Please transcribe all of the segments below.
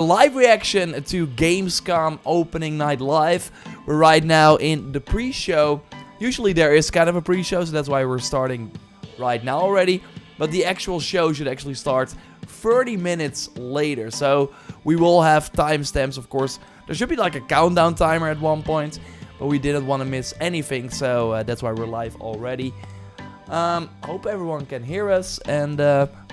Live reaction to Gamescom opening night live. We're right now in the pre-show. Usually there is kind of a pre-show, so that's why we're starting right now already. But the actual show should actually start 30 minutes later. So we will have timestamps, of course. There should be like a countdown timer at one point, but we didn't want to miss anything, so that's why we're live already. Hope everyone can hear us, and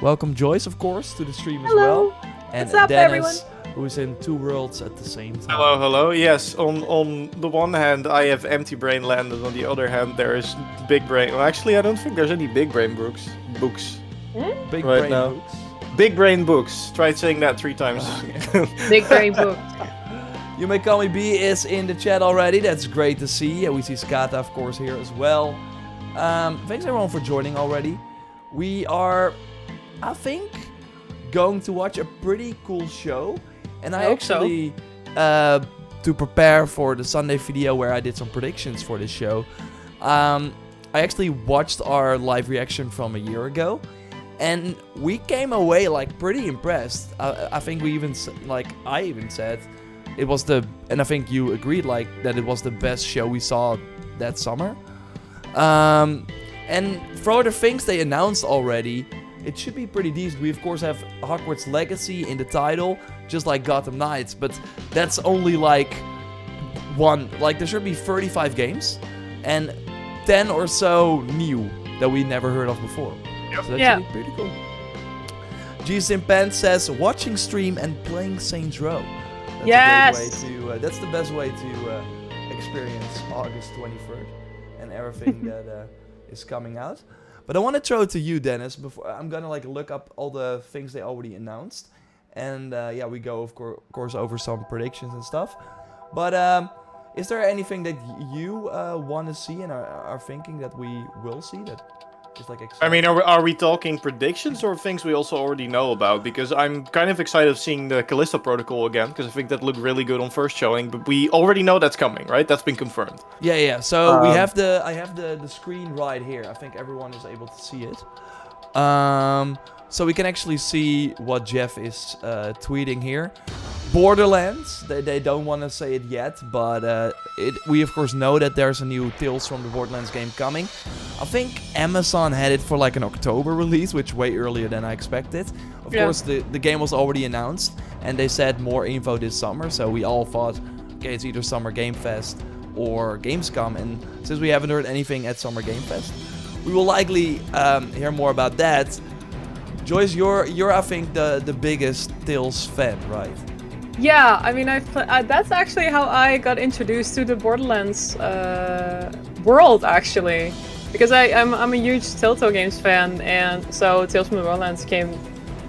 welcome Joyce, of course, to the stream as well. And What's up, Dennis, everyone? who's in two worlds at the same time. Hello, hello. Yes, on the one hand, I have empty brain land, and on the other hand, there is big brain. Well, actually, I don't think there's any big brain books. Big right brain now. books. Big brain books. Try saying that 3 times. Big brain book. You May Call Me B is in the chat already. That's great to see. We see Skata, of course, here as well. Thanks everyone for joining already. We are, I think, going to watch a pretty cool show. And I hope so. actually, to prepare for the Sunday video where I did some predictions for this show, I actually watched our live reaction from a year ago. And we came away like pretty impressed. I think we even, I even said it was and I think you agreed that it was the best show we saw that summer. And for the things they announced already, it should be pretty decent. We of course have Hogwarts Legacy in the title, just like Gotham Knights, but that's only there should be 35 games and 10 or so new that we never heard of before. Yep. So that should be pretty cool. G-Simpan says, watching stream and playing Saints Row. That's Yes! a great way to, that's the best way to experience August 23rd and everything that is coming out. But I want to throw it to you, Dennis. Before I'm gonna look up all the things they already announced, and we go of course over some predictions and stuff. But is there anything that you want to see and are thinking that we will see that is exciting? I mean, are we talking predictions or things we also already know about? Because I'm kind of excited of seeing the Callisto Protocol again, because I think that looked really good on first showing. But we already know that's coming, right? That's been confirmed. Yeah. So I have the screen right here. I think everyone is able to see it. So we can actually see what Jeff is tweeting here. Borderlands. They don't want to say it yet, but we of course know that there's a new Tales from the Borderlands game coming. I think Amazon had it for an October release, which way earlier than I expected. Of course, the game was already announced, and they said more info this summer. So we all thought, okay, it's either Summer Game Fest or Gamescom. And since we haven't heard anything at Summer Game Fest, we will likely hear more about that. Joyce, you're I think the biggest Tales fan, right? Yeah, I mean, that's actually how I got introduced to the Borderlands world, actually. Because I'm a huge Telltale Games fan, and so Tales from the Borderlands came,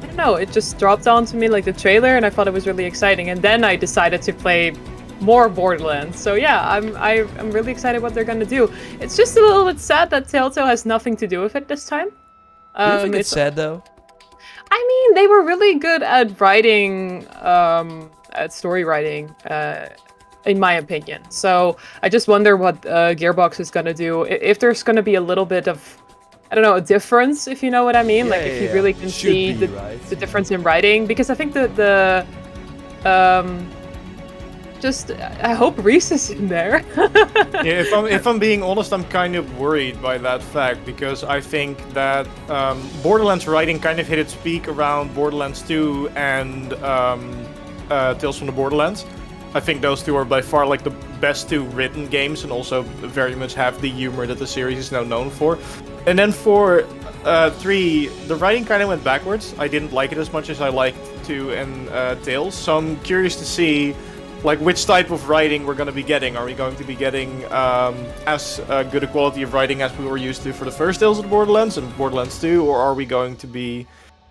I don't know, it just dropped onto me like the trailer, and I thought it was really exciting. And then I decided to play more Borderlands. So yeah, I'm really excited what they're gonna do. It's just a little bit sad that Telltale has nothing to do with it this time. Do you think it's sad though? I mean, they were really good at writing, at story writing, in my opinion. So I just wonder what Gearbox is gonna do. If there's gonna be a little bit of, I don't know, a difference, if you know what I mean. If you really can see the difference in writing, because I think I hope Reese is in there. Yeah, if I'm being honest, I'm kind of worried by that fact, because I think that Borderlands writing kind of hit its peak around Borderlands 2 and Tales from the Borderlands. I think those two are by far the best two written games, and also very much have the humor that the series is now known for. And then for 3, the writing kind of went backwards. I didn't like it as much as I liked 2 and Tales, so I'm curious to see which type of writing we're going to be getting. Are we going to be getting as good a quality of writing as we were used to for the first Tales of the Borderlands and Borderlands 2, or are we going to be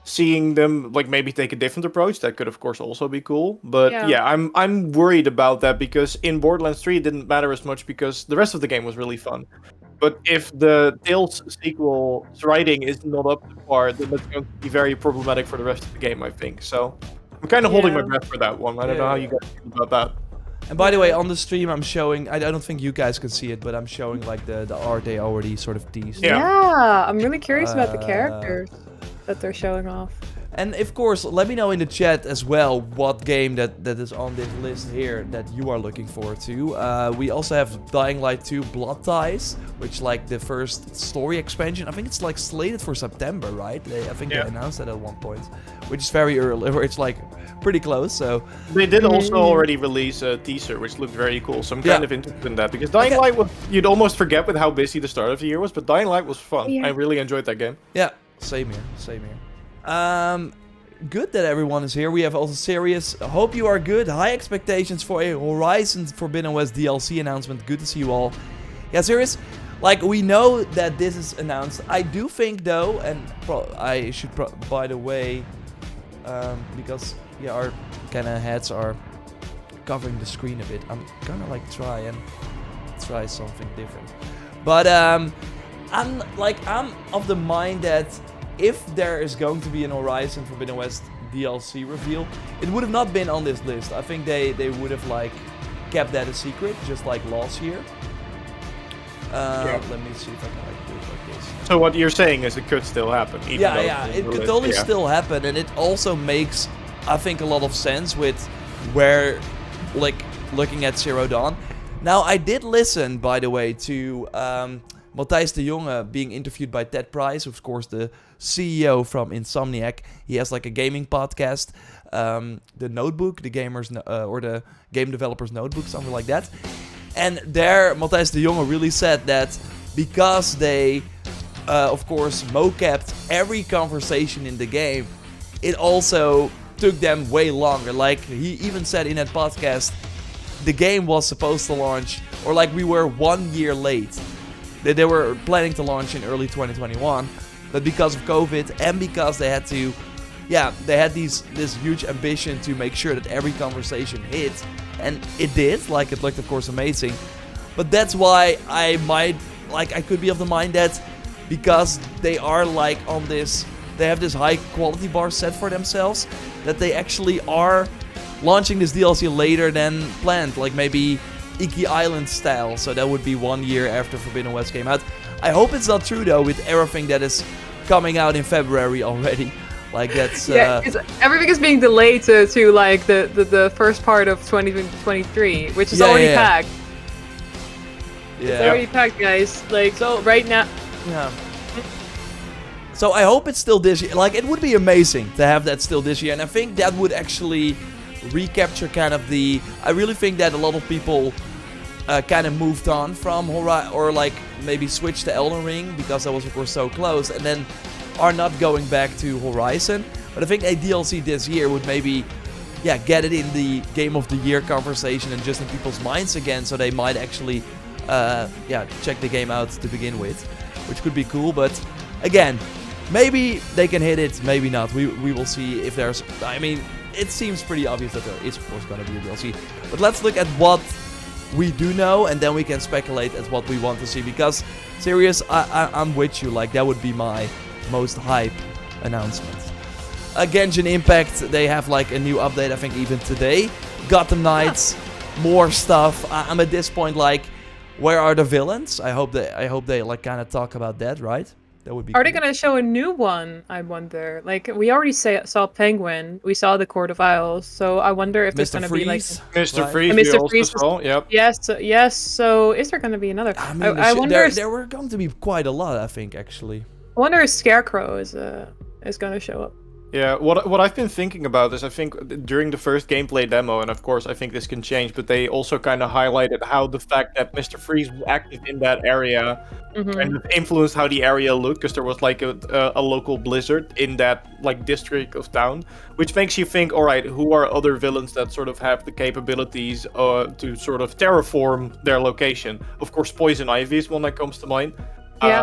seeing them maybe take a different approach? That could of course also be cool. But yeah, I'm worried about that, because in Borderlands 3 it didn't matter as much because the rest of the game was really fun. But if the Tales sequel's writing is not up to par, then that's going to be very problematic for the rest of the game, I think. So I'm kind of holding my breath for that one. I don't know how you guys feel about that. And by the way, on the stream I'm showing, I don't think you guys can see it, but I'm showing the art they already sort of teased. Yeah, I'm really curious about the characters that they're showing off. And of course, let me know in the chat as well what game that is on this list here that you are looking forward to. We also have Dying Light 2 Blood Ties, which like the first story expansion. I think it's like slated for September, right? I think they announced that at one point, which is very early, or it's like pretty close. So they did also already release a teaser, which looked very cool. So I'm kind of interested in that because Dying Light was, you'd almost forget with how busy the start of the year was, but Dying Light was fun. Yeah. I really enjoyed that game. Yeah, same here. Good that everyone is here. We have also Sirius. Hope you are good. High expectations for a Horizon Forbidden West DLC announcement. Good to see you all. Yeah, Sirius. Like, we know that this is announced. I do think, though, and I should, by the way, because our kind of heads are covering the screen a bit. I'm gonna like try something different. But I'm of the mind that if there is going to be an Horizon Forbidden West DLC reveal, it would have not been on this list. I think they would have like kept that a secret, just like last year. Let me see if I can like do it like this. So what you're saying is it could still happen. Even though It could totally still happen, and it also makes, I think, a lot of sense with where, like, looking at Zero Dawn. Now, I did listen, by the way, to Matthijs de Jonge being interviewed by Ted Price, of course, the CEO from Insomniac. He has like a gaming podcast, The Notebook, the gamers or the game developers notebook, something like that. And there, Matthijs de Jonge really said that because they, of course, mocapped every conversation in the game, it also took them way longer. Like, he even said in that podcast, the game was supposed to launch, or like we were 1 year late. They were planning to launch in early 2021, but because of COVID and because they had to, they had this huge ambition to make sure that every conversation hit, and it did. Like, it looked, of course, amazing. But that's why I could be of the mind that because they are like on this, they have this high quality bar set for themselves, that they actually are launching this DLC later than planned, like maybe Iki Island style, so that would be 1 year after Forbidden West came out. I hope it's not true though, with everything that is coming out in February already. Like, that's because everything is being delayed to like the first part of 2023, which is already packed. Yeah. It's already packed, guys. Like, so right now. Yeah. So I hope it's still this year. Like, it would be amazing to have that still this year, and I think that would actually recapture kind of the. I really think that a lot of people kind of moved on from Horizon, or like maybe switched to Elden Ring because that was, of course, so close, and then are not going back to Horizon. But I think a DLC this year would maybe, get it in the Game of the Year conversation and just in people's minds again, so they might actually, check the game out to begin with, which could be cool. But again, maybe they can hit it, maybe not. We will see if there's. I mean, it seems pretty obvious that there is, of course, going to be a DLC. But let's look at what we do know, and then we can speculate at what we want to see. Because, serious, I'm with you. Like, that would be my most hype announcement. Genshin Impact, they have like a new update, I think even today. Gotham Knights, more stuff. I'm at this point like, where are the villains? I hope they like kind of talk about that, right? That would be. Are they gonna show a new one? I wonder. Like, we already saw Penguin, we saw the Court of Owls, so I wonder if there's gonna be like Mr. Freeze. And Mr. Freeze. Yep. Yes. So is there gonna be another? I mean, I wonder. There were going to be quite a lot, I think, actually. I wonder if Scarecrow is gonna show up. Yeah, what I've been thinking about is, I think during the first gameplay demo, and of course I think this can change, but they also kind of highlighted how the fact that Mr. Freeze was active in that area kind of influenced how the area looked, because there was like a local blizzard in that like district of town, which makes you think, all right, who are other villains that sort of have the capabilities to sort of terraform their location? Of course, Poison Ivy is one that comes to mind. Yeah.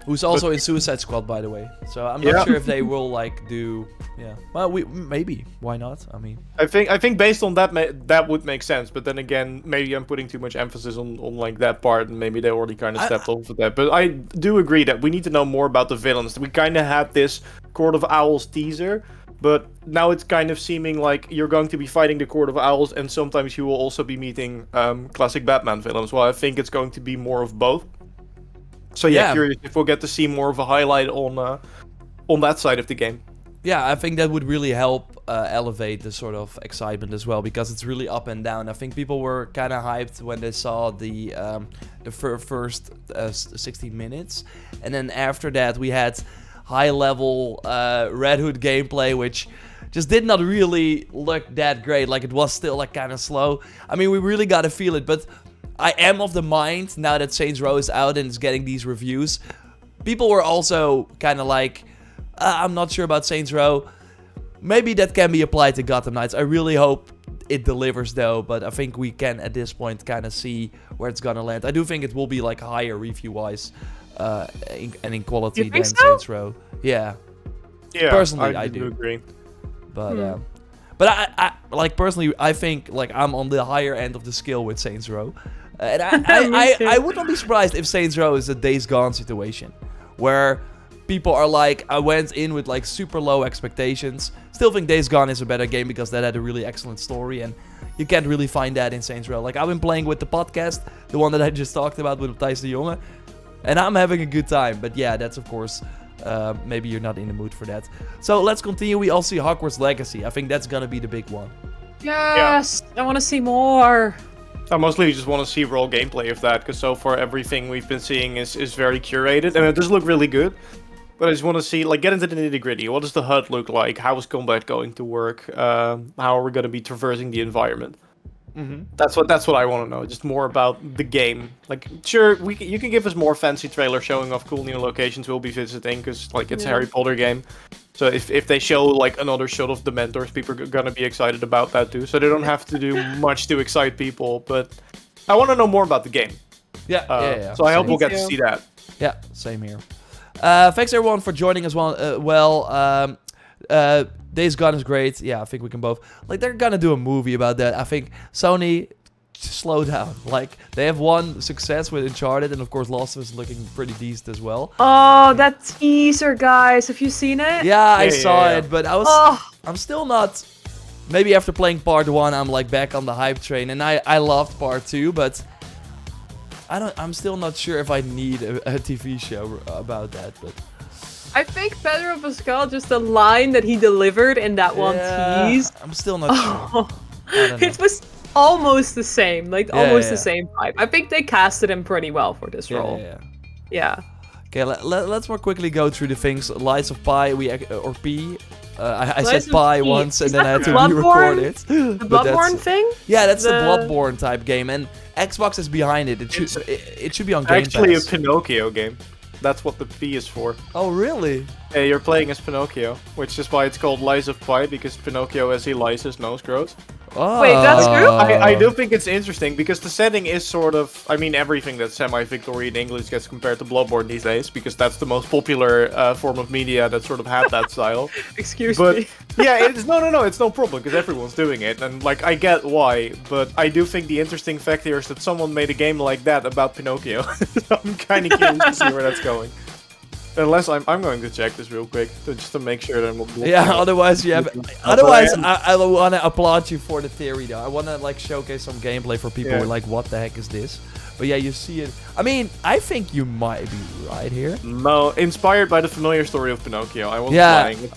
Who's also in Suicide Squad, by the way. So I'm not sure if they will like do. Yeah. Well, maybe. Why not? I mean. I think based on that, that would make sense. But then again, maybe I'm putting too much emphasis on like that part, and maybe they already kind of stepped over that. But I do agree that we need to know more about the villains. We kind of had this Court of Owls teaser, but now it's kind of seeming like you're going to be fighting the Court of Owls, and sometimes you will also be meeting classic Batman villains. Well, I think it's going to be more of both. So curious if we'll get to see more of a highlight on that side of the game. Yeah, I think that would really help elevate the sort of excitement as well, because it's really up and down. I think people were kind of hyped when they saw the first 16 minutes, and then after that we had high-level Red Hood gameplay, which just did not really look that great. Like, it was still like kind of slow. I mean, we really got to feel it, but I am of the mind, now that Saints Row is out and is getting these reviews, people were also kind of like, I'm not sure about Saints Row. Maybe that can be applied to Gotham Knights. I really hope it delivers though, but I think we can at this point kind of see where it's gonna land. I do think it will be like higher review-wise and in quality than Saints Row. Yeah. Yeah, personally, I do agree. But I like personally, I think like I'm on the higher end of the scale with Saints Row, and I would not be surprised if Saints Row is a Days Gone situation, where people are like, I went in with like super low expectations. Still think Days Gone is a better game because that had a really excellent story, and you can't really find that in Saints Row. Like, I've been playing with the podcast, the one that I just talked about with Thijs de Jonge, and I'm having a good time. But yeah, that's of course, maybe you're not in the mood for that. So let's continue. We all see Hogwarts Legacy. I think that's gonna be the big one. Yes, I want to see more. I mostly just want to see raw gameplay of that, because so far everything we've been seeing is very curated, and it does look really good. But I just want to see, like, get into the nitty-gritty. What does the HUD look like? How is combat going to work? How are we going to be traversing the environment? Mm-hmm. That's what I want to know. Just more about the game. Like, sure, you can give us more fancy trailer showing off cool new locations we'll be visiting, because like it's a Harry Potter game. So if they show like another shot of the mentors, people are gonna be excited about that too. So they don't have to do much to excite people. But I want to know more about the game. Yeah. So I hope we'll get to see that. Yeah, same here. Thanks everyone for joining as well. Days Gone is great. Yeah, I think we can both. Like, they're gonna do a movie about that. I think Sony, slow down. Like, they have one success with Uncharted, and of course Lost is looking pretty decent as well. Oh, that teaser, guys. Have you seen it? Yeah, I saw it, but I'm still not. Maybe after playing part 1, I'm like back on the hype train, and I loved part 2, but I'm still not sure if I need a TV show about that, but I think Pedro Pascal, just the line that he delivered in that one tease. I'm still not sure. I don't know. It was almost the same, like almost the same vibe. I think they casted him pretty well for this role. Yeah. Okay, let's more quickly go through the things. Lies of Pi, or P. I said Pi once, and then I had to re-record it. The Bloodborne thing? Yeah, that's the Bloodborne type game, and Xbox is behind it. It should be on Game Pass. Actually, a Pinocchio game. That's what the P is for. Oh, really? Yeah, you're playing as Pinocchio, which is why it's called Lies of Pi, because Pinocchio, as he lies, his nose grows. Oh. Wait, that's true? I do think it's interesting, because the setting is sort of... I mean, everything that's semi-Victorian English gets compared to Bloodborne these days, because that's the most popular form of media that sort of had that style. Excuse but, me. Yeah, it's no problem, because everyone's doing it, and like, I get why, but I do think the interesting fact here is that someone made a game like that about Pinocchio. So I'm kind of curious to see where that's going. Unless I'm going to check this real quick just to make sure that I'm not. Yeah, otherwise you have. Otherwise, I want to applaud you for the theory, though. I want to like showcase some gameplay for people who are like, "What the heck is this?" But yeah, you see it. I mean, I think you might be right here. No, inspired by the familiar story of Pinocchio. I wasn't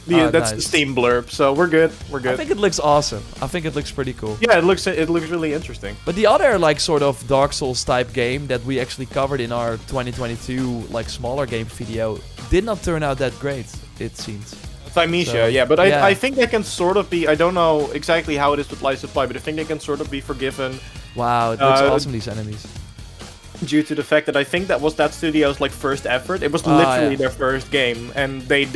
lying. That's the Steam blurb, so we're good. We're good. I think it looks awesome. I think it looks pretty cool. Yeah, it looks really interesting. But the other like sort of Dark Souls type game that we actually covered in our 2022 like smaller game video did not turn out that great, it seems. Thymesia, but I think they can sort of be. I don't know exactly how it is with Lies of Pi, but I think they can sort of be forgiven. Wow, it looks awesome, these enemies. Due to the fact that I think that was that studio's like first effort. It was literally their first game, and they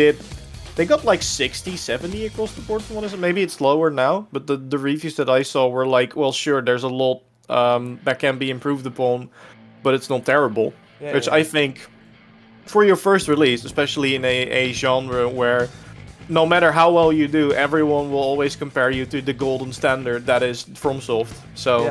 got like 60, 70 across the board from what is it? Maybe it's lower now, but the reviews that I saw were like, well, sure, there's a lot that can be improved upon, but it's not terrible. Which I think, for your first release, especially in a genre where no matter how well you do, everyone will always compare you to the golden standard that is FromSoft. So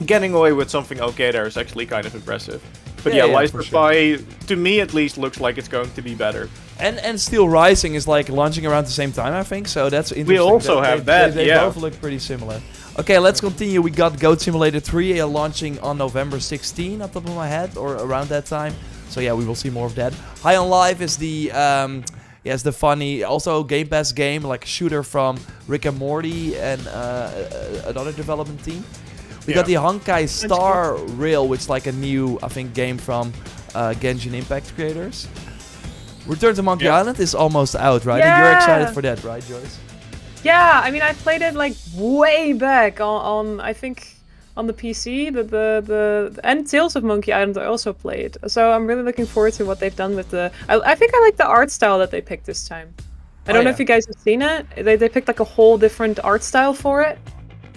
getting away with something okay there is actually kind of impressive. But Lies of Pi, to me at least, looks like it's going to be better. And Steel Rising is like launching around the same time, I think, so that's interesting. We also have that, they both look pretty similar. Okay, let's continue. We got Goat Simulator 3 launching on November 16, off the top of my head, or around that time. So yeah, we will see more of that. High on Life is the He has the funny, also Game Pass game, like a shooter from Rick and Morty and another development team. We got the Honkai Star Rail, which is like a new, I think, game from Genshin Impact creators. Return to Monkey Island is almost out, right? And you're excited for that, right, Joyce? Yeah, I mean, I played it like way back on I think on the PC. And Tales of Monkey Island I also played. So I'm really looking forward to what they've done with the. I think I like the art style that they picked this time. I don't know if you guys have seen it. They picked like a whole different art style for it.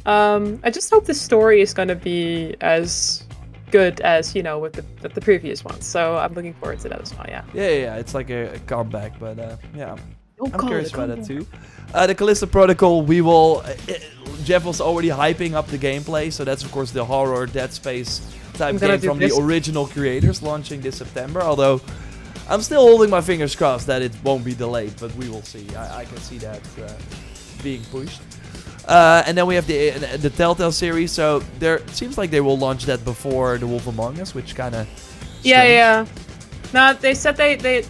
I just hope the story is gonna be as good as with the previous ones. So I'm looking forward to that as well. Yeah. Yeah. It's like a comeback, but yeah. I'm curious about that too. The Callisto Protocol, we will. Jeff was already hyping up the gameplay, so that's of course the horror Dead Space type game from the original creators, launching this September. Although I'm still holding my fingers crossed that it won't be delayed, but we will see. I can see that being pushed. And then we have the Telltale series, so it seems like they will launch that before The Wolf Among Us, which kind of yeah. No, they said they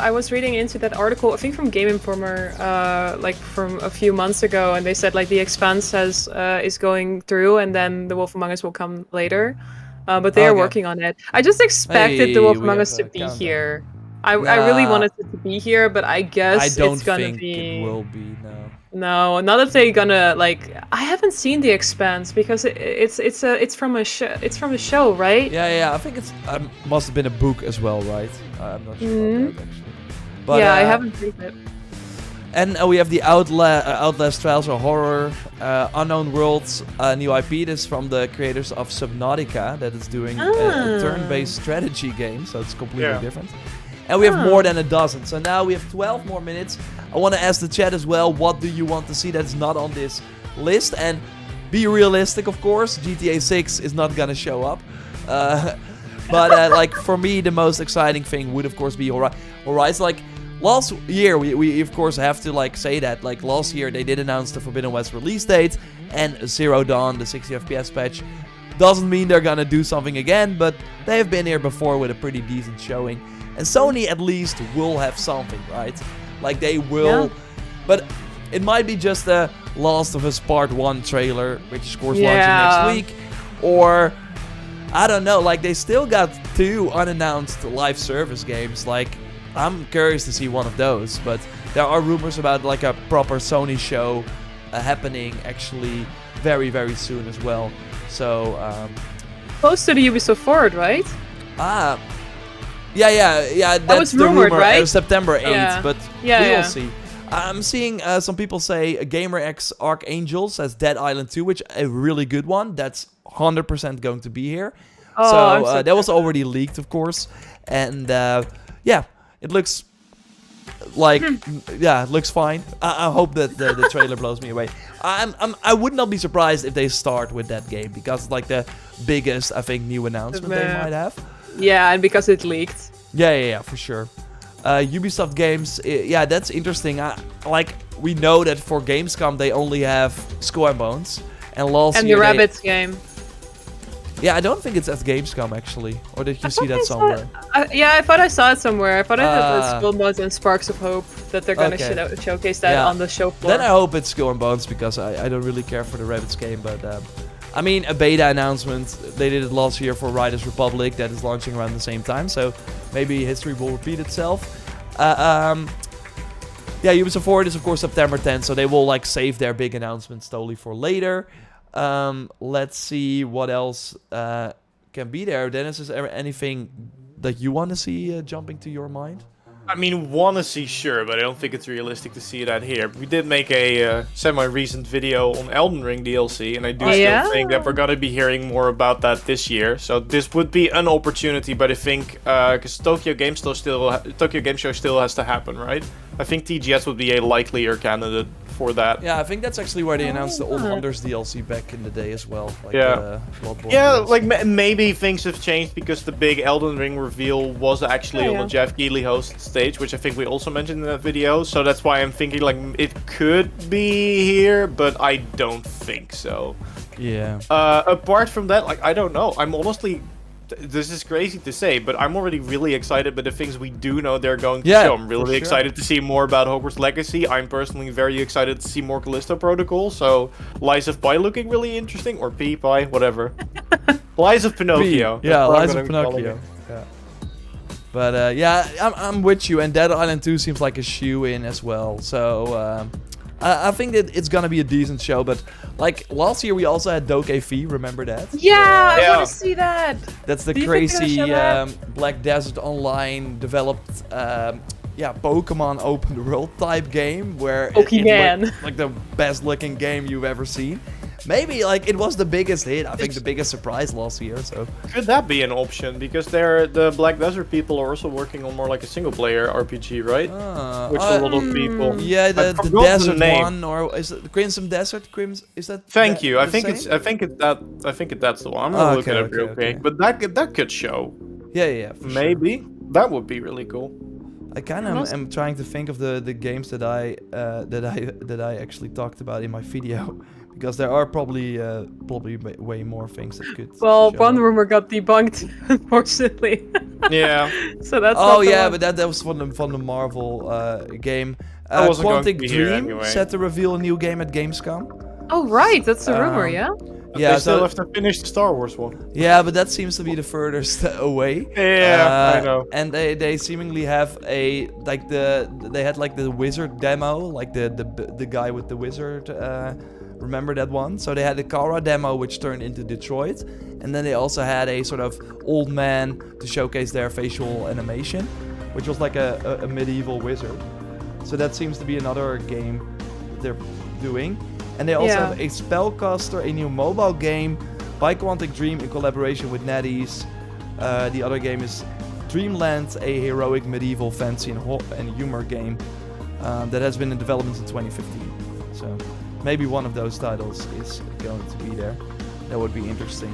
I was reading into that article, I think from Game Informer, like from a few months ago, and they said like The Expanse is going through, and then The Wolf Among Us will come later. But they are working on it. I just expected The Wolf Among Us to be here. I really wanted it to be here, but I guess it's gonna be. It will be no. No, not if they're gonna like. I haven't seen The Expanse because it's from a show. It's from a show, right? Yeah. I think it's must have been a book as well, right? I'm not sure about that actually. But, yeah, I haven't read it. And we have the Outlast Trials of Horror, Unknown Worlds, new IP. This is from the creators of Subnautica, that is doing a turn-based strategy game, so it's completely different. And we have more than a dozen. So now we have 12 more minutes. I want to ask the chat as well, what do you want to see that's not on this list? And be realistic, of course. GTA 6 is not going to show up. But like for me, the most exciting thing would, of course, be Horizon. Like last year, we of course have to like say that. Like last year, they did announce the Forbidden West release date. And Zero Dawn, the 60 FPS patch. Doesn't mean they're going to do something again. But they have been here before with a pretty decent showing. And Sony at least will have something, right? Like they will, but it might be just a Last of Us Part 1 trailer, which of course launching next week. Or, I don't know, like they still got 2 unannounced live service games. Like, I'm curious to see one of those. But there are rumors about like a proper Sony show happening actually very, very soon as well. So, close to the Ubisoft Forward, right? Yeah. That's was the rumored, rumor. right? September 8th, Yeah. but we will see. I'm seeing some people say GamerX Archangel says Dead Island 2, which is a really good one. That's 100% going to be here. So that was already leaked, of course. And it looks like it looks fine. I hope that the trailer blows me away. I would not be surprised if they start with that game because it's like the biggest, I think, new announcement they might have. Yeah, and because it leaked. Yeah, for sure. Ubisoft games, that's interesting. Like, we know that for Gamescom they only have Skull and Bones. And the Rabbids game. Yeah, I don't think it's at Gamescom actually. Or did you see that somewhere? I thought I saw it somewhere. I thought I had Skull and Bones and Sparks of Hope that they're gonna showcase that on the show floor. Then I hope it's Skull and Bones because I don't really care for the Rabbids game, but I mean, a beta announcement, they did it last year for Riders Republic, that is launching around the same time, so maybe history will repeat itself. Ubisoft Forward is of course September 10th, so they will like save their big announcements totally for later. Let's see what else can be there. Dennis, is there anything that you want to see jumping to your mind? I mean, want to see, sure, but I don't think it's realistic to see that here. We did make a semi-recent video on Elden Ring DLC, and I do still think that we're going to be hearing more about that this year. So this would be an opportunity, but I think, because Tokyo Game Show still has to happen, right? I think TGS would be a likelier candidate for that. Yeah, I think that's actually where they announced the Old Hunters DLC back in the day as well. Like Bloodborne DLC. Like maybe things have changed because the big Elden Ring reveal was actually on the Jeff Keighley hosted stage, which I think we also mentioned in that video. So that's why I'm thinking like it could be here, but I don't think so. Yeah. Apart from that, like I don't know. I'm honestly This is crazy to say, but I'm already really excited by the things we do know they're going to Yeah, show. I'm for really sure. excited to see more about Hogwarts Legacy. I'm personally very excited to see more Callisto Protocol. So, Lies of Pi looking really interesting, or P-Pi, whatever. Lies of Pinocchio. Yeah, That's what Lies I'm of gonna call Pinocchio. it. Yeah. But yeah, I'm with you, and Dead Island 2 seems like a shoe-in as well. So I think that it's gonna be a decent show. But like last year, we also had Doke V. Remember that? Yeah, I Yeah. want to see that. That's the Do you think they're gonna crazy show that? Black Desert Online developed, Pokemon open world type game where it Pokemon. looked like the best looking game you've ever seen. Maybe like it was the biggest hit. I think the biggest surprise last year. So Could that be an option? Because the Black Desert people are also working on more like a single player RPG, right? Which a lot of people. yeah, the forgot the desert name. one, or is it Crimson Desert? Is that? Thank the- you. I the think same? that's the one. I'm gonna look Okay, it up real okay, quick. okay. But that could show. Yeah, for sure. Maybe that would be really cool. I kind of am trying to think of the games that I actually talked about in my video, because there are probably way more things that could. Well, show one up. rumor got debunked, unfortunately. Yeah. So that's. Oh not the yeah, one. but that was from the Marvel game. That wasn't going to Quantic be here Dream anyway. set to reveal a new game at Gamescom. Oh right, that's the rumor, Um, yeah. Yeah, They still so have to finish the Star Wars one. yeah, but that seems to be the furthest away. Yeah, I know. And they seemingly have they had like the wizard demo, like the guy with the wizard. Remember that one? So they had the Kara demo, which turned into Detroit, and then they also had a sort of old man to showcase their facial animation, which was like a medieval wizard. So that seems to be another game they're doing. And they also Yeah. have a Spellcaster, a new mobile game by Quantic Dream in collaboration with NetEase. The other game is Dreamland, a heroic medieval fantasy and humor game that has been in development in 2015. So maybe one of those titles is going to be there. That would be interesting.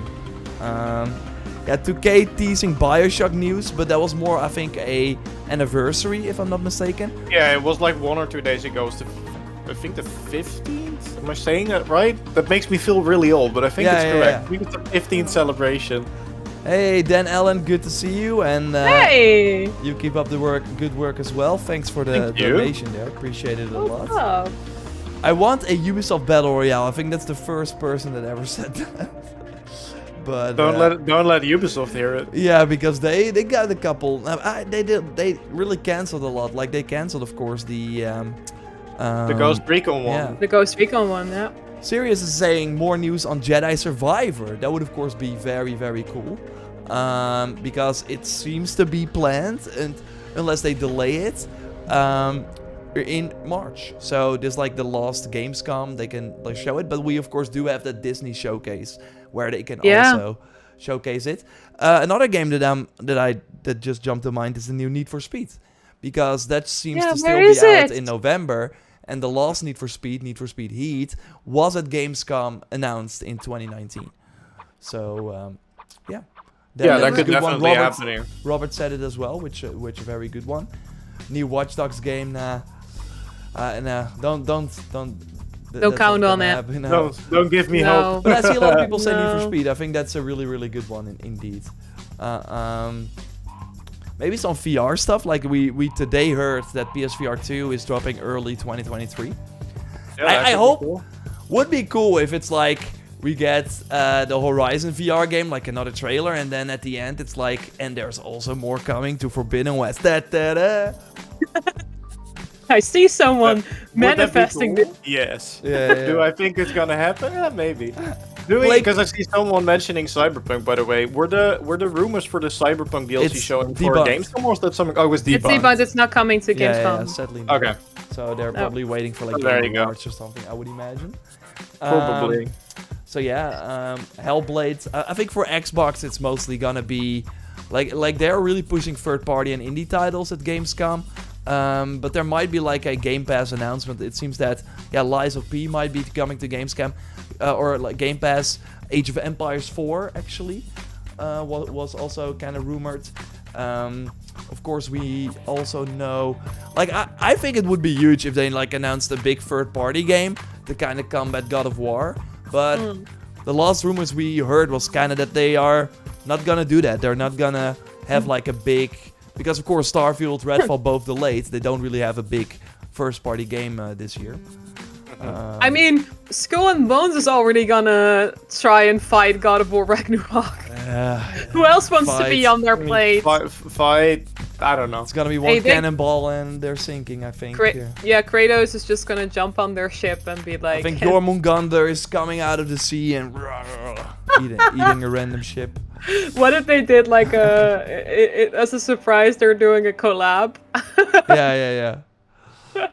2K teasing Bioshock news, but that was more, I think, a anniversary, if I'm not mistaken. Yeah, it was like 1 or 2 days ago. It was I think the 15th? Am I saying that right? That makes me feel really old, but I think it's correct. Yeah. I think it's the 15th celebration. Hey, Dan Allen, good to see you, and Hey! you keep up the good work as well. Thanks for the Thank you. donation there, appreciate it a What's lot. up? I want a Ubisoft Battle Royale. I think that's the first person that ever said that. But Don't let Ubisoft hear it. yeah, because they got a couple. They really canceled a lot. Like they canceled, of course, The Ghost Recon one. yeah. The Ghost Recon one, yeah. Sirius is saying more news on Jedi Survivor. That would, of course, be very, very cool. Because it seems to be planned, and unless they delay it, in March. So this like the last Gamescom, they can like show it. But we, of course, do have that Disney showcase where they can also showcase it. Another game that just jumped to mind is the new Need for Speed, because that seems to still where be is out it? in November. And the last Need for Speed Heat, was at Gamescom announced in 2019. So, yeah. Yeah, that was a could good one. definitely happen here. Robert said it as well, which a very good one. New Watch Dogs game, don't count on it. happen, no. Don't give me No. hope. But I see a lot of people say Need for No. Speed. I think that's a really, really good one indeed. Maybe some VR stuff, like we today heard that PSVR 2 is dropping early 2023. Yeah, that I could be hope cool. would be cool if it's like we get the Horizon VR game, like another trailer, and then at the end it's like, and there's also more coming to Forbidden West. Da-da-da. I see someone Would that be manifesting cool? this. Yes. Yeah. Do I think it's gonna happen? Yeah, maybe. Because I see someone mentioning Cyberpunk, by the way. Were the rumors for the Cyberpunk DLC It's showing for debunked. Gamescom, or was that something? Oh, it was It's debunked. debunked, it's not coming to Gamescom. Sadly not. Okay, So they're probably waiting for like Oh, there Game you go. Awards or something, I would imagine. probably. So yeah, Hellblade. I think for Xbox it's mostly gonna be like they're really pushing third party and indie titles at Gamescom. But there might be like a Game Pass announcement. It seems that Lies of P might be coming to Gamescom, or like Game Pass. Age of Empires 4 actually was also kind of rumored. Of course, we also know, like I think it would be huge if they like announced a big third party game to kind of combat God of War. But the last rumors we heard was kind of that they are not gonna do that. They're not gonna have like a big, because of course Starfield, Redfall both delayed. They don't really have a big first-party game this year. I mean, Skull and Bones is already gonna try and fight God of War Ragnarok. Who else wants to be on their plate? Fight. I don't know. It's gonna be one cannonball and they're sinking, I think. Yeah, Kratos is just gonna jump on their ship and be like... I think Jormungandr is coming out of the sea and eating a random ship. What if they did like as a surprise, they're doing a collab? Yeah.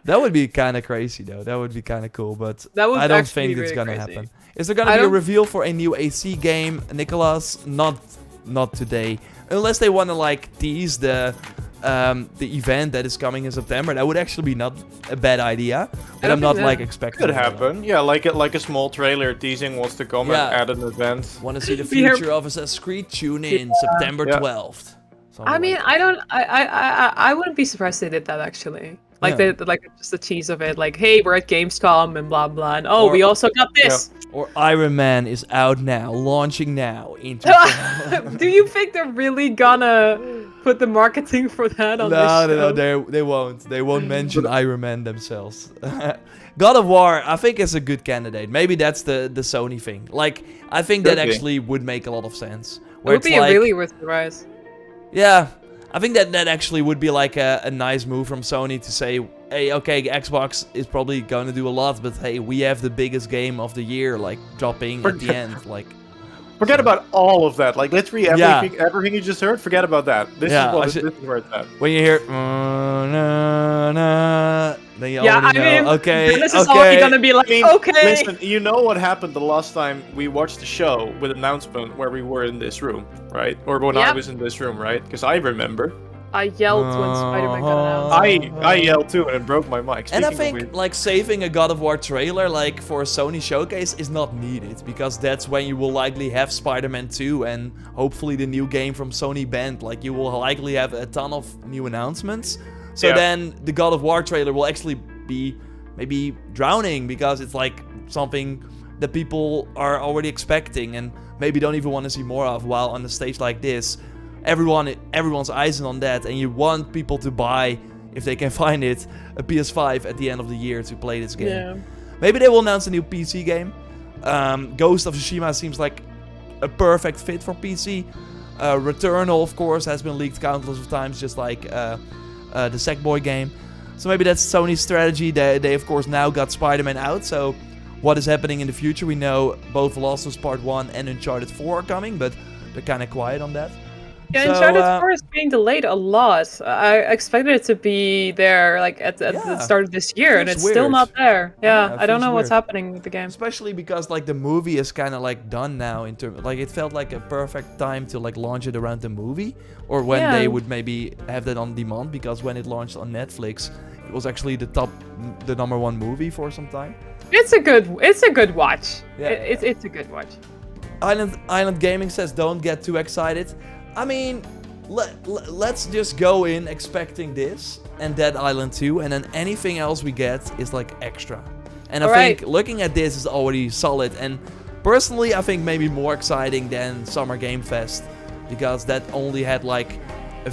That would be kind of crazy, though. That would be kind of cool, but I don't think it's gonna happen. Is there gonna be a reveal for a new AC game, Nicholas? Not today, unless they want to like tease the event that is coming in September. That would actually be not a bad idea, but I'm not like expecting. Could happen, yeah, like a small trailer teasing what's to come at an event. Want to see the future of Assassin's Creed? Tune in September 12th. I mean, I wouldn't be surprised they did that actually. Like just a tease of it, like, hey, we're at Gamescom and blah blah, and we also got this. Or Iron Man is out now, launching now. Do you think they're really gonna put the marketing for that on this show? No, they won't. They won't mention Iron Man themselves. God of War, I think, is a good candidate. Maybe that's the Sony thing. Like, I think that actually would make a lot of sense. It would be a really worth the rise. Yeah. I think that actually would be like a nice move from Sony to say, hey, okay, Xbox is probably going to do a lot, but hey, we have the biggest game of the year, like, dropping at the end, like... Forget about all of that. Like, literally everything you just heard, forget about that. This is where it's at. When you hear... then you already know, okay, this is already gonna be like, okay. Listen, you know what happened the last time we watched the show with announcement where we were in this room, right? Or when I was in this room, right? Because I remember. I yelled when Spider-Man got announced. I yelled too, and it broke my mic. And I think, like, saving a God of War trailer, like, for a Sony showcase is not needed, because that's when you will likely have Spider-Man 2 and hopefully the new game from Sony Band. Like, you will likely have a ton of new announcements. So then the God of War trailer will actually be maybe drowning, because it's like something that people are already expecting and maybe don't even want to see more of, while on a stage like this, everyone's eyes on that, and you want people to buy, if they can find it, a PS5 at the end of the year to play this game. Yeah. Maybe they will announce a new PC game. Ghost of Tsushima seems like a perfect fit for PC. Returnal, of course, has been leaked countless of times, just like the Sackboy game. So maybe that's Sony's strategy. They of course now got Spider-Man out, so what is happening in the future? We know both Last of Us Part 1 and Uncharted 4 are coming, but they're kind of quiet on that. Yeah, Uncharted 4 is being delayed a lot. I expected it to be there like at the start of this year, and it's still not there. Yeah, I don't know what's happening with the game. Especially because like the movie is kind of like done now. Like it felt like a perfect time to like launch it around the movie, or when they would maybe have that on demand, because when it launched on Netflix, it was actually the #1 movie for some time. It's a good watch. Yeah. It's a good watch. Island Gaming says don't get too excited. I mean, let's just go in expecting this and Dead Island 2, and then anything else we get is like extra. And I think looking at this is already solid, and personally I think maybe more exciting than Summer Game Fest, because that only had like a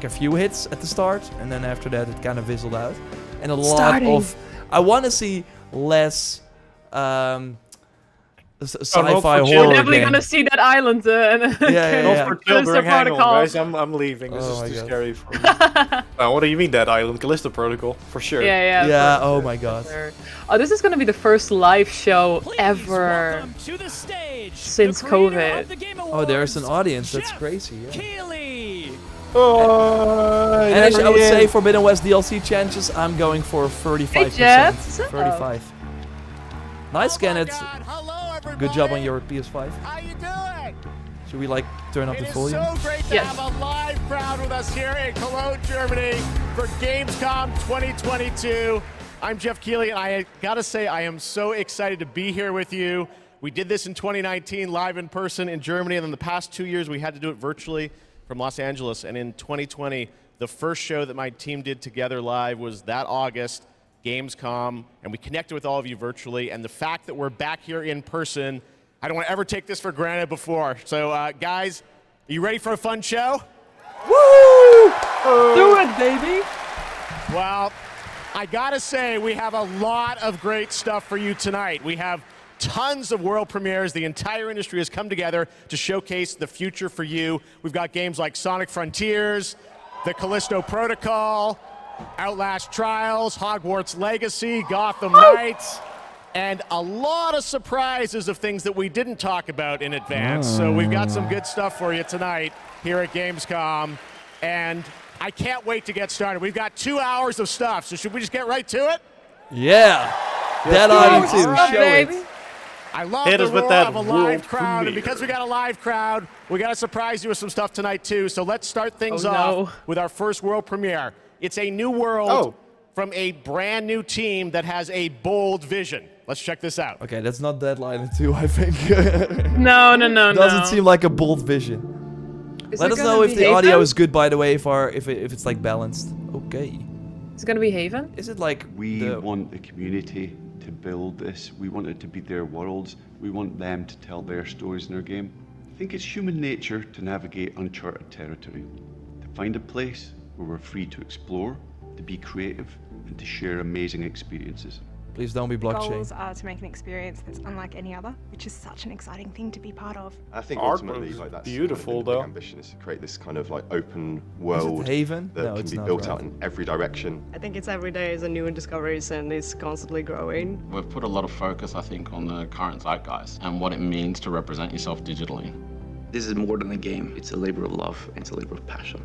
few hits at the start, and then after that it kind of fizzled out. And I want to see less sci-fi horror. You're definitely gonna see that island. Not for children. Hang on, guys. I'm leaving. This is too scary for me. What do you mean that island? Callisto Protocol, for sure. Yeah. Oh my god. Oh, this is gonna be the first live show ever since COVID. Oh, there's an audience. That's crazy. Yeah. And actually, I would say Forbidden West DLC chances, I'm going for 35%. Hey, Jeff. 35. Nice, Kenneth. Good job on your PS5. How you doing? Should we like turn up the volume? It is so great to have a live crowd with us here in Cologne, Germany for Gamescom 2022. I'm Jeff Keighley, and I gotta say I am so excited to be here with you. We did this in 2019 live in person in Germany, and then the past 2 years we had to do it virtually from Los Angeles. And in 2020, the first show that my team did together live was that August, Gamescom, and we connected with all of you virtually. And the fact that we're back here in person I don't want to ever take this for granted before. So, guys, are you ready for a fun show? Woo! Do it, baby! Well, I gotta say, we have a lot of great stuff for you tonight. We have tons of world premieres. The entire industry has come together to showcase the future for you. We've got games like Sonic Frontiers, the Callisto Protocol, Outlast Trials, Hogwarts Legacy, Gotham Knights, and a lot of surprises of things that we didn't talk about in advance. So we've got some good stuff for you tonight here at Gamescom, and I can't wait to get started. We've got 2 hours of stuff, so should we just get right to it? Yeah. Dead Island 2, Right, show baby. it. I love Hit the us with roar that of a world live crowd, and premiere. because we got a live crowd, we got to surprise you with some stuff tonight too. So let's start things Oh, off no. with our first world premiere. It's a new world from a brand new team that has a bold vision. Let's check this out. Okay, that's not Dead Island 2, I think. No. Doesn't seem like a bold vision. Is Let it us gonna know if be the audio Haven? is good, by the way, if it's like balanced. Okay. Is it gonna be Haven? Is it like We want the community to build this. We want it to be their worlds. We want them to tell their stories in our game. I think it's human nature to navigate uncharted territory, to find a place where we're free to explore, to be creative, and to share amazing experiences. Please don't be blockchain. Goals are to make an experience that's unlike any other, which is such an exciting thing to be part of. I think Art ultimately, was like that's beautiful, the big though. ambition is to create this kind of like open Is world it Haven? that No, can it's be not. built right. out in every direction. I think it's every day is a new discoveries and it's constantly growing. We've put a lot of focus, I think, on the current zeitgeist and what it means to represent yourself digitally. This is more than a game. It's a labor of love. And it's a labor of passion.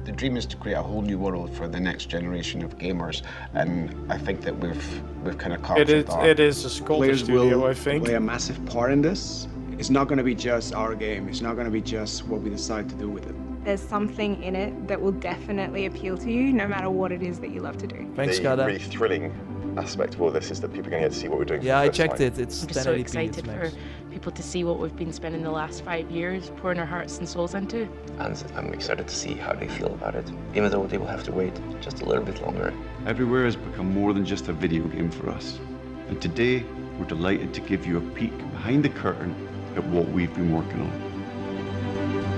The dream is to create a whole new world for the next generation of gamers, and I think that we've kind of captured that. It is a Sculptor Players studio, will I think. play a massive part in this. It's not going to be just our game. It's not going to be just what we decide to do with it. There's something in it that will definitely appeal to you, no matter what it is that you love to do. Thanks, The Skada. really thrilling aspect of all this is that people are going to get to see what we're doing. Yeah, for I the first checked time. it. It's I'm just so 1080p. excited it's for max. people to see what we've been spending the last 5 years pouring our hearts and souls into. And I'm excited to see how they feel about it, even though they will have to wait just a little bit longer. Everywhere has become more than just a video game for us. And today, we're delighted to give you a peek behind the curtain at what we've been working on.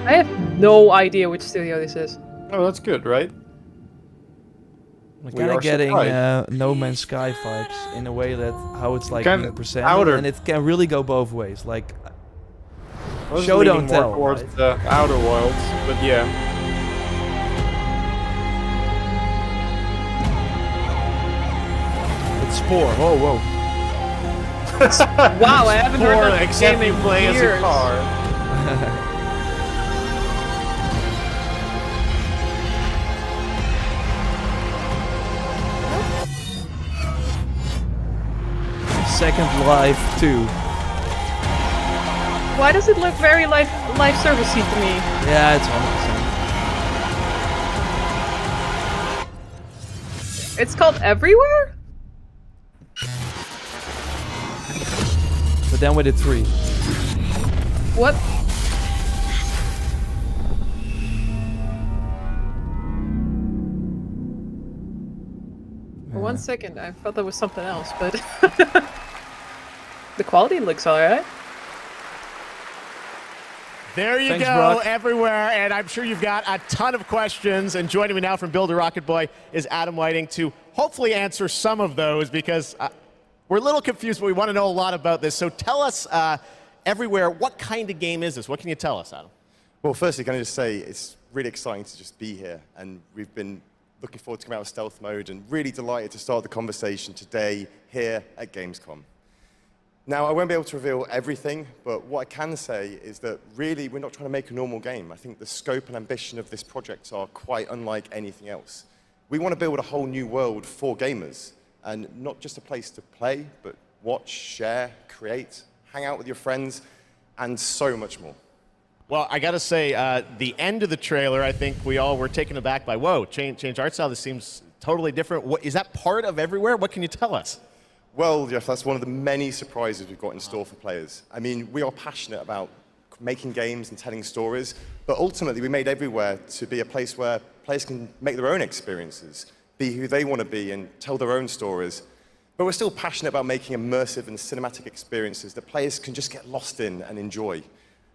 I have no idea which studio this is. Oh, that's good, right? I'm We kind are of getting surprised. No Man's Sky vibes in a way that how it's like Kinda being presented, outer. and it can really go both ways. Like, I was show leaning don't more tell. towards right? the Outer Worlds, but yeah. It's Spore. Whoa. Wow, I haven't heard Or that except game you in play as a years. car. Second Life 2. Why does it look very life servicey to me? Yeah, it's 100%. It's called Everywhere? But then with a 3. What? For 1 second, I thought that was something else, but the quality looks alright. There you Thanks, go, Brock. everywhere, and I'm sure you've got a ton of questions. And joining me now from Builder Rocket Boy is Adam Whiting to hopefully answer some of those, because we're a little confused, but we want to know a lot about this. So tell us, everywhere, what kind of game is this? What can you tell us, Adam? Well, firstly, can I just say it's really exciting to just be here, and we've been looking forward to coming out of stealth mode and really delighted to start the conversation today here at Gamescom. Now, I won't be able to reveal everything, but what I can say is that really we're not trying to make a normal game. I think the scope and ambition of this project are quite unlike anything else. We want to build a whole new world for gamers, and not just a place to play, but watch, share, create, hang out with your friends, and so much more. Well, I got to say, the end of the trailer, I think we all were taken aback by, whoa, change art style, this seems totally different. What, is that part of Everywhere? What can you tell us? Well, Jeff, that's one of the many surprises we've got in store for players. I mean, we are passionate about making games and telling stories, but ultimately we made Everywhere to be a place where players can make their own experiences, be who they want to be, and tell their own stories. But we're still passionate about making immersive and cinematic experiences that players can just get lost in and enjoy.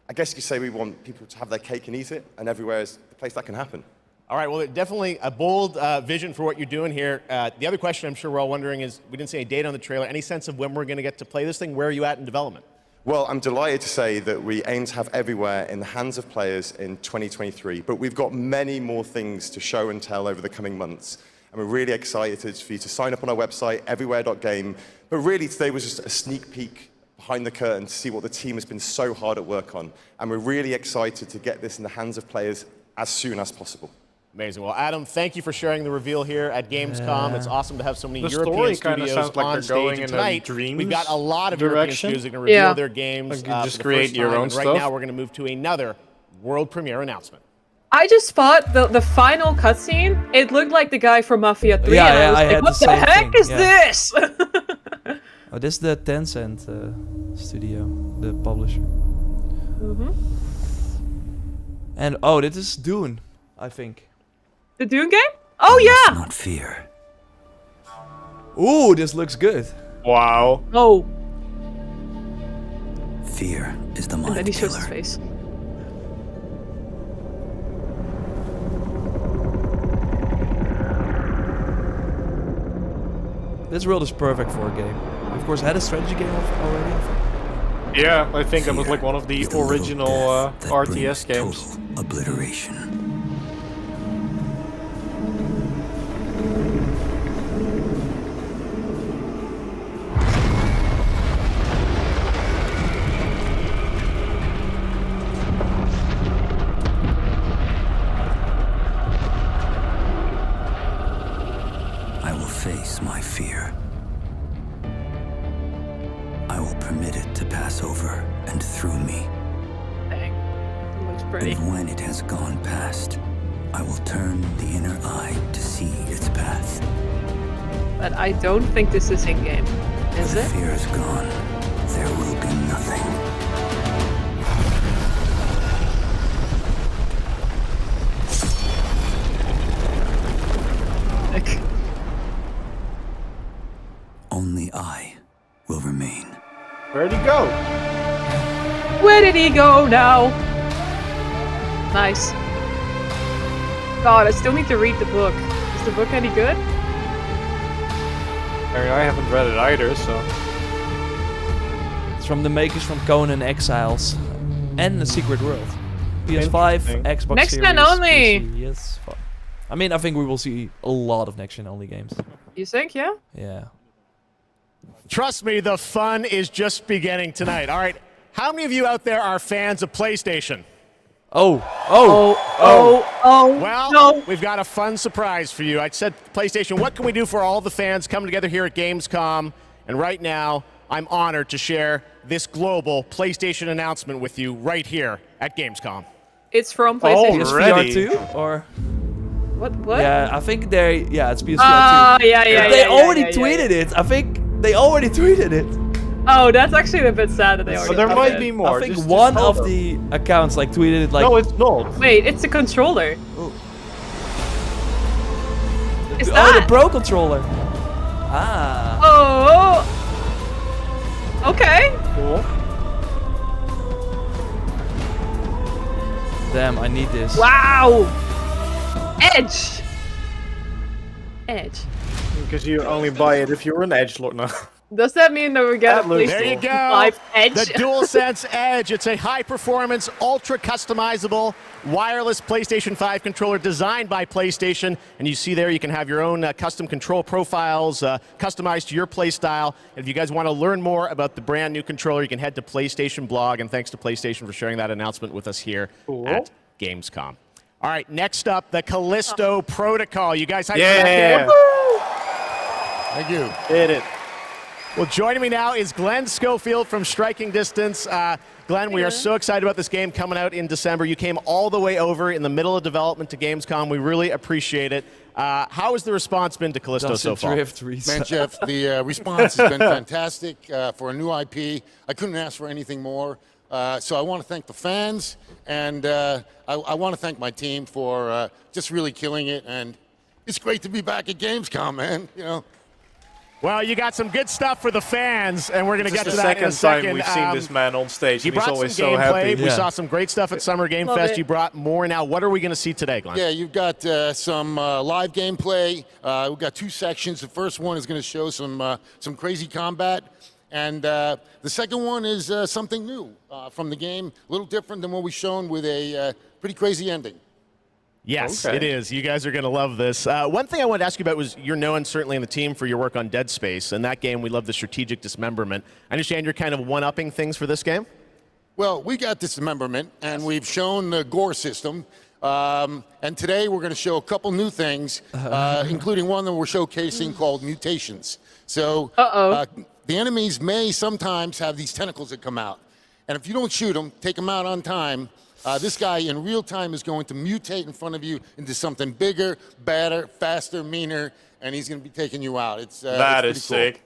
I guess you could say we want people to have their cake and eat it, and everywhere is the place that can happen. All right, well, definitely a bold vision for what you're doing here. The other question I'm sure we're all wondering is, we didn't see any date on the trailer. Any sense of when we're going to get to play this thing? Where are you at in development? Well, I'm delighted to say that we aim to have everywhere in the hands of players in 2023, but we've got many more things to show and tell over the coming months. And we're really excited for you to sign up on our website, everywhere.game. But really, today was just a sneak peek behind the curtain to see what the team has been so hard at work on. And we're really excited to get this in the hands of players as soon as possible. Amazing. Well, Adam, thank you for sharing the reveal here at Gamescom. It's awesome to have so many The European story kinda studios sounds like on they're stage. going And in a tonight, dreams we've got a lot of direction. European studios that are going to reveal Yeah. their games Like you for just the create first your time. own And right stuff? now, we're going to move to another world premiere announcement. I just thought the final cutscene, it looked like the guy from Mafia 3, Yeah, and yeah, I was I like, had what the the same heck thing, is yeah. this? Oh, this is the Tencent studio, the publisher. And oh, this is Dune, I think. The Dune game? Oh, yeah! Not fear. Ooh, this looks good. Wow. Oh, Fear is the and then mind he shows his killer. face. This world is perfect for a game. Of course, had a strategy game already. I think. Yeah, I think that was Fear like one of the is little original death that RTS brings games. total obliteration. I will face my fear. I will permit it to pass over and through me. Dang. It looks pretty. And when it has gone past, I will turn the inner eye to see its path. But I don't think this is in-game. Is The it? fear is gone. There will be nothing. Like, Only I will remain. Where'd he go? where did he go now? Nice. God, I still need to read the book. Is the book any good? I mean, I haven't read it either, so... It's from the makers from Conan Exiles and The Secret World. PS5, Interesting. Xbox Next Series, gen only. PC, yes. I mean, I think we will see a lot of next gen only games. You think, yeah? Yeah. Trust me, the fun is just beginning tonight. All right, how many of you out there are fans of PlayStation? Oh. Well, no. we've got a fun surprise for you. I said PlayStation, what can we do for all the fans coming together here at Gamescom? And right now, I'm honored to share this global PlayStation announcement with you right here at Gamescom. It's from PlayStation. PSVR 2 or What? yeah, I think it's PSVR 2. Oh, yeah. They already tweeted it. I think they already tweeted it. Oh, that's actually a bit sad that they already But there did might it. be more. I think Just one hold of them. the accounts like tweeted it like No, it's not. Wait, it's a controller. Is the that? Pro controller. Ah. Oh. Okay. Cool. Damn, I need this. Wow. Edge. Edge. Because you only buy it if you're an edgelord now. Does that mean that we get That a looks There you PlayStation go. 5 Edge? The DualSense Edge. It's a high-performance, ultra-customizable, wireless PlayStation 5 controller designed by PlayStation. And you see there, you can have your own custom control profiles customized to your play style. And if you guys want to learn more about the brand new controller, you can head to PlayStation blog. And thanks to PlayStation for sharing that announcement with us here at Gamescom. All right, next up, the Callisto Protocol. You guys hyped for that game? Thank you. Did it. Well, joining me now is Glenn Schofield from Striking Distance. Glenn, we are so excited about this game coming out in December. You came all the way over in the middle of development to Gamescom. We really appreciate it. How has the response been to Callisto so far? Man, Jeff, the response has been fantastic for a new IP. I couldn't ask for anything more. So I want to thank the fans, and I want to thank my team for just really killing it. And it's great to be back at Gamescom, man. You know. Well, you got some good stuff for the fans, and we're going to get to the that in a second. time we've seen this man on stage, You and he's brought always some so gameplay. happy. We saw some great stuff at Summer Game Love Fest. it. You brought more now. What are we going to see today, Glenn? Yeah, you've got some live gameplay. We've got 2 sections. The first one is going to show some crazy combat. And the second one is something new from the game, a little different than what we've shown with a pretty crazy ending. Yes, Okay. it is. You guys are going to love this. One thing I wanted to ask you about was you're known certainly in the team for your work on Dead Space. And that game, we love the strategic dismemberment. I understand you're kind of one-upping things for this game? Well, we got dismemberment, and we've shown the gore system. And today we're going to show a couple new things, including one that we're showcasing called mutations. So the enemies may sometimes have these tentacles that come out. And if you don't shoot them, take them out on time, this guy in real time is going to mutate in front of you into something bigger, badder, faster, meaner, and he's going to be taking you out. That is it's pretty cool. sick.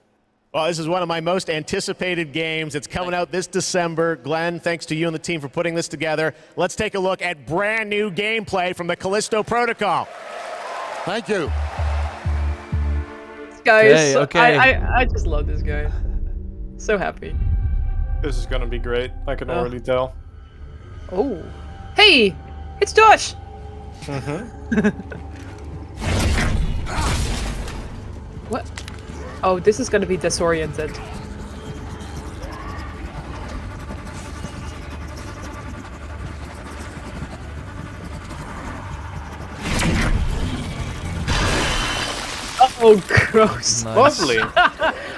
Well, this is one of my most anticipated games. It's coming out this December. Glenn, thanks to you and the team for putting this together. Let's take a look at brand new gameplay from the Callisto Protocol. Thank you. This guy is so, Okay. I just love this guy. So happy. This is going to be great. I can already tell. Oh. Hey! It's Josh! What? Oh, this is gonna be disoriented. Oh, gross. Nice. Lovely.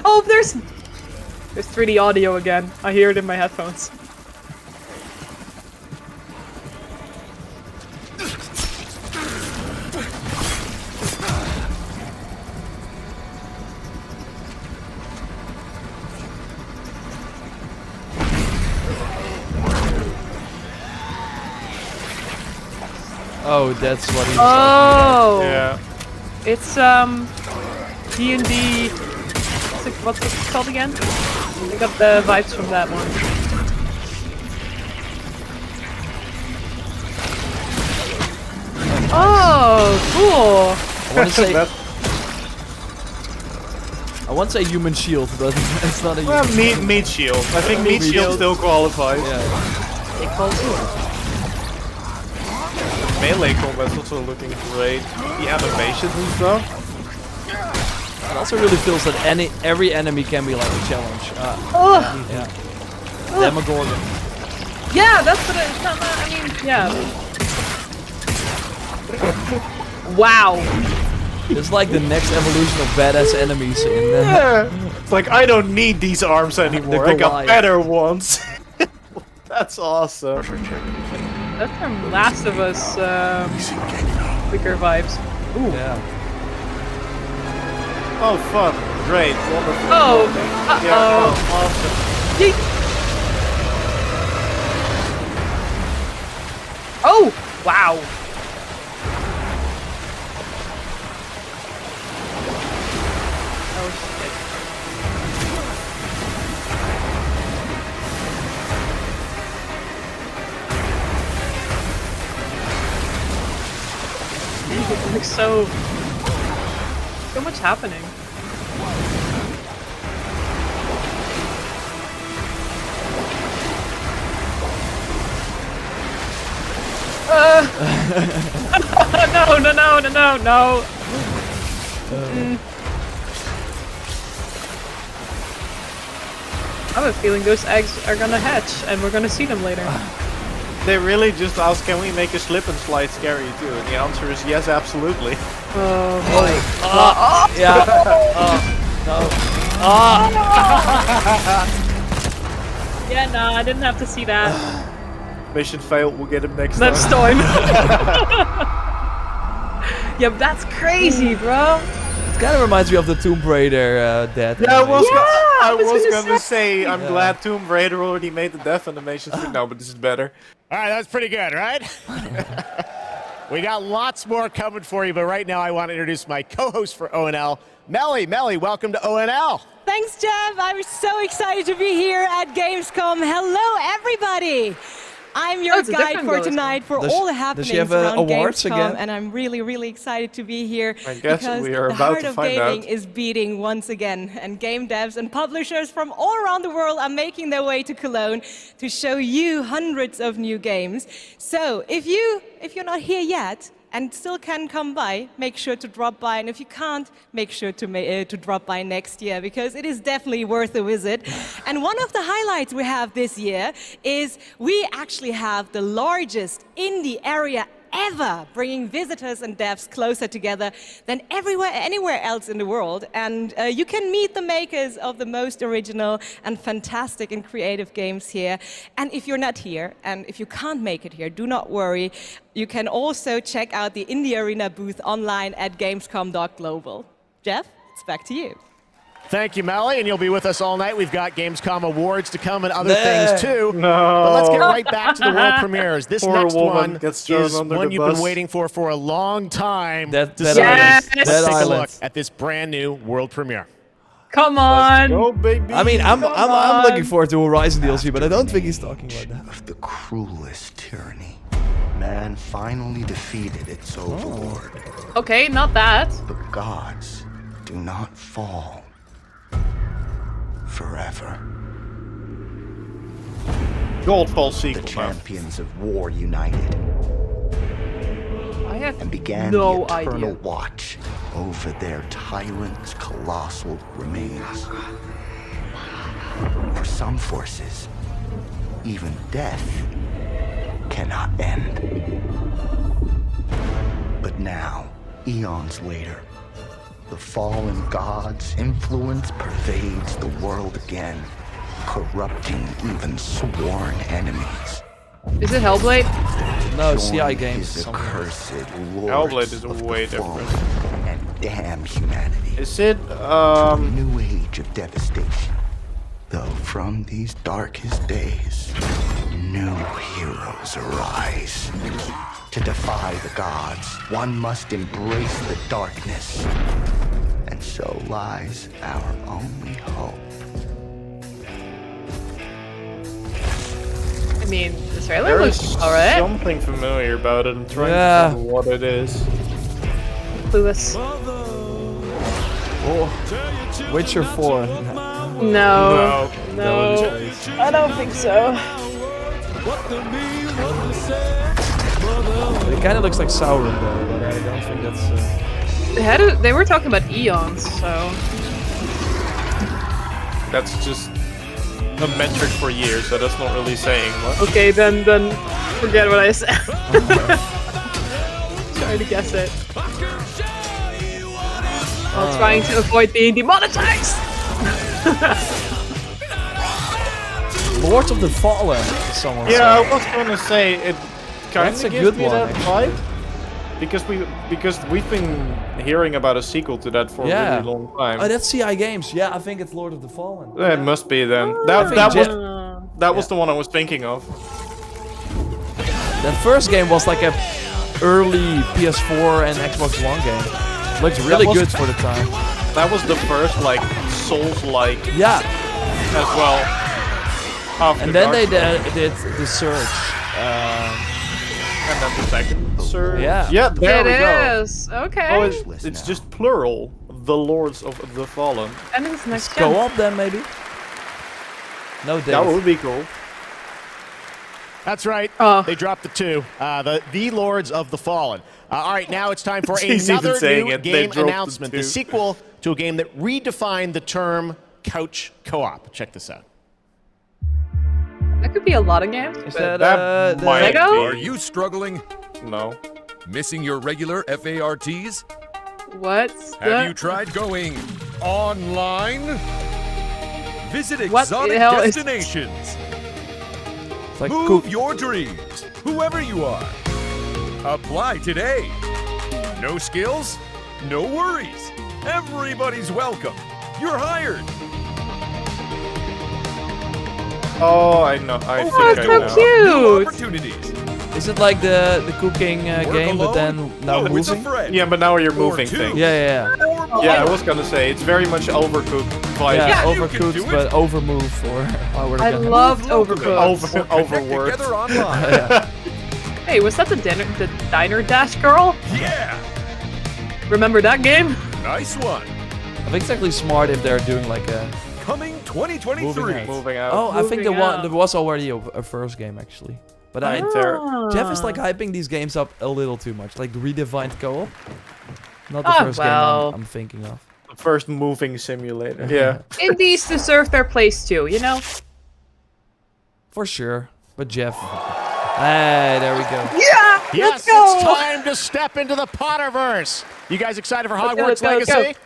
Oh, there's 3D audio again. I hear it in my headphones. Oh, that's what he's Oh! Yeah. It's D&D. What's it called again? I got the vibes from that one. Oh, cool! I want to say human shield, but it's not a Well, human meat shield. I think meat shield still qualifies. Yeah. They call it. Melee combat's also looking great. The animations and stuff. It also really feels that every enemy can be like a challenge. Yeah. Demogorgon. Yeah, that's what it's not. I mean, yeah. Wow. It's like the next evolution of badass enemies in. It's like I don't need these arms anymore. I got better ones. That's awesome. That's from Last of Us. Quicker vibes. Ooh. Yeah. Oh, fun. Great. Wonderful. Oh. Yeah, awesome. Yeet. Oh! Wow. Oh shit. Like so much happening. No. I have a feeling those eggs are gonna hatch, and we're gonna see them later. They really just asked, can we make a slip and slide scary too? And the answer is yes, absolutely. Oh boy. Yeah. No. Yeah, nah, I didn't have to see that. Mission failed, we'll get him next Next time. Yeah, but that's crazy, bro. It kind of reminds me of the Tomb Raider death. Yeah, I was gonna gonna say, I'm glad Tomb Raider already made the death animations. No, but this is better. All right, that's pretty good, right? We got lots more coming for you, but right now I want to introduce my co-host for ONL, Melly. Melly, welcome to ONL. Thanks, Jeff. I'm so excited to be here at Gamescom. Hello, everybody. I'm your guide for tonight for all the happenings around awards Gamescom, again? and I'm really, really excited to be here I guess because we are the about heart to of find gaming out. is beating once again, and game devs and publishers from all around the world are making their way to Cologne to show you hundreds of new games. So if you're not here yet, and still can come by, make sure to drop by. And if you can't, make sure to drop by next year, because it is definitely worth a visit. And one of the highlights we have this year is we actually have the largest indie area ever, bringing visitors and devs closer together than anywhere else in the world. And you can meet the makers of the most original and fantastic and creative games here. And if you're not here, and if you can't make it here, do not worry. You can also check out the Indie Arena booth online at gamescom.global. Jeff, it's back to you. Thank you, Melly, and you'll be with us all night. We've got Gamescom awards to come and other things too. No. But let's get right back to the world premieres. This Poor next woman one gets thrown is under one the you've been bus. waiting for a long time. That Let's take a look at this brand new world premiere. Come on. Go, baby. I mean, I'm looking forward to Horizon DLC, but I don't think he's talking about that. Of the cruelest tyranny, man finally defeated its overlord. Okay, not that. The gods do not fall forever. Goldfall sequel. The champions of war united I have and began no the eternal idea. watch over their tyrant's colossal remains. For some forces, even death cannot end. But now, eons later, the fallen god's influence pervades the world again, corrupting even sworn enemies. Is it Hellblade? No, Join CI games. his accursed lords Hellblade is of way the different. fallen and damn humanity. Is it A new age of devastation. Though from these darkest days, new heroes arise. To defy the gods, one must embrace the darkness. And so lies our only hope. I mean, the trailer There looks is alright. something familiar about it. I'm trying Yeah. to remember what it is. Clueless. Oh, Witcher 4. No. No. I don't think so. It kind of looks like Sauron though, but I don't think that's... They were talking about eons, so... That's just a metric for years, so that's not really saying much. Okay, then forget what I said. Trying to guess it. While trying to avoid being demonetized! Lords of the Fallen, someone said. Yeah, I was gonna say it kind That's a of gives good me one, that vibe. Because we've been hearing about a sequel to that for a really long time. Oh, that's CI Games. Yeah, I think it's Lord of the Fallen. It must be then. I That was the one I was thinking of. That first game was like a early PS4 and Xbox One game. Looks really good for the time. That was the first like Souls-like. Yeah. As well. After And then Dark they Souls. did the Surge. And then the second Surge. Yeah. Yeah, there we go. It is. Okay. Oh, it's just plural. The Lords of the Fallen. And it's next Go gen. up then maybe. No date. That would be cool. That's right. They dropped the two. The Lords of the Fallen. All right, now it's time for He's even another saying new it. They game dropped the announcement. The two. sequel to a game that redefined the term couch co-op. Check this out. That could be a lot of games. Is but- that the might Lego? be. Are you struggling? No. Missing your regular FARTs? What's Have you tried going online? Visit What exotic the hell is- destinations. It's like Move your dreams, whoever you are. Apply today. No skills? No worries. Everybody's welcome. You're hired. Oh, I know. I Oh, think that's I so know. cute. New opportunities. Is it like the cooking game, but then now moving? Yeah, but now you're moving things. Yeah. Yeah, I was gonna say it's very much overcooked. Vibe. Yeah, overcooked, but overmove or I loved Overcooked. Overworked. Together online. Yeah. Hey, was that the Diner Dash girl? Yeah. Remember that game? Nice one. I think it's actually smart if they're doing like a Coming 2023. Moving out. Oh, I think Moving out. there was already a first game actually. But Jeff is like hyping these games up a little too much, like the redefined co-op. Not the first game I'm thinking of. The first moving simulator. Yeah. Indies deserve their place too, you know? For sure. But Jeff. Hey, there we go. Yeah! Yes, Let's go! it's time to step into the Potterverse. You guys excited for Hogwarts Let's go. Legacy?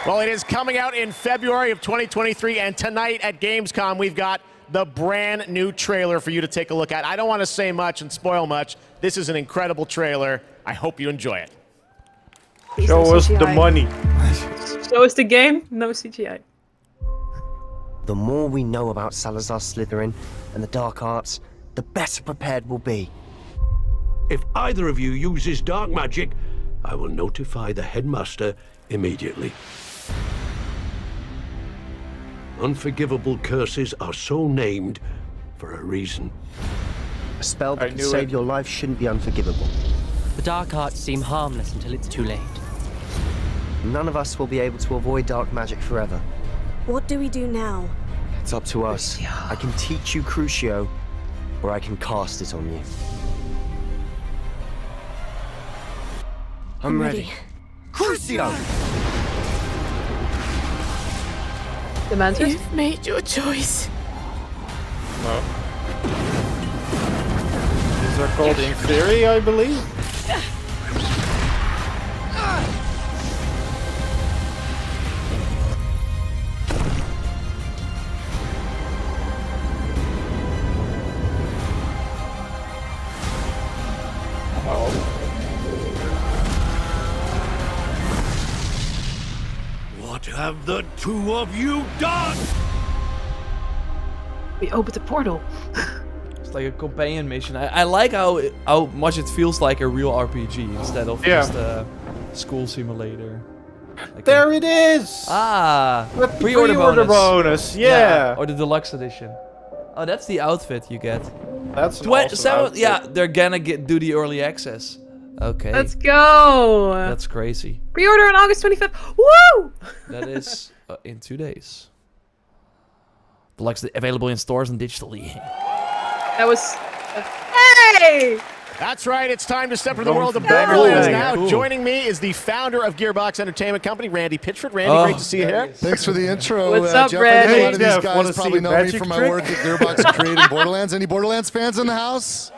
Well, it is coming out in February of 2023, and tonight at Gamescom, we've got the brand new trailer for you to take a look at. I don't want to say much and spoil much. This is an incredible trailer. I hope you enjoy it. Show us the money. Show us the game, no CGI. The more we know about Salazar Slytherin and the dark arts, the better prepared we'll be. If either of you uses dark magic, I will notify the headmaster immediately. Unforgivable curses are so named for a reason. A spell that can save your life shouldn't be unforgivable. The dark arts seem harmless until it's too late. None of us will be able to avoid dark magic forever. What do we do now? It's up to us. I can teach you Crucio, or I can cast it on you. I'm ready. Crucio! You've made your choice. No. These are called in theory, I believe. What have the two of you done? We opened a portal. It's like a companion mission. I like how much it feels like a real RPG instead of just a school simulator. Like there it is! Ah! With the Pre-order bonus. Yeah. Or the deluxe edition. Oh, that's the outfit you get. That's an awesome outfit. Yeah, they're gonna do the early access. Okay. Let's go! That's crazy. Pre-order on August 25th. Woo! That is in 2 days. Deluxe available in stores and digitally. That was... Hey! That's right, it's time to step into the world of Borderlands now. Cool. Joining me is the founder of Gearbox Entertainment Company, Randy Pitchford. Randy, great to see you here. Thanks for the intro, What's up, Jeff. Randy? A lot of these guys probably know me from my work at Gearbox creating Borderlands. Any Borderlands fans in the house?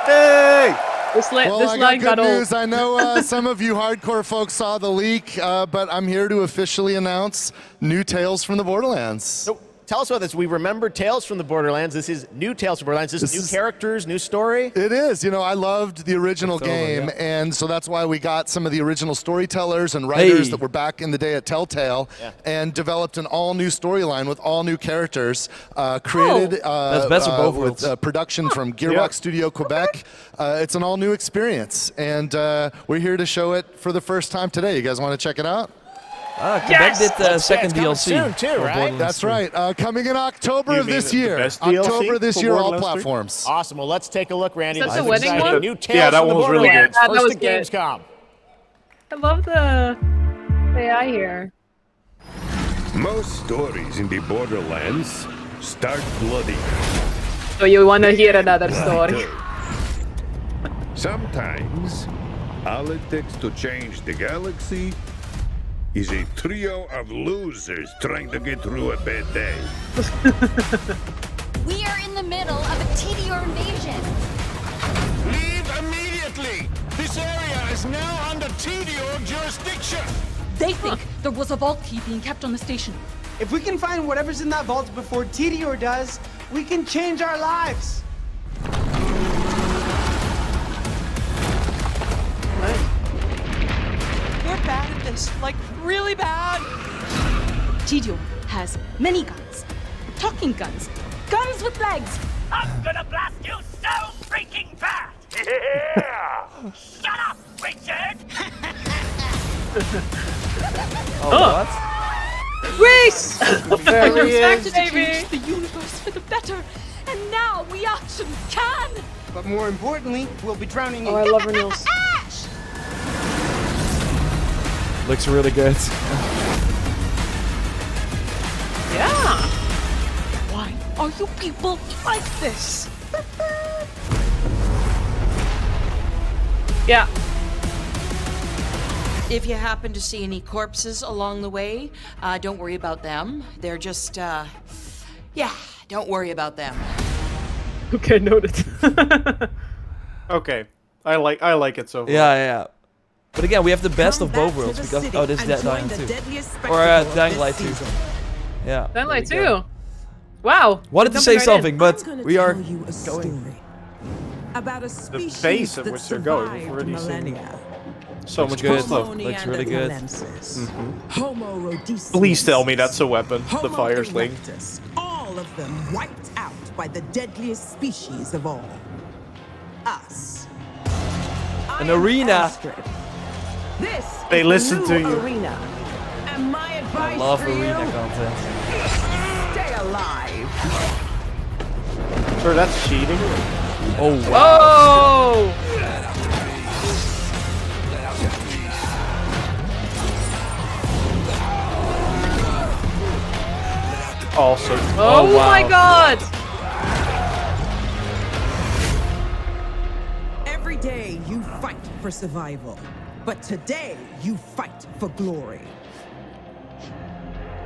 Hey! This line got old. news. I know some of you hardcore folks saw the leak, but I'm here to officially announce new Tales from the Borderlands. So, tell us about this. We remember Tales from the Borderlands. This is new Tales from Borderlands. This is new characters, new story. It is. You know, I loved the original game, and so that's why we got some of the original storytellers and writers that were back in the day at Telltale, and developed an all-new storyline with all new characters. Created that's best of both with production from Gearbox Studio Quebec. It's an all-new experience, and we're here to show it for the first time today. You guys want to check it out? Quebec did the second DLC. Soon too, right? That's right. Coming in October of this year. October this year, all platforms. Awesome. Well, let's take a look, Randy. Is that the wedding one? New Tales that from one the was really Borderlands. good. Yeah, that was First to good. Gamescom. I love the AI here. Most stories in the Borderlands start bloody. So you want to hear another story? Sometimes, all it takes to change the galaxy is a trio of losers trying to get through a bad day. We are in the middle of a TDR invasion. Leave immediately! This area is now under TDO jurisdiction! They think there was a vault key being kept on the station. If we can find whatever's in that vault before TDR does, we can change our lives. We're bad at this, like really bad. TDR has many guns, talking guns, guns with legs, I'm gonna blast you so freaking bad! Yeah! Shut up, Richard! What? Reese! Very Back to baby! change the universe for the better, and now we actually can! But more importantly, we'll be drowning Oh, I love her nails. Looks really good. Yeah! Why are you people like this? Yeah. If you happen to see any corpses along the way, don't worry about them. They're just, yeah, don't worry about them. Okay, noted. Okay, I like it so far. Yeah. But again, we have the best of both worlds because this is Dying 2 or Dying Light 2. Yeah. Dying Light 2. Wow. Wanted to say something, but we are going. About a The pace at which they're going, we've already seen so much good stuff. Looks really good. Please tell me that's a weapon, the fire sling. All of them wiped out by the deadliest species of all. Us. An arena. This They is listen the to new you. Arena. And my advice I love for arena you, content. stay alive. Sure, that's cheating. Oh wow. Oh! Awesome. Oh, wow. my god! Every day you fight for survival, but today you fight for glory.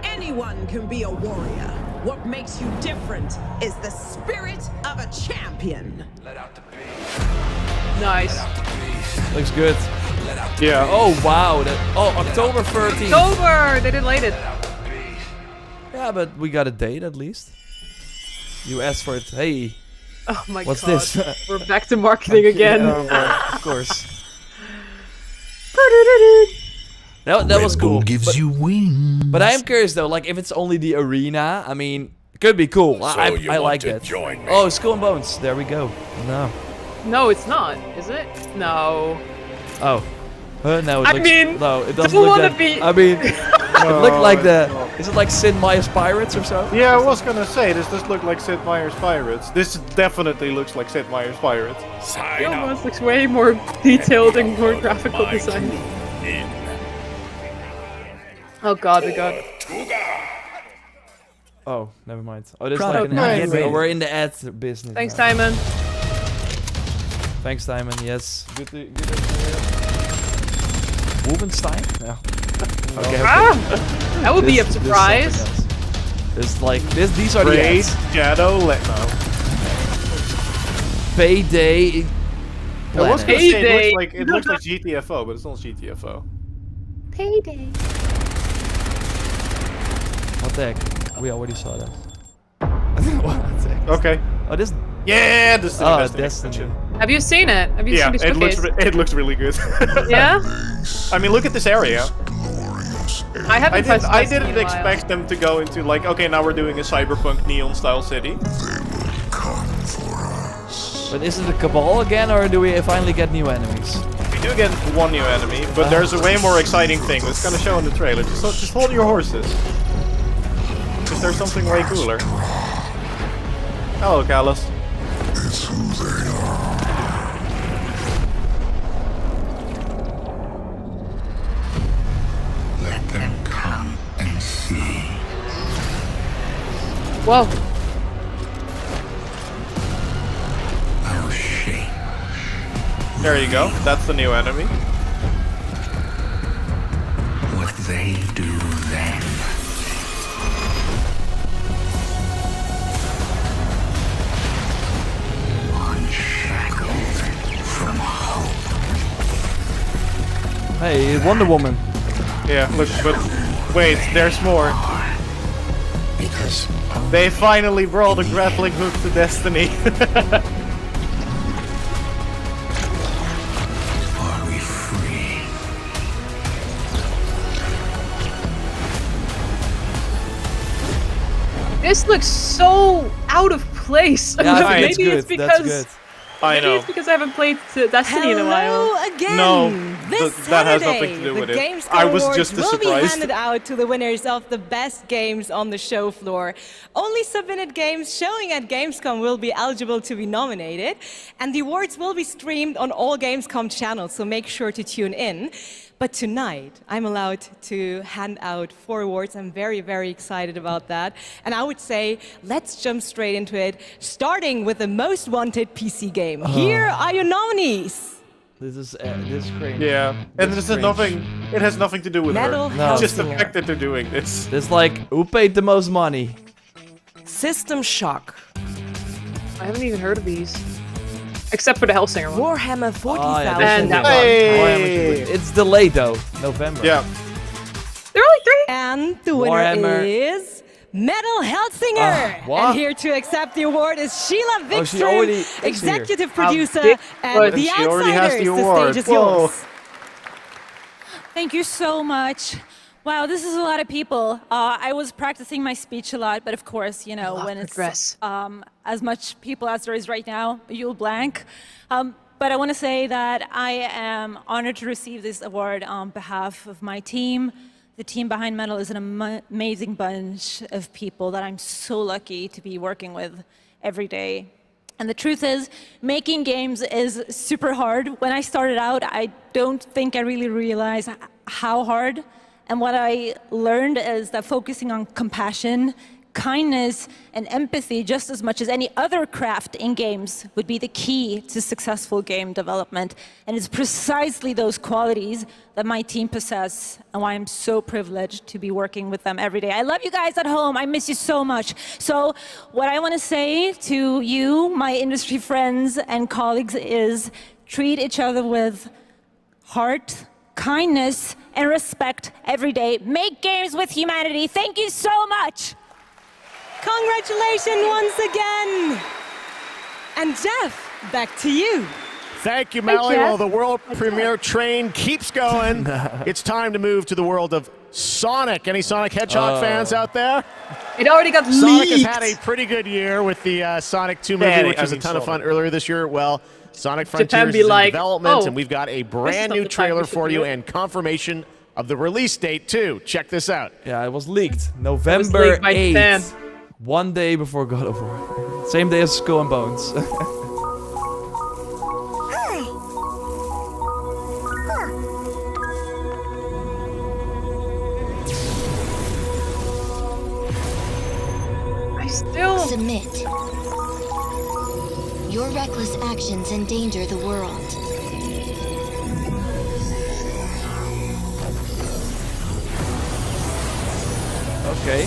Anyone can be a warrior. What makes you different is the spirit of a champion. Nice. Looks good. Yeah. Oh wow. October 13th. October! They delayed it. Yeah, but we got a date at least. You asked for it. Hey. Oh my What's god. this? We're back to marketing again. Of course. That was cool. Gives you wings. But I am curious though, like if it's only the arena, I mean, it could be cool. I like that. Oh, Skull and Bones. There we go. No. No, it's not, is it? No. Oh. No, it I looks, mean, no, it doesn't don't look wanna that. be- I mean, it looked like is it like Sid Meier's Pirates or so? Yeah, I was gonna say, this does look like Sid Meier's Pirates. This definitely looks like Sid Meier's Pirates. It almost looks way more detailed and more graphical design. Oh god, we got. Oh, never mind. Oh, this is Product like an ad. nice. Oh, we're in the ad business. Thanks, now. Simon. Thanks, Simon. Yes. Good to hear. Wolfenstein? No. Okay. That would be a This is surprise. something else. It's like this. These are the Raid, ads. Shadow, no. Payday. I was gonna say Payday. it looks like GTFO, but it's not GTFO. Payday. What the heck? We already saw that. What the heck? Okay. Oh, this. Yeah, this is the best Destiny. extension. Have you seen it? Have you Yeah, seen the it looks showcase? it looks really good. Yeah? I mean, look at this area. I haven't touched I Destiny didn't in a while. expect them to go into like, okay, now we're doing a cyberpunk neon style city. But is it the Cabal again, or do we finally get new enemies? We do get one new enemy, but there's a way more exciting thing that's gonna show in the trailer. Just hold your horses. Because there's something way cooler. Hello, Callus. It's who they are. Let them come and see. Whoa. Our shape. There you go. That's the new enemy. What they do then. Unshackled from hope. Hey, Wonder Woman. Yeah, look, but wait, there's more. Because they finally brought a grappling hook to Destiny. Are we free? This looks so out of place. place. Yeah, I think Maybe it's it's good. because That's good. I maybe know. it's because I haven't played Destiny in a while. Hello again. No, This that has Saturday, nothing to do with the it. Gamescom I was Awards just as will be surprised. handed out to the winners of the best games on the show floor. Only submitted games showing at Gamescom will be eligible to be nominated, and the awards will be streamed on all Gamescom channels, so make sure to tune in. But tonight, I'm allowed to hand out 4 awards. I'm very, very excited about that. And I would say, let's jump straight into it, starting with the most wanted PC game. Here are your nominees. This is cringe. Yeah, and This this is has nothing. It has nothing to do with Metal her. No. It's just the Hellsinger. fact that they're doing this. It's like, who paid the most money? System Shock. I haven't even heard of these. Except for the Hellsinger one. Warhammer 40,000. yeah, And that one. Hey! It's delayed though, November. Yeah. There are like 3. And the winner Warhammer. is Metal Hellsinger. what? And here to accept the award is Sheila Oh, she Wikström, already is here. executive How producer big- at But The she already has Outsiders. the The award. stage is Whoa. yours. Thank you so much. Wow, this is a lot of people. I was practicing my speech a lot, but of course, you know, when it's as much people as there is right now, you'll blank. But I want to say that I am honored to receive this award on behalf of my team. The team behind Metal is an amazing bunch of people that I'm so lucky to be working with every day. And the truth is, making games is super hard. When I started out, I don't think I really realized how hard. And what I learned is that focusing on compassion, kindness, and empathy just as much as any other craft in games would be the key to successful game development. And it's precisely those qualities that my team possess and why I'm so privileged to be working with them every day. I love you guys at home. I miss you so much. So what I want to say to you, my industry friends and colleagues, is treat each other with heart, kindness, and respect every day. Make games with humanity. Thank you so much. Congratulations once again. And Jeff, back to you. Thank you, Melanie. Jeff. Well, the world premiere train keeps going. It's time to move to the world of Sonic. Any Sonic Hedgehog fans out there? It already got Sonic leaked. has had a pretty good year with the Sonic 2 movie, Yeah, which I was a mean, ton of fun Sonic. earlier this year. Well, Sonic Japan Frontiers be is like, in development, "Oh, and we've got a this brand is new not the time trailer we should for do you it." and confirmation of the release date, too. Check this out. Yeah, it was leaked. November leaked by 8th. Japan. One day before God of War. Same day as Skull and Bones. I still... Submit. Your reckless actions endanger the world. Okay.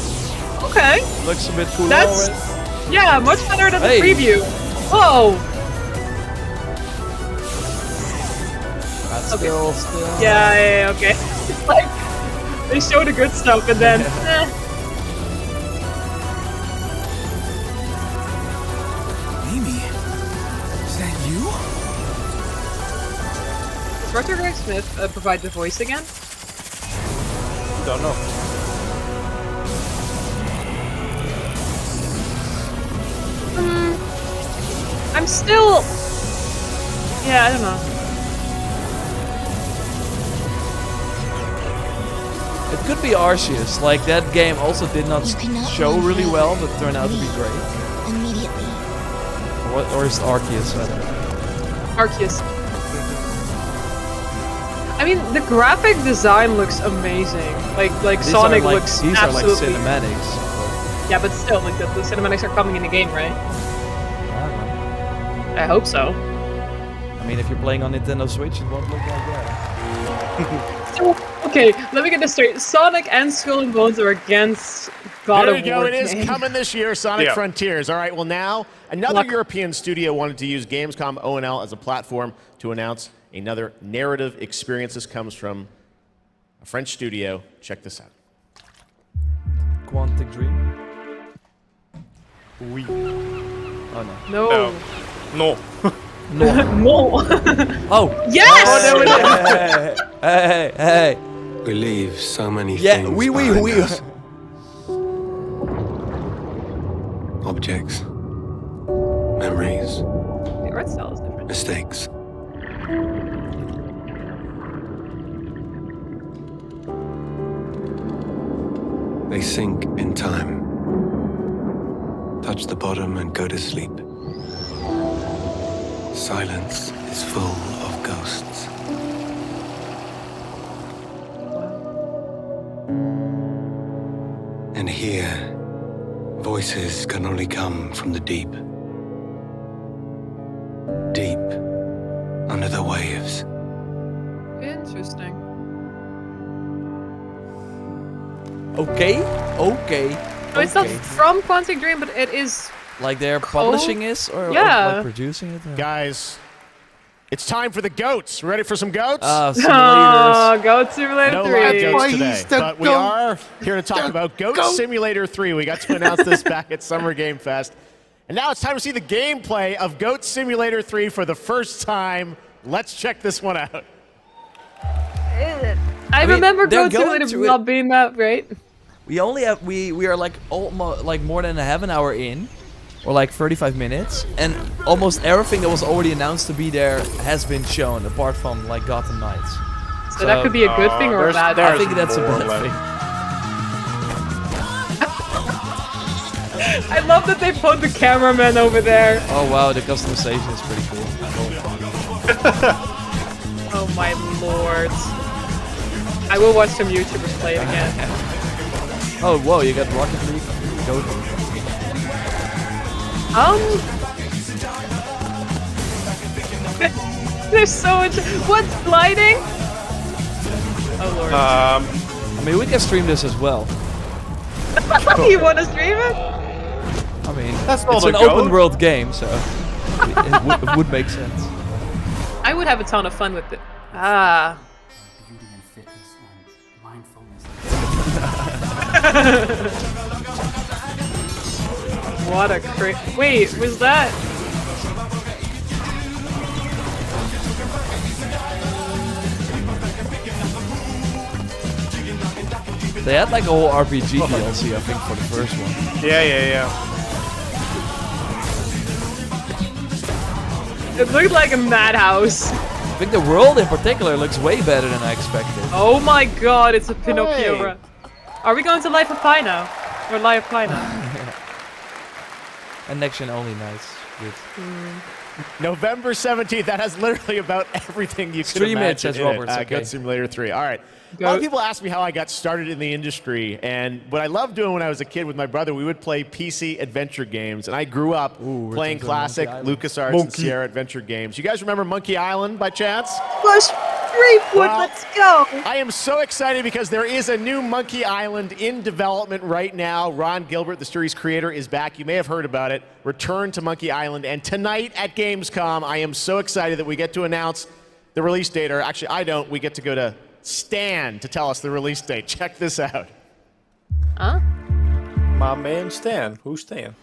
Okay. Looks a bit cool That's... already. Yeah, much better than Hey. the preview. Whoa. That's still... Yeah, okay. It's like, they show the good stuff and then... Amy, is that you? Does Roger Greg Smith provide the voice again? Don't know. I'm still... Yeah, I don't know. It could be Arceus. Like, that game also did not show really well, but turned out to be great. Immediately. Or is it Arceus? I don't know. Arceus. I mean, the graphic design looks amazing. Like These Sonic are like, looks these are like absolutely... cinematics. Yeah, but still, like the cinematics are coming in the game, right? I hope so. I mean, if you're playing on Nintendo Switch, it won't look like that. So, okay, let me get this straight. Sonic and Skull and Bones are against God There of you go. War. It is game. coming this year, Sonic Yeah. Frontiers. All right, well now, another European studio wanted to use Gamescom ONL as a platform to announce another narrative experience. This comes from a French studio. Check this out. Quantic Dream. Oui. Oh no. No. No. No. No. Oh. Yes! Oh, there it is. Hey. We leave so many Yeah, things we. behind us. Objects, memories, The art style is different. mistakes. They sink in time, touch the bottom and go to sleep. Silence is full of ghosts. And here, voices can only come from the deep. Deep under the waves. Interesting. Okay. So it's not from Quantic Dream, but it is. Like they're publishing it or like producing it? Guys, it's time for the goats. Ready for some goats? Simulators. Goat Simulator No 3. live goats today, but we are here to talk about Goat Simulator 3. We got to announce this back at Summer Game Fest. And now it's time to see the gameplay of Goat Simulator 3 for the first time. Let's check this one out. I remember Goat Simulator not being that great. We only have we are like almost like more than a half an hour in, or like 35 minutes, and almost everything that was already announced to be there has been shown, apart from like Gotham Knights. So that could be a good thing or a bad thing. I think that's a bad thing. I love that they put the cameraman over there. Oh wow, the customization is pretty cool. Oh my lord. I will watch some YouTubers play it again. Oh whoa, you got Rocket League. Go. There's so much. What's gliding? Oh lord. I mean, we can stream this as well. You want to stream it? I mean, That's it's not an a goat. open world game, so it would make sense. I would have a ton of fun with it. Ah. What a wait, was that? They had like a whole RPG DLC, I think, for the first one. Yeah. It looked like a madhouse. I think the world in particular looks way better than I expected. Oh my god, it's a Pinocchio run. Are we going to Life of Pi now? Or Life of Pi now? And next gen only, nice. Good. November 17th. That has literally about everything you could Stream it, imagine. says Robert, okay. Goat Simulator 3. All right. A lot of people ask me how I got started in the industry, and what I loved doing when I was a kid with my brother, we would play PC adventure games, and I grew up playing classic LucasArts and Sierra adventure games. You guys remember Monkey Island by chance? Push 3 foot, let's go! I am so excited because there is a new Monkey Island in development right now. Ron Gilbert, the series creator, is back. You may have heard about it. Return to Monkey Island, and tonight at Gamescom, I am so excited that we get to announce the release date, or actually I don't, we get to go to Stan to tell us the release date. Check this out. Huh? My man Stan. Who's Stan?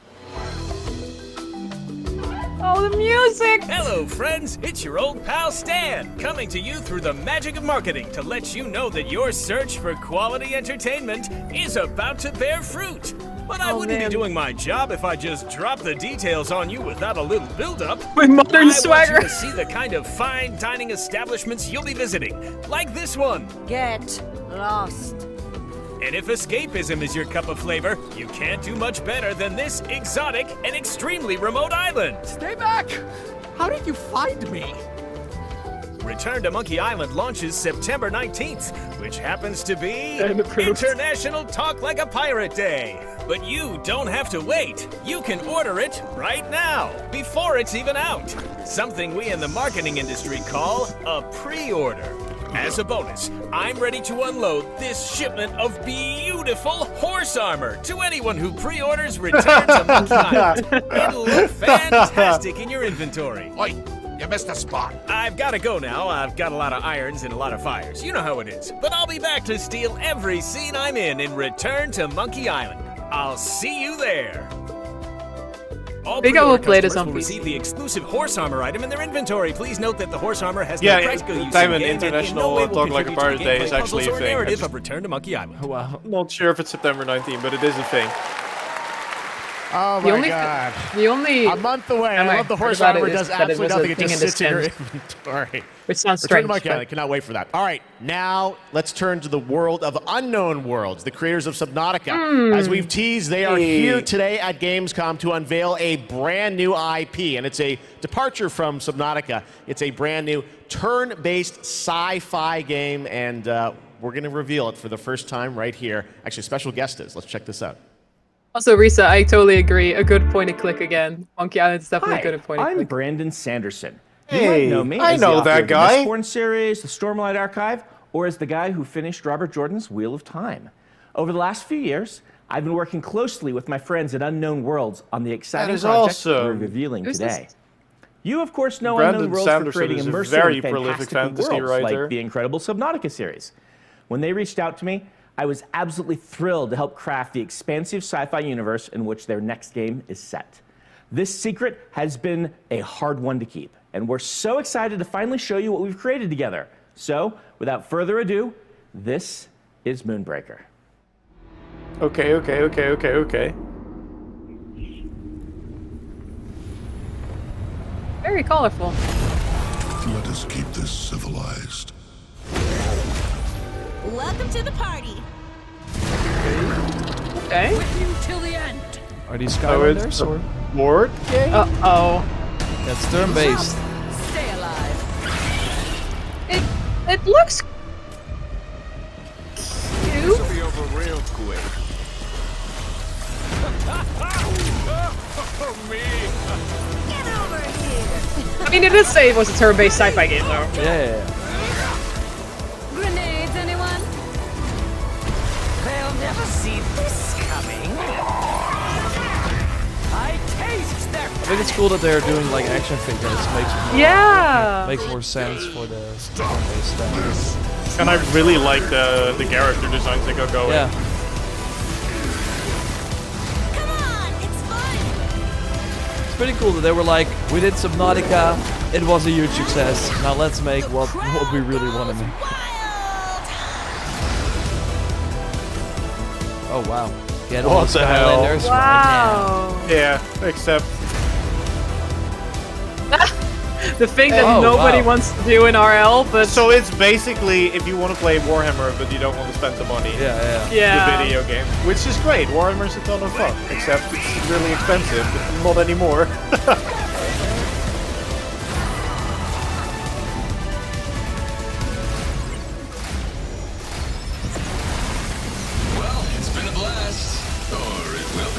Oh, the music! Hello, friends. It's your old pal Stan, coming to you through the magic of marketing to let you know that your search for quality entertainment is about to bear fruit. But I wouldn't be doing my job if I just dropped the details on you without a little build-up. With modern swagger. I want you to see the kind of fine dining establishments you'll be visiting, like this one. Get lost. And if escapism is your cup of flavor, you can't do much better than this exotic and extremely remote island. Stay back! How did you find me? Return to Monkey Island launches September 19th, which happens to be International Talk Like a Pirate Day. But you don't have to wait. You can order it right now, before it's even out. Something we in the marketing industry call a pre-order. As a bonus, I'm ready to unload this shipment of beautiful horse armor to anyone who pre-orders Return to Monkey Island. It'll look fantastic in your inventory. Oi, you missed a spot. I've got to go now. I've got a lot of irons and a lot of fires. You know how it is. But I'll be back to steal every scene I'm in Return to Monkey Island. I'll see you there. All Big O will pre-order play this customers on will PC. receive the exclusive horse armor item in their inventory. Please note that the horse armor has no practical use in the Diamond game and in International no way will Talk Like a contribute to Pirate the Day gameplay, is actually puzzles, a or thing. narrative of Return to Monkey Island. Wow. I'm not sure if it's September 19th, but it is a thing. Oh The my only- god. The only A month away. I love the horse about it armor is does that it absolutely was a nothing. It thing just in sits in your dispense. inventory. Which sounds Return strange. to Monkey Island. Cannot wait for that. All right, now let's turn to the world of Unknown Worlds, the creators of Subnautica. As we've teased, they are here today at Gamescom to unveil a brand new IP, and it's a departure from Subnautica. It's a brand new turn-based sci-fi game, and we're going to reveal it for the first time right here. Actually, special guest is. Let's check this out. Also, Risa, I totally agree. A good point and click again. Monkey Island is definitely Hi, good at point and I'm click. Brandon Sanderson. You Hey, might know me I as the know author that of the guy. Mistborn series, the Stormlight Archive, or as the guy who finished Robert Jordan's Wheel of Time. Over the last few years, I've been working closely with my friends at Unknown Worlds on the exciting is project awesome. we're revealing Who's today. this? You, of course, know Brandon Unknown Worlds Sanderson for creating is a immersive very and prolific fantastical fantasy worlds writer. like the incredible Subnautica series. When they reached out to me, I was absolutely thrilled to help craft the expansive sci-fi universe in which their next game is set. This secret has been a hard one to keep, and we're so excited to finally show you what we've created together. So, without further ado, this is Moonbreaker. Okay. Very colorful. Let us keep this civilized. Welcome to the party. Okay. With you till the end. Are these Oh, it's Skylanders a or? board game? Uh-oh. That's turn-based. Stay alive. It looks This will be over real quick. Oh, me. Get over here. I mean, it did say it was a turn-based sci-fi game, though. Yeah. Grenades, anyone? They'll never see this coming. I taste their I think it's cool that they're doing like action figures. Makes more sense for the turn-based stuff. And I really like the character designs that go going. Yeah. Come on, it's fun. It's pretty cool that they were like, we did Subnautica, it was a huge success. Now let's make what we really want to make. Oh wow. Get all What the the hell? Skylanders Wow. Yeah, except The thing that Oh, nobody wow. wants to do in RL, but so it's basically if you want to play Warhammer but you don't want to spend the money. Yeah. yeah. The video game, which is great. Warhammer's a ton of fun, except it's really expensive. But not anymore. Well, it's been a blast. Or it will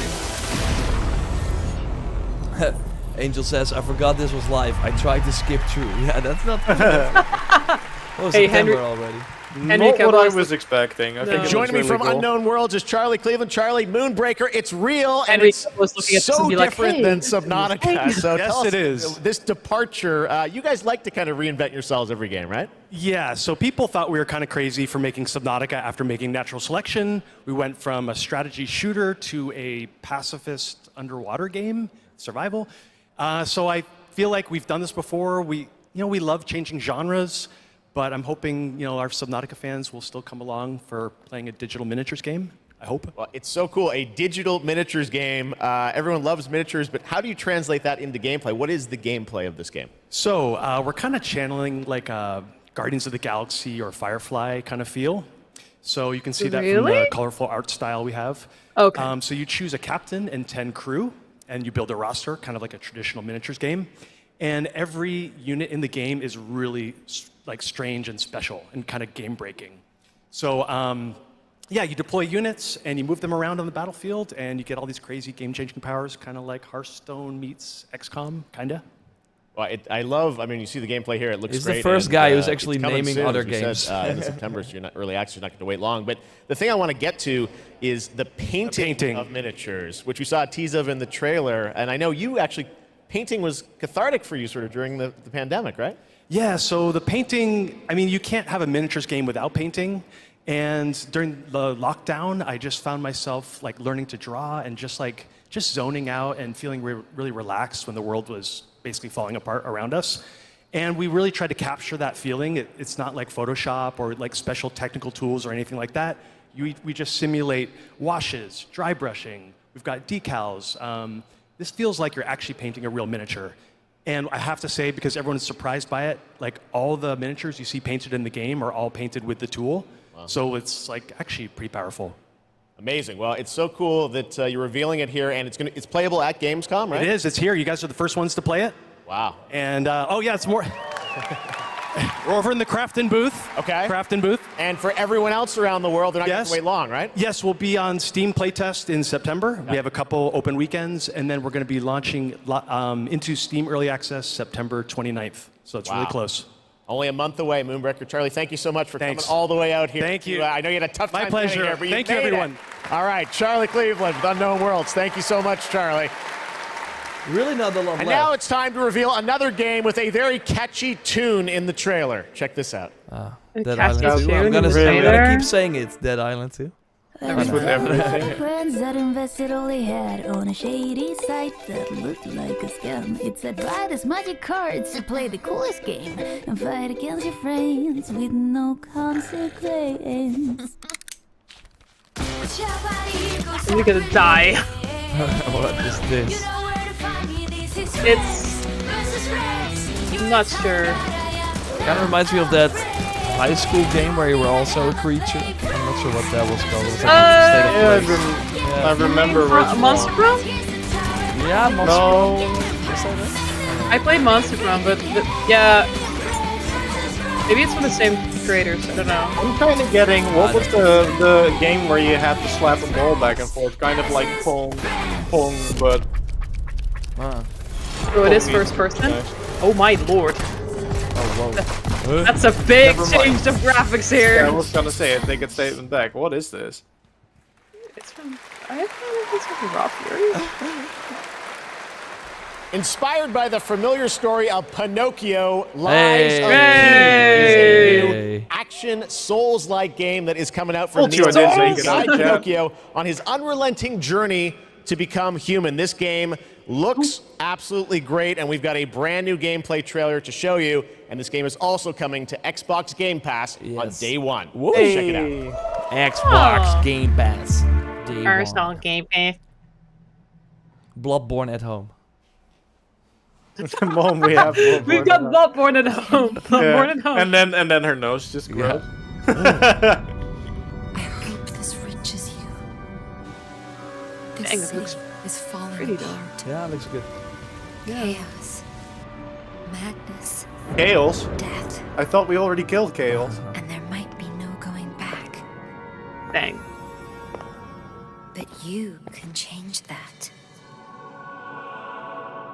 be. Angel says, I forgot this was live. I tried to skip through. Yeah, that's not Oh, Hey, September Henry- already. Henry Not what I Cavill- was expecting. I think it Joining me looks really from cool. Unknown Worlds is Charlie Cleveland. Charlie, Moonbreaker, it's real, and Henry it's was looking at this so and be like, different "Hey, than this is Subnautica. amazing." So Yes, tell us, it is. this departure, you guys like to kind of reinvent yourselves every game, right? Yeah, so people thought we were kind of crazy for making Subnautica after making Natural Selection. We went from a strategy shooter to a pacifist underwater game, survival. So I feel like we've done this before. We love changing genres, but I'm hoping, our Subnautica fans will still come along for playing a digital miniatures game. I hope. Well, it's so cool. A digital miniatures game. Everyone loves miniatures, but how do you translate that into gameplay? What is the gameplay of this game? So we're kind of channeling like a Guardians of the Galaxy or Firefly kind of feel. So you can see that from the Really? colorful art style we have. Okay. So you choose a captain and 10 crew, and you build a roster, kind of like a traditional miniatures game. And every unit in the game is really like strange and special and kind of game breaking. So you deploy units and you move them around on the battlefield, and you get all these crazy game changing powers, kind of like Hearthstone meets XCOM, kind of. Well, you see the gameplay here. It looks He's great. the first and, guy who's it's actually coming naming soon, other as we games. said, in September, so you're not early access. You're not going to wait long. But the thing I want to get to is the painting of miniatures, which we saw a tease of in the trailer. And I know you actually, painting was cathartic for you sort of during the pandemic, right? Yeah, so the painting, you can't have a miniatures game without painting. And during the lockdown, I just found myself like learning to draw and just zoning out and feeling really relaxed when the world was basically falling apart around us. And we really tried to capture that feeling. It's not like Photoshop or like special technical tools or anything like that. We just simulate washes, dry brushing, We've got decals. This feels like you're actually painting a real miniature. And I have to say, because everyone is surprised by it, like all the miniatures you see painted in the game are all painted with the tool. Wow. So it's like actually pretty powerful. Amazing. Well, it's so cool that you're revealing it here, and it's playable at Gamescom, right? It is. It's here. You guys are the first ones to play it. Wow. And oh yeah, it's more. We're over in the Crafton booth. Okay. Crafton booth. And for everyone else around the world, they're not going to wait long, right? Yes, we'll be on Steam playtest in September. We have a couple open weekends, and then we're going to be launching into Steam Early Access September 29th. So it's really close. Only a month away, Moonbreaker. Charlie, thank you so much for coming all the way out here. Thank you. I know you had a tough time My pleasure. getting here, but Thank you you, made everyone. it. All right, Charlie Cleveland with Unknown Worlds. Thank you so much, Charlie. Really not a lot And left. now it's time to reveal another game with a very catchy tune in the trailer. Check this out. Dead Island 2. I'm gonna keep saying it. Dead Island 2. That's with everything. Friends that invested all they had on a shady site that looked like a scam. It said buy this magic cards to play the coolest game and fight against your friends with no consequence. You're gonna die. What is this? I'm not sure. Kind of reminds me of that high school game where you were also a creature. I'm not sure what that was called. It was like State of Play. I remember. Monster Bro? Yeah, Monster Bro. I played Monster Bro, but yeah. Maybe it's from the same creators. I don't know. I'm kind of getting what was the game where you had to slap a ball back and forth, kind of like Pong, but. Oh, it is first person? Oh my lord. Oh, whoa. That's a big change of graphics here. Yeah, I was gonna say, I take a statement back. What is this? It's from... I thought it was from Raw Fury. Inspired by the familiar story of Pinocchio, Lies of Hey. P is a new action Souls-like game that is coming out for Told you I didn't make it Guide up. Pinocchio on his unrelenting journey to become human. This game looks absolutely great, and we've got a brand new gameplay trailer to show you. And this game is also coming to Xbox Game Pass on day one. Check it out. Xbox Game Pass. Day Personal one. Game Pass. Bloodborne at home. Mom, we have. We've got Bloodborne at home. Bloodborne at home. And then her nose just grows. I hope this reaches you. This Dang, that looks city is falling pretty apart. Yeah, looks good. Chaos. Madness. Chaos? Death. I thought we already killed Chaos. And there might be no going back. Dang. But you can change that.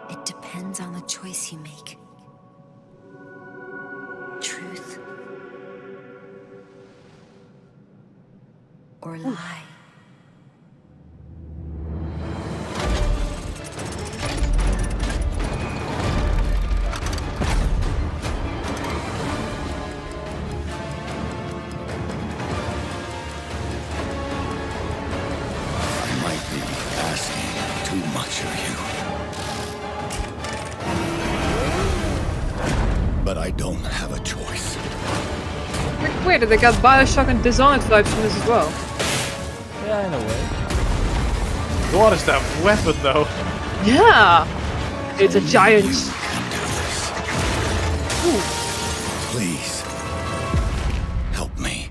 It depends on the choice you make. Truth or lie. I might be asking too much of you. But I don't have a choice. Wait, they got Bioshock and Dishonored vibes from this as well. Yeah, in a way. What is that weapon, though? Yeah! It's a giant. Ooh. Please, help me.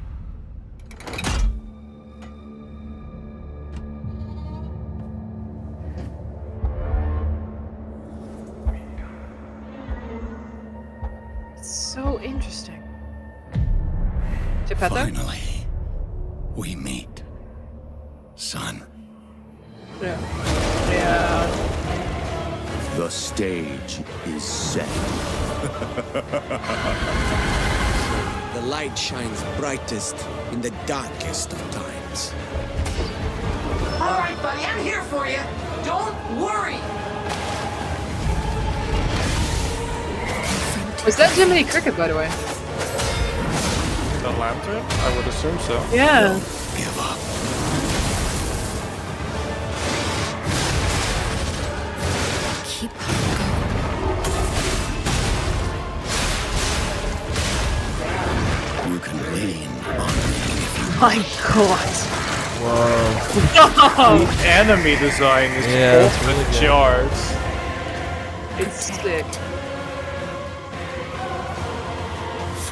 So interesting. Geppetto? Finally, we meet, son. Yeah. Yeah. The stage is set. The light shines brightest in the darkest of times. All right, buddy, I'm here for you. Don't worry. Was that Jiminy Cricket, by the way? The lantern? I would assume so. Yeah. Give up. Keep You can lean on me if you My god. Whoa. The enemy design is Yeah, off it's really the good. charts. It's sick.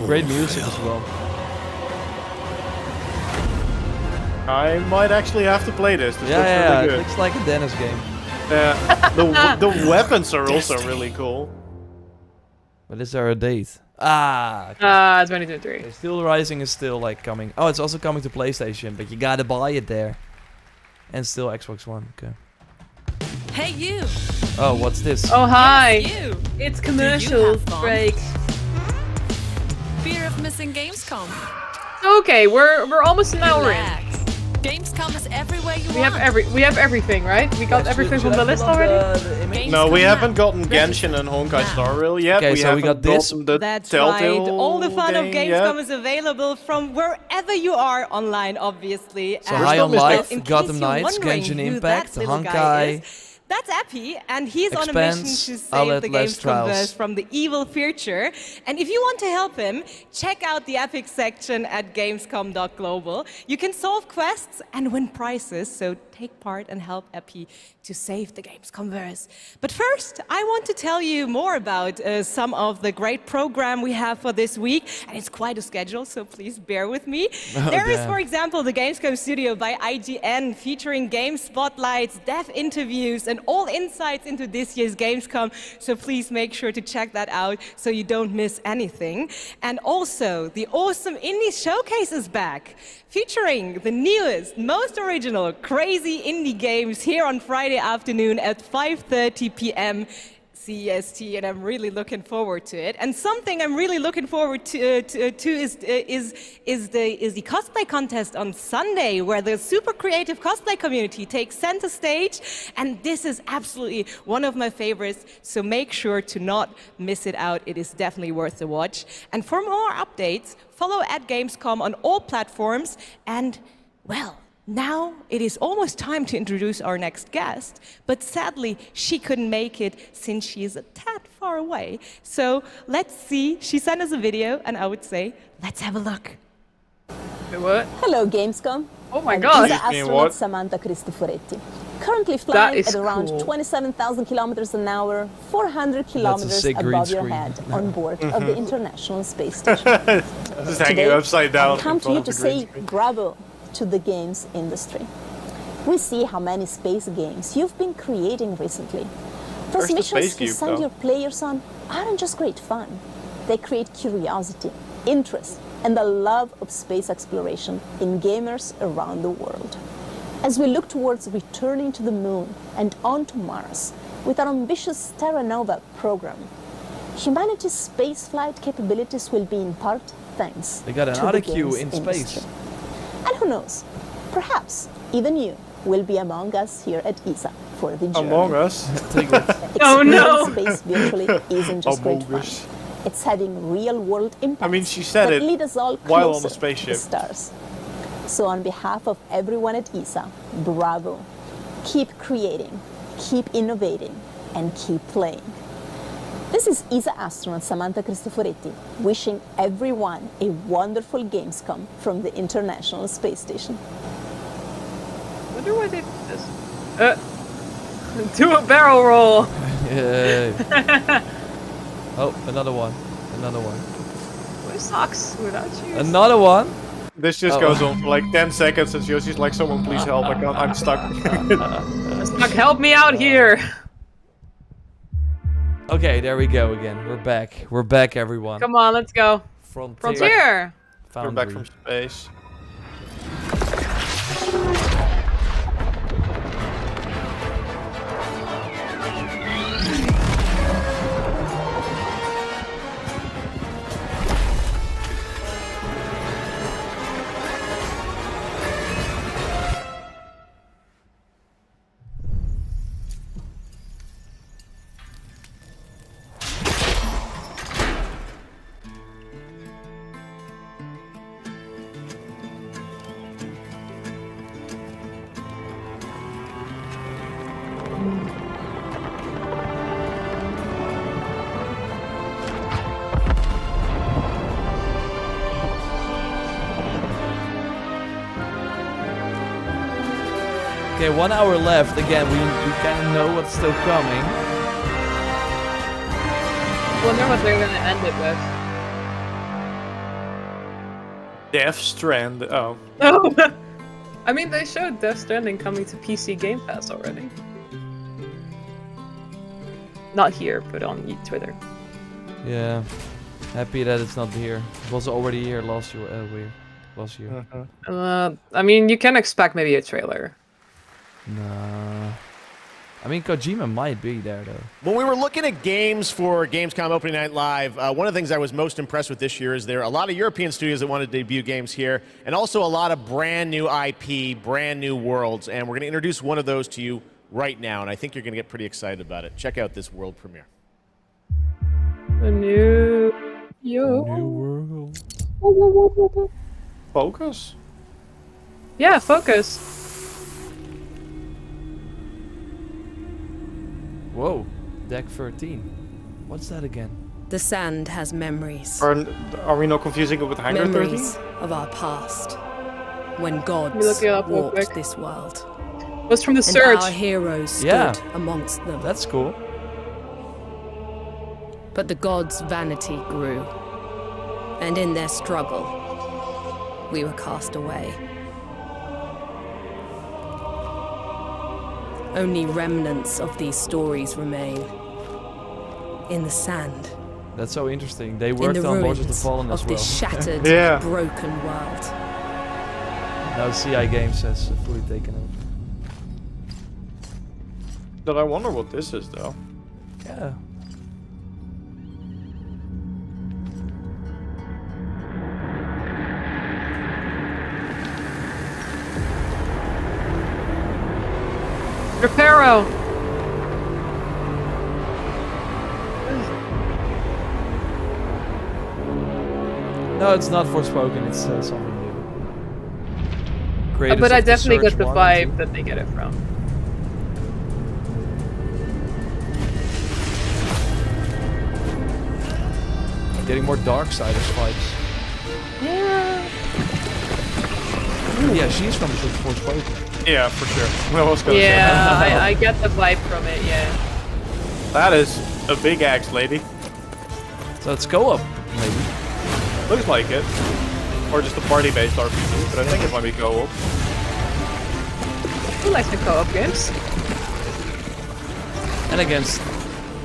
Great music as well. I might actually have to play this. This looks Yeah, really it good. looks like a Dennis game. The weapons are also really cool. But is there a date? Ah. 2023. Steel Rising is still like coming. Oh, it's also coming to PlayStation, but you gotta buy it there. And still Xbox One. Okay. Hey, you. Oh, what's this? Oh, hi. Yes, you. It's Do you commercial have fun? break. Fear of missing Gamescom. Okay, we're almost an hour in. Relax. Gamescom is everywhere you We want. have everything, right? We got everything from the list already. No, we haven't gotten Genshin and Honkai Star Rail yet. Okay, we so haven't we got this. gotten the That's Telltale right. All the fun of game Gamescom yet. is available from wherever you are online, obviously. So And High on Life, in case Gotham you're Knights, wondering Genshin who Impact, that little guy Honkai. is, that's Epi, and he's on a mission Expanse, to save Outlet the Less Gamescom Trials. verse from the evil future. And if you want to help him, check out the Epic section at gamescom.global. You can solve quests and win prizes, so take part and help Epi to save the Gamescom verse. But first, I want to tell you more about some of the great program we have for this week, and it's quite a schedule, so please bear with me. There is, damn. for example, the Gamescom Studio by IGN featuring game spotlights, dev interviews, and all insights into this year's Gamescom. So please make sure to check that out so you don't miss anything. And also, the awesome Indie Showcase is back, featuring the newest, most original, crazy indie games here on Friday afternoon at 5:30 p.m. CEST, and I'm really looking forward to it. And something I'm really looking forward to is the cosplay contest on Sunday, where the super creative cosplay community takes center stage. And this is absolutely one of my favorites, so make sure to not miss it out. It is definitely worth the watch. And for more updates, follow at Gamescom on all platforms. And, well, now it is almost time to introduce our next guest, but sadly she couldn't make it since she is a tad far away. So let's see, she sent us a video, and I would say, let's have a look. Wait, what? Hello, Gamescom. Oh my I'm god. ESA astronaut Samantha Cristoforetti. Currently flying at around 27,000 kilometers an hour, 400 kilometers above your head, on board of the International Space Station. This is hanging upside down. I come to you to say bravo to the games industry. We see how many space games you've been creating recently. Those missions you send your players on aren't just great fun. They create curiosity, interest, and the love of space exploration in gamers around the world. As we look towards returning to the moon and on to Mars with our ambitious Terra Nova program, humanity's spaceflight capabilities will be in part thanks They got an to the autocue games in industry. space. And who knows, perhaps even you will be among us here at ESA for the journey. Among Us? Oh no! Space virtually isn't just great fun. It's having real-world impacts I mean, she said that it lead us all while on the closer spaceship. to the stars. So on behalf of everyone at ESA, bravo. Keep creating, keep innovating, and keep playing. This is ESA astronaut Samantha Cristoforetti wishing everyone a wonderful Gamescom from the International Space Station. I wonder why they did this. Do a barrel roll. Yay. Oh, another one. Another one. What socks without shoes? Another one. This just goes on for like 10 seconds and she's like, someone please help, I'm stuck. Stuck, help me out here. Okay, there we go again. We're back. We're back, everyone. Come on, let's go. Frontier. We're back from space. Okay, 1 hour left. Again, we kind of know what's still coming. I wonder what they're gonna end it with. Death Strand. Oh. Oh. I mean, they showed Death Stranding coming to PC Game Pass already. Not here, but on Twitter. Yeah. Happy that it's not here. It was already here last year. Last year. I mean, you can expect maybe a trailer. Nah. I mean, Kojima might be there, though. When we were looking at games for Gamescom Opening Night Live, one of the things I was most impressed with this year is there are a lot of European studios that want to debut games here, and also a lot of brand new IP, brand new worlds, and we're going to introduce one of those to you right now, and I think you're going to get pretty excited about it. Check out this world premiere. A new world. Focus? Yeah, Focus. Whoa, deck 13. What's that again? The sand has memories. Are we not confusing it with Hangar 13? Memories of our past. When gods walked this world. It was from The Surge. And our heroes stood amongst them. That's cool. But the gods' vanity grew. And in their struggle, we were cast away. Only remnants of these stories remain in the sand. That's so interesting. They worked on Lords of the Fallen as well. This shattered, broken world. Now CI Games has fully taken over. But I wonder what this is, though. Yeah. Reparo! No, it's not Forspoken, it's something new. But I definitely get the vibe that they get it from. I'm getting more Darksiders vibes. Yeah. Yeah, she's from Forspoken. Yeah, for sure. I was gonna say. I get the vibe from it, yeah. That is a big axe, lady. So it's co-op, maybe. Looks like it. Or just a party-based RPG, but I think it might be co-op. Who likes the co-op games? And against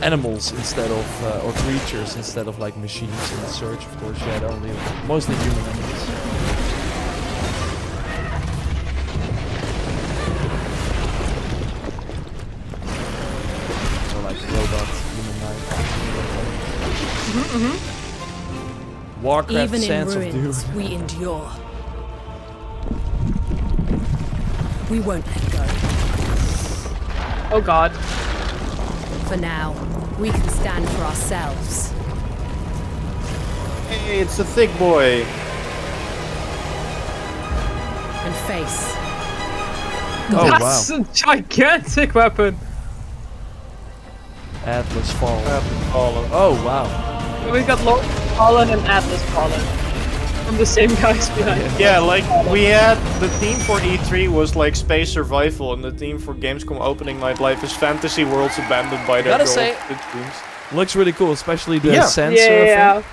animals instead of, or creatures instead of like machines in the Surge, of course. Yeah, only mostly human animals. Warcraft Even in Sands of ruins, Doom. we endure. We won't let go. Oh god. For now, we can stand for ourselves. Hey, it's the thick boy. And face. Oh, That's a gigantic weapon. Atlas Fallen. Atlas Fallen. Oh, wow. We've got Lord Fallen and Atlas Fallen. From the same guys behind. Yeah, like we had the theme for E3 was like space survival, and the theme for Gamescom Opening Night Live is fantasy worlds abandoned by their say, dreams. Looks really cool, especially the sensor. Yeah.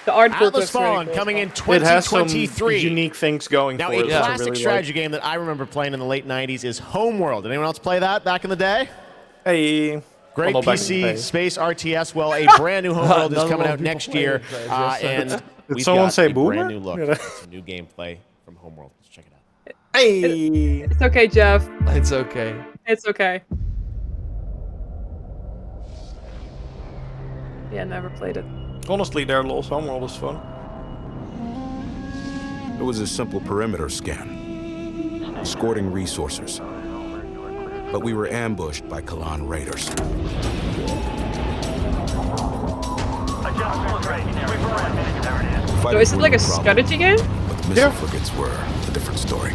The artwork Atlas looks very Fallen cool. coming in It has some 2023. unique things going Now, for a it. classic strategy game that I remember playing in the late 90s is Homeworld. Did anyone else play that back in the day? Hey. Great Well, no, back in the PC, day. space RTS. Well, a brand new Homeworld is Not a coming lot out of people next play year, it, just and Did we've someone got say a boomer? brand new look. Yeah. It's a new gameplay from Homeworld. Let's check it out. Hey. It's okay, Jeff. It's okay. It's okay. Yeah, never played it. Honestly, their Lost Homeworld is fun. It was a simple perimeter scan, escorting resources. But we were ambushed by Kalan raiders. So is it like a strategy game? But the missile frigates were a different story.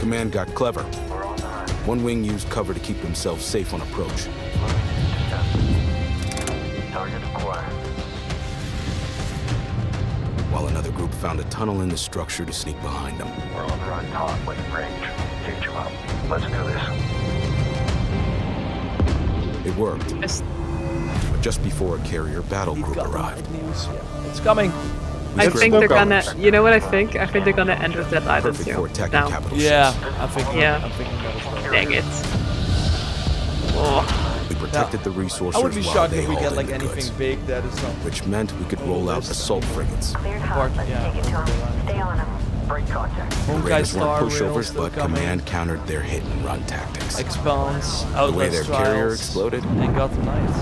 Command got clever. One wing used cover to keep themselves safe on approach. While another group found a tunnel in the structure to sneak behind them. We're on the run, talk with range. Gauge him up. Let's do this. It worked. But just before a carrier battle group arrived. It's coming. I think they're gonna. You know what I think? I think they're gonna end with that island too. Now. Yeah, I'm thinking that as well. Dang it. We protected the resources I would be while shocked they if we get hauled like in the anything goods, big that is not. which meant we could roll out assault frigates. Cleared hot. Let's take it to him. Stay on him. Break contact. The Honkai raiders weren't Star Rail pushovers, still but coming. Command countered their hit-and-run tactics. Expanse, The way their Outlast carrier Trials, exploded, and Gotham Knights,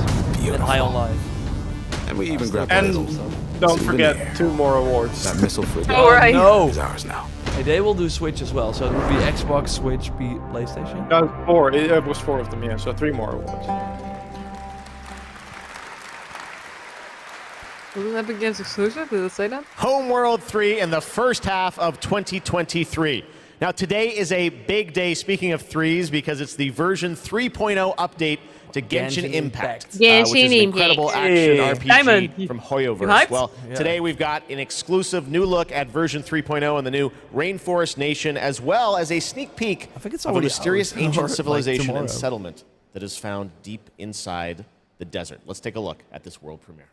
and High on Life. and we even grabbed And a don't forget 2 more awards. That missile frigate No. is ours now. Hey, they will do Switch as well, so it would be Xbox, Switch, PlayStation. No, 4. It was 4 of them, yeah. So 3 more awards. Wasn't Epic Games exclusive? Did it say that? Homeworld 3 in the first half of 2023. Now, today is a big day, speaking of threes, because it's the version 3.0 update to Genshin Impact, which is an incredible action RPG Diamond. from You Hoyoverse. hyped? Well, Yeah. today we've got an exclusive new look at version 3.0 and the new Rainforest Nation, as well as a sneak peak I think it's of a already mysterious out, or, ancient like, civilization tomorrow. and settlement that is found deep inside the desert. Let's take a look at this world premiere.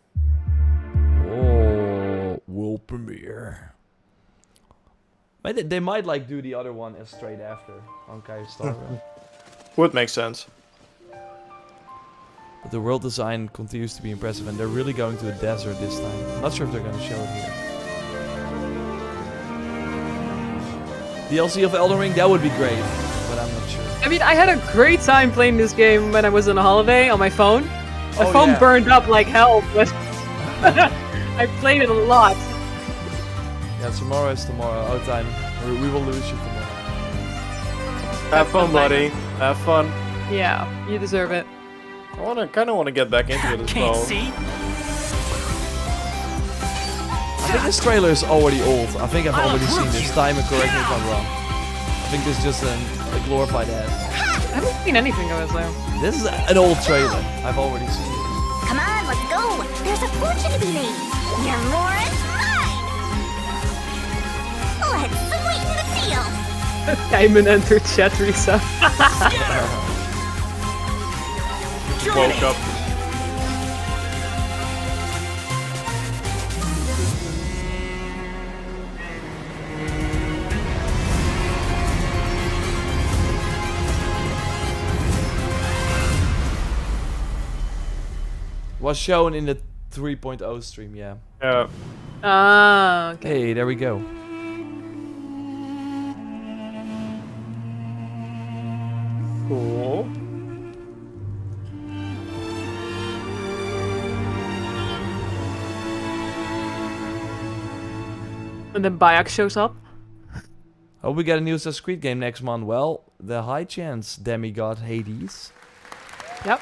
Oh, world premiere. They might like do the other one as straight after Honkai Star Rail. Would make sense. But the world design continues to be impressive, and they're really going to a desert this time. I'm not sure if they're going to show it here. DLC of Elden Ring, that would be great, but I'm not sure. I mean, I had a great time playing this game when I was on a holiday on my phone. My Oh, phone yeah. burned up like hell, but I played it a lot. Yeah, tomorrow is tomorrow. Our time. We will lose you tomorrow. Have fun, buddy. Have fun. Yeah, you deserve it. I kind of want to get back into it as well. I think this trailer is already old. I think I've already seen this. Time and correct me if I'm wrong. I think this is just a glorified ad. I haven't seen anything of it though. This is an old trailer. I've already seen it. Come on, let's go. There's a fortune to be made. Your more is mine. Let's sweeten the deal. Diamond entered chat, Risa. Woke up. Was shown in the 3.0 stream, yeah. Yeah. Ah, okay. Hey, there we go. Cool. And then Bayek shows up. Hope we get a new Assassin's Creed game next month. Well, the high chance, demigod Hades. Yep.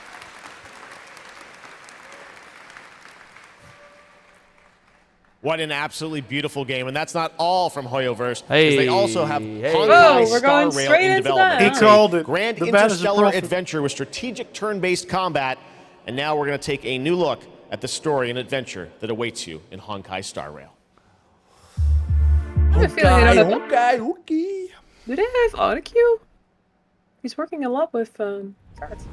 What an absolutely beautiful game, and that's not all from Hoyoverse. 'Cause Hey, they also have hey. Honkai Whoa, we're Star going Rail straight in into development. that, He It's called a it. grand The man is a interstellar prophet. adventure with strategic turn-based combat, and now we're going to take a new look at the story and adventure that awaits you in Honkai Star Rail. I have a feeling they don't have. Okay. Do they have autocue? He's working a lot with cards.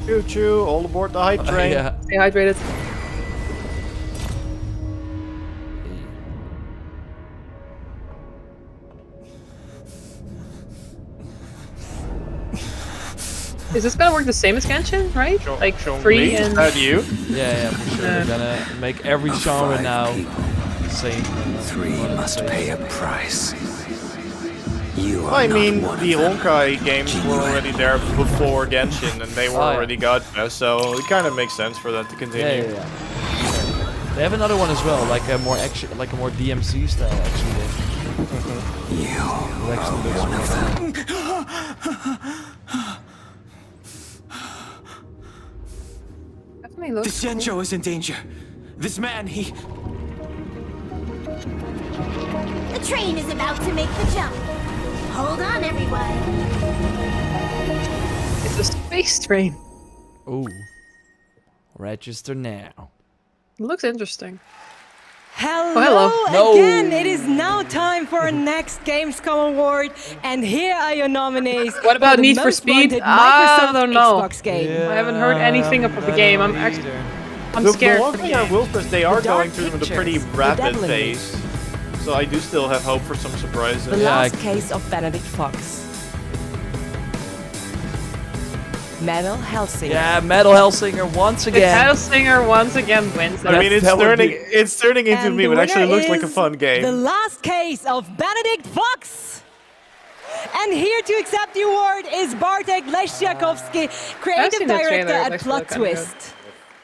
Choo choo, all aboard the hype train. Yeah. Stay hydrated. Is this gonna work the same as Genshin, right? Like free Is and that you? Yeah, for sure. We're gonna make every genre now the same. Three must pay a price. You are I not mean, one the of them. Honkai games were already there before Genshin, and they were Oh, yeah. already gacha, so it kind of makes sense for that to continue. Yeah. They have another one as well, like a more action, like a more DMC style action game. You are one of them. definitely looks. This Genjo is in danger. This man, he... The train is about to make the jump. Hold on, everyone. It's a space train. Ooh. Register now. It looks interesting. Hello, No. again. It is now time for our next Gamescom award, and here are your nominees. What about the Need for most Speed? wanted I Microsoft don't know. Xbox game. I haven't heard anything about the game. I'm actually I'm The scared one for the thing I game. will say is they are The Dark going through a pretty Pictures, the rapid Devil in phase. So I do still have hope for some surprises. The Last Case of Benedict Fox. Metal Hellsinger. Yeah, Metal Hellsinger once The again. Hellsinger once again wins. I mean, it's turning into And me, the but actually winner looks like a is fun game. The Last Case of Benedict Fox. And here to accept the award is Bartek Leszczakowski, creative seen the director trailer, it at looks Plot really kinda Twist.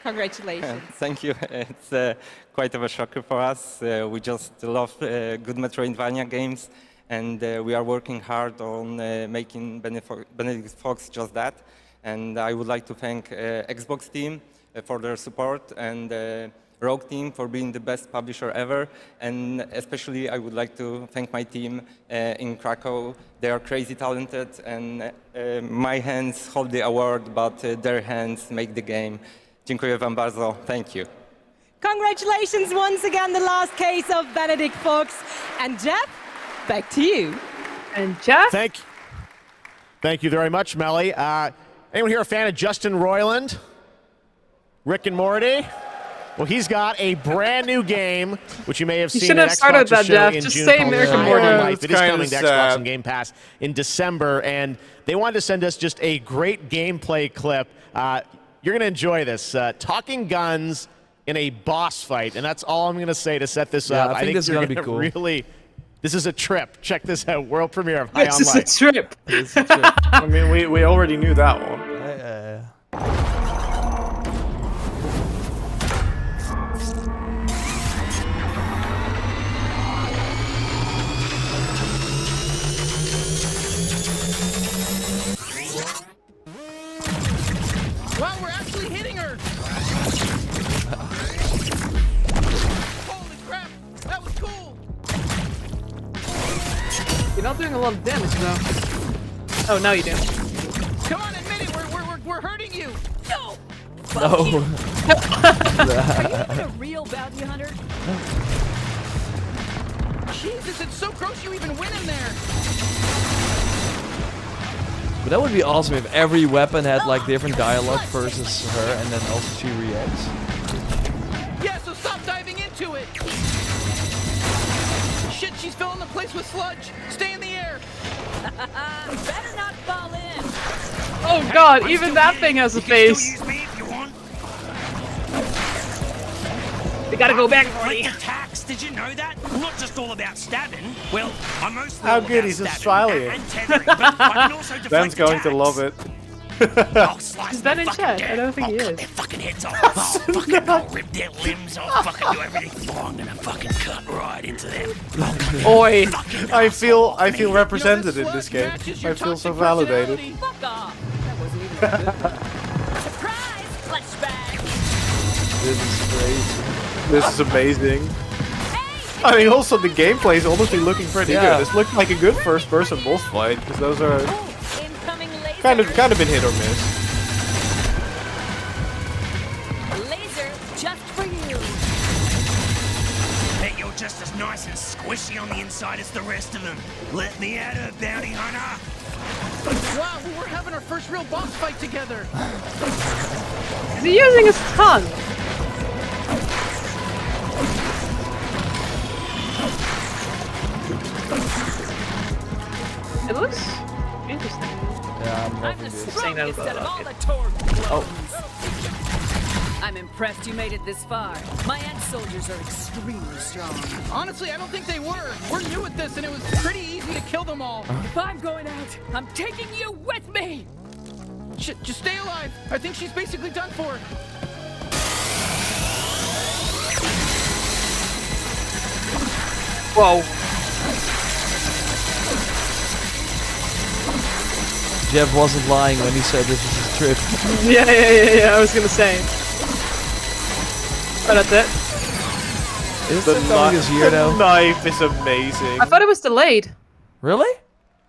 Congratulations. Thank you. It's quite of a shocker for us. We just love good Metroidvania games, and we are working hard on making Benedict Fox just that. And I would like to thank Xbox team for their support, and Rogue team for being the best publisher ever. And especially I would like to thank my team in Krakow. They are crazy talented, and my hands hold the award, but their hands make the game. Dziękuję wam bardzo. Thank you. Congratulations once again, The Last Case of Benedict Fox. And Jeff, back to you. And Jeff? Thank you very much, Melly. Anyone here a fan of Justin Roiland? Rick and Morty? Well, he's got a brand new game, which you may have You seen should at have started Xbox's that, show Jeff. in Just June say called Rick and High Morty. on Yeah, Life. it's It is kinda coming to sad. Xbox and Game Pass in December, and they wanted to send us just a great gameplay clip. You're going to enjoy this. Talking guns in a boss fight, and that's all I'm going to say to set this Yeah, up. I think this is you're gonna be gonna cool. Really, this is a trip. Check this out. World premiere of High This on is Life. a trip. It's a trip. I mean, we already knew that one. Wow, we're actually hitting her! Holy crap! That was cool! You're not doing a lot of damage though. Oh, now you do. Come on, admit it! We're hurting you! No! No. Are you a real bounty hunter? Jesus, it's so gross you even win in there! But that would be awesome if every weapon had like different dialogue versus her, and then also she reacts. Yeah, so stop diving into it! Shit, she's filling the place with sludge! Stay in the air! Better not fall in! Oh god, even that thing has a face. We gotta go back, Morty. Attacks, did you know that? Not just all about stabbing. Well, I'm mostly How all good about he's stabbing Australian. and tethering, but I can also deflect Ben's going attacks. to love it. I'll slice Is that their in fucking chat? dick. I don't think he I'll cut is. their fucking heads off. I'll rip their limbs off. Fucking do everything. Oh, I'm gonna fucking cut right into them. Oi. I feel represented in this game. I feel so validated. Fuck off! That wasn't even good. Surprise! Flashback! This is crazy. This is amazing. I mean, also the gameplay is honestly looking pretty Yeah. good. This looked like a good first-person boss fight because those are Incoming laser! kind of been hit or miss. Laser just for you! Bet you're just as nice and squishy on the inside as the rest of them. Let me at her, bounty hunter. Wow, we're having our first real boss fight together! Is he using his tongue? It looks interesting. Yeah, I'm loving this. Saying that about I'm impressed you made it this far. My ant soldiers are extremely strong. Honestly, I don't think they were. We're new at this, and it was pretty easy to kill them all. If I'm going out, I'm taking you with me! Shit, just stay alive. I think she's basically done for. Whoa. Jeff wasn't lying when he said this is his trip. Yeah, I was gonna say. But that's it. Is it coming this year The though? knife is amazing. I thought it was delayed. Really?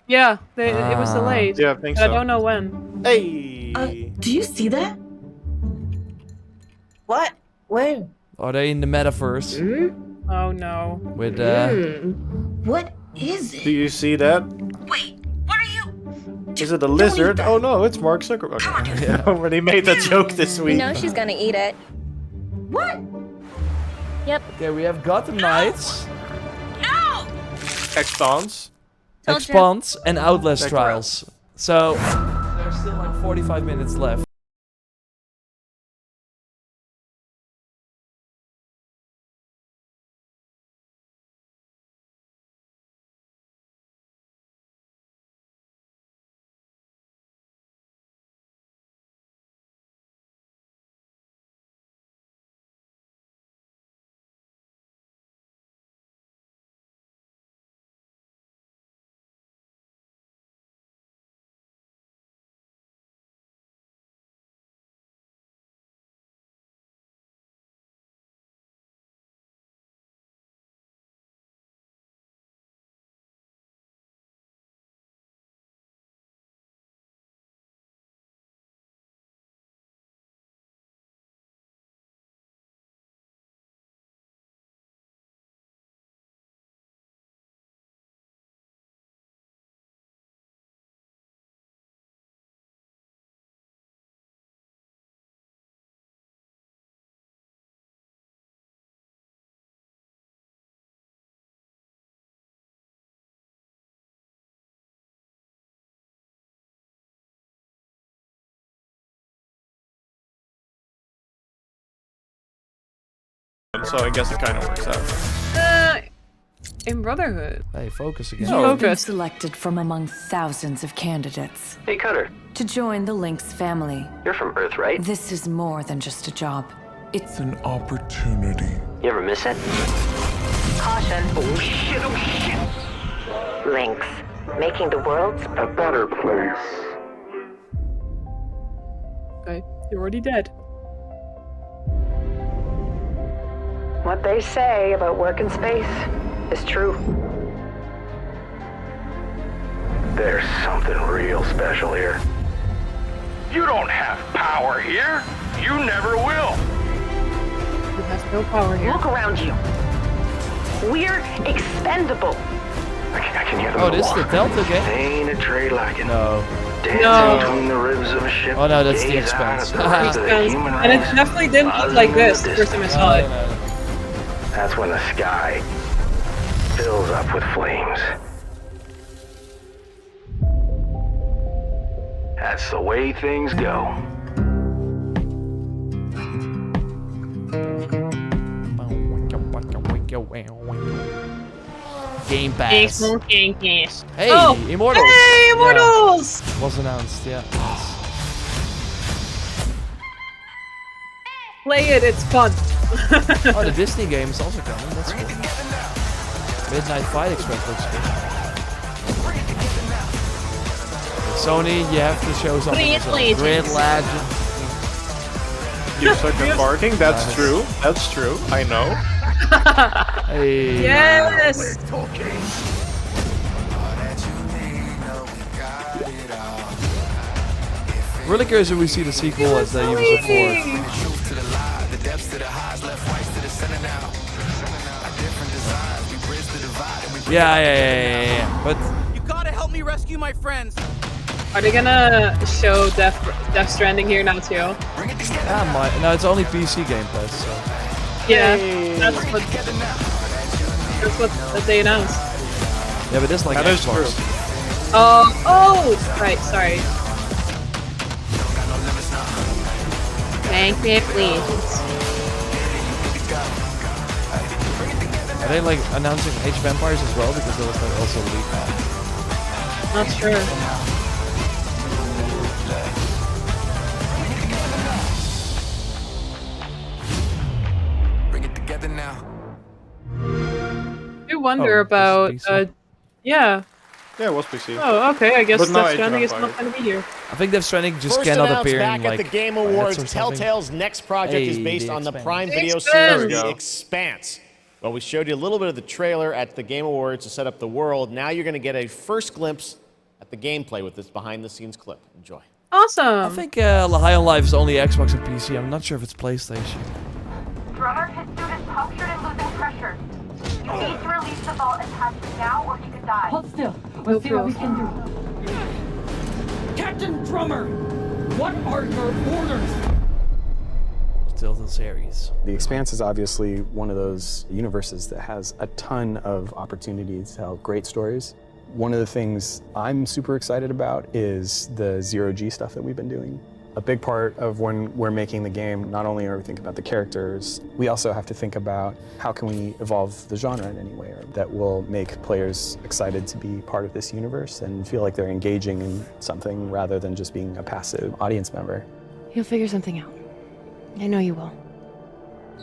Yeah, it was delayed. Yeah, I think but so. I don't know when. Hey! Do you see that? What? When? Are they in the metaverse? Oh no. With What is it? Do you see that? Wait, what are you? Is it a lizard? Oh no, it's Mark Zuckerberg. Okay. I already made that joke this week. You know she's gonna eat it. What? Yep. Okay, we have Gotham Knights, No! Expanse. Expanse, and Outlast Trials. So there's still like 45 minutes left. So I guess it kind of works out. In Brotherhood. Hey, focus again. You've been selected from among thousands of candidates. Hey, Cutter. To join the Lynx family. You're from Earth, right? This is more than just a job. It's an opportunity. You ever miss it? Caution. Oh shit, oh shit. Lynx. Making the world a better place. Okay, you're already dead. What they say about work in space is true. There's something real special here. You don't have power here. You never will. You have no power here. Look around you. We're expendable. I can hear them. Oh, this is the Delta game? Ain't a trade like it. No. Dancing between the ribs of a ship. Oh no, that's the Expanse. And it definitely didn't look like this the first time I saw it. That's when the sky fills up with flames. That's the way things go. Game Pass. Hey, oh. Immortals. Hey, Immortals! Yeah. Was announced, yeah. Play it, it's fun. Oh, the Disney game is also coming. That's cool. Midnight Fight Express looks good. Sony, you have to show something. Grid Legend. You suck at barking? That's true. That's true. I know. Hey. Yes! Really curious if we see the sequel as they use it for. Yeah. But you gotta help me rescue my friends. Are they gonna show Death Stranding here now too? yeah, no, it's only PC Game Pass. So. Yeah, that's what they announced. Yeah, but this like that is Xbox. true. Oh, right, sorry. Thank me, please. Are they like announcing Age of Vampires as well? Because there was like also leak. Not sure. I wonder about yeah. Yeah, it was PC. Oh, okay. I guess But no Death Age of Stranding is not Empires. going to be here. I think Death Stranding just First cannot announced appear back in like at the Game Riots Awards, or something. Telltale's next project is Hey, based the on the Expanse. Prime Video Expanse! series There we The go. Expanse. Well, we showed you a little bit of the trailer at the Game Awards to set up the world. Now you're going to get a first glimpse at the gameplay with this behind-the-scenes clip. Enjoy. Awesome. I think High on Life is only Xbox and PC. I'm not sure if it's PlayStation. Drummer, his suit is punctured and losing pressure. You need to release the vault attachment now or he could die. Hold still. We'll see what we can do. Captain Drummer, what are your orders? Telltale series. The Expanse is obviously one of those universes that has a ton of opportunities to tell great stories. One of the things I'm super excited about is the zero-G stuff that we've been doing. A big part of when we're making the game, not only are we thinking about the characters, we also have to think about how can we evolve the genre in any way that will make players excited to be part of this universe and feel like they're engaging in something rather than just being a passive audience member. You'll figure something out. I know you will.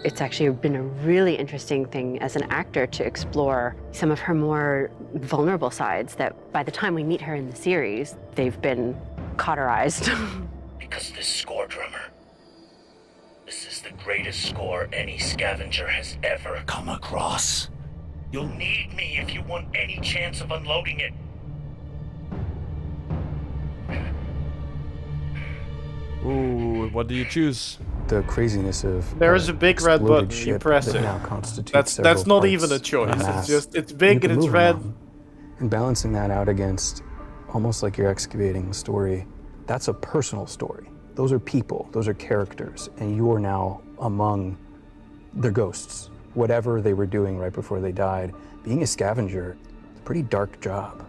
It's actually been a really interesting thing as an actor to explore some of her more vulnerable sides that by the time we meet her in the series, they've been cauterized. Because this score, Drummer, this is the greatest score any scavenger has ever come across. You'll need me if you want any chance of unloading it. Ooh, what do you choose? The craziness of there is a big red button. You press it. Now constitutes that's not even a parts choice. of a mass. It's big and it's red. And balancing that out against almost like you're excavating the story. That's a personal story. Those are people, those are characters, and you are now among their ghosts. Whatever they were doing right before they died, being a scavenger, it's a pretty dark job.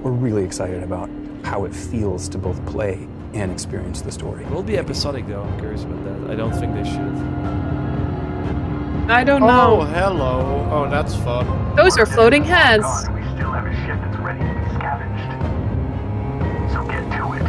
We're really excited about how it feels to both play and experience the story. It will be episodic though, I'm curious about that. I don't think they should. I don't know. Oh, hello. Oh, that's fun. Those are floating heads. We still have a ship that's ready to be scavenged. So get to it.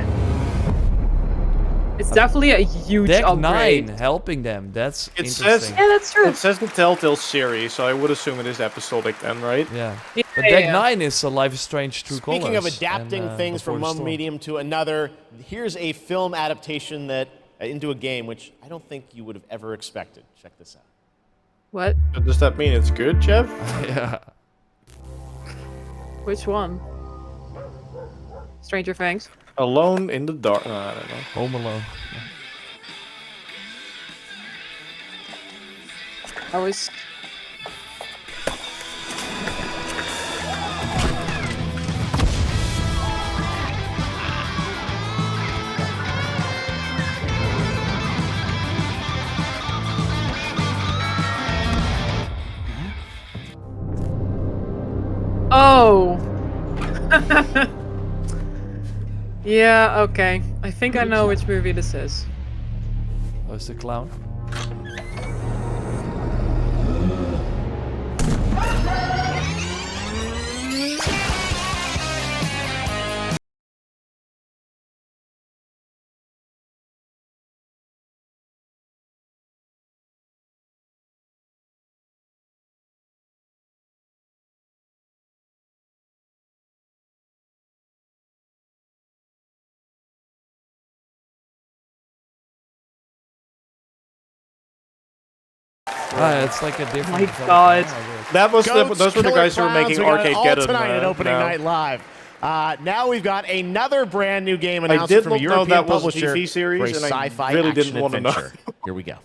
It's definitely a huge Deck upgrade. 9 helping them. That's It interesting. says, Yeah, that's true. It says the Telltale series, so I would assume it is episodic then, right? Yeah. Yeah, But Deck yeah. 9 is a Life is Strange True Colors. Speaking of adapting and, things Before from the one Storm. medium to another, here's a film adaptation that into a game, which I don't think you would have ever expected. Check this out. What? Does that mean it's good, Jeff? Yeah. Which one? Stranger Things. Alone in the dark. No, I don't know. Home Alone. I was. Oh. Yeah, okay. I think I know which movie this is. Oh, it's the clown. It's like a different. My God. That was Goats, those were the Killer guys who were Clowns, making we got it Arcade all Geddon tonight at Opening now. Night Live. Now we've got another brand new game I announced did from a not know European that was a publisher TV series, for a and I sci-fi really action didn't want to know. adventure. Here we go.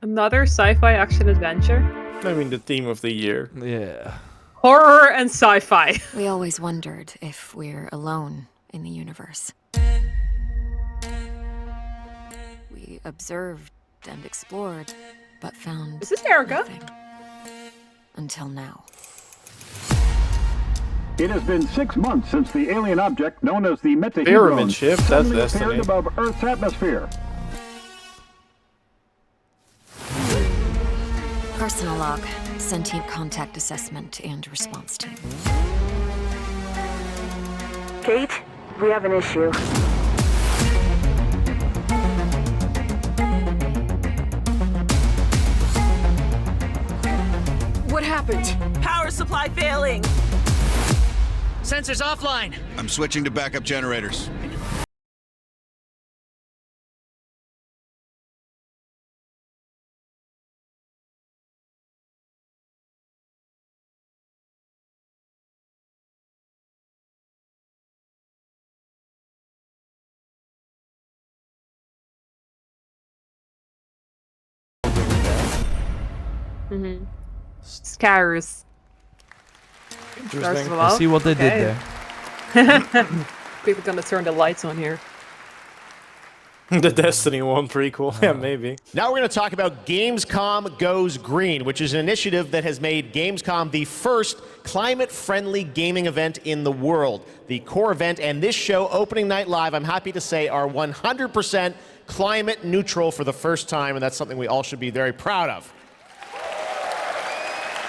Another sci-fi action adventure. I mean, the theme of the year. Yeah. Horror and sci-fi. We always wondered if we're alone in the universe. We observed and explored, but found Is this Erica? nothing. Until now. It has been 6 months since the alien object known as the Pyramid Metahedron ship, that's suddenly Destiny. appeared above Earth's atmosphere. Personal log, sentient contact assessment and response team. Kate, we have an issue. What happened? Power supply failing. Sensors offline. I'm switching to backup generators. Scars. Interesting. I see what they did there. People gonna turn the lights on here. The Destiny 1 prequel. Yeah, maybe. Now we're going to talk about Gamescom Goes Green, which is an initiative that has made Gamescom the first climate-friendly gaming event in the world. The core event and this show, Opening Night Live, I'm happy to say, are 100% climate neutral for the first time, and that's something we all should be very proud of.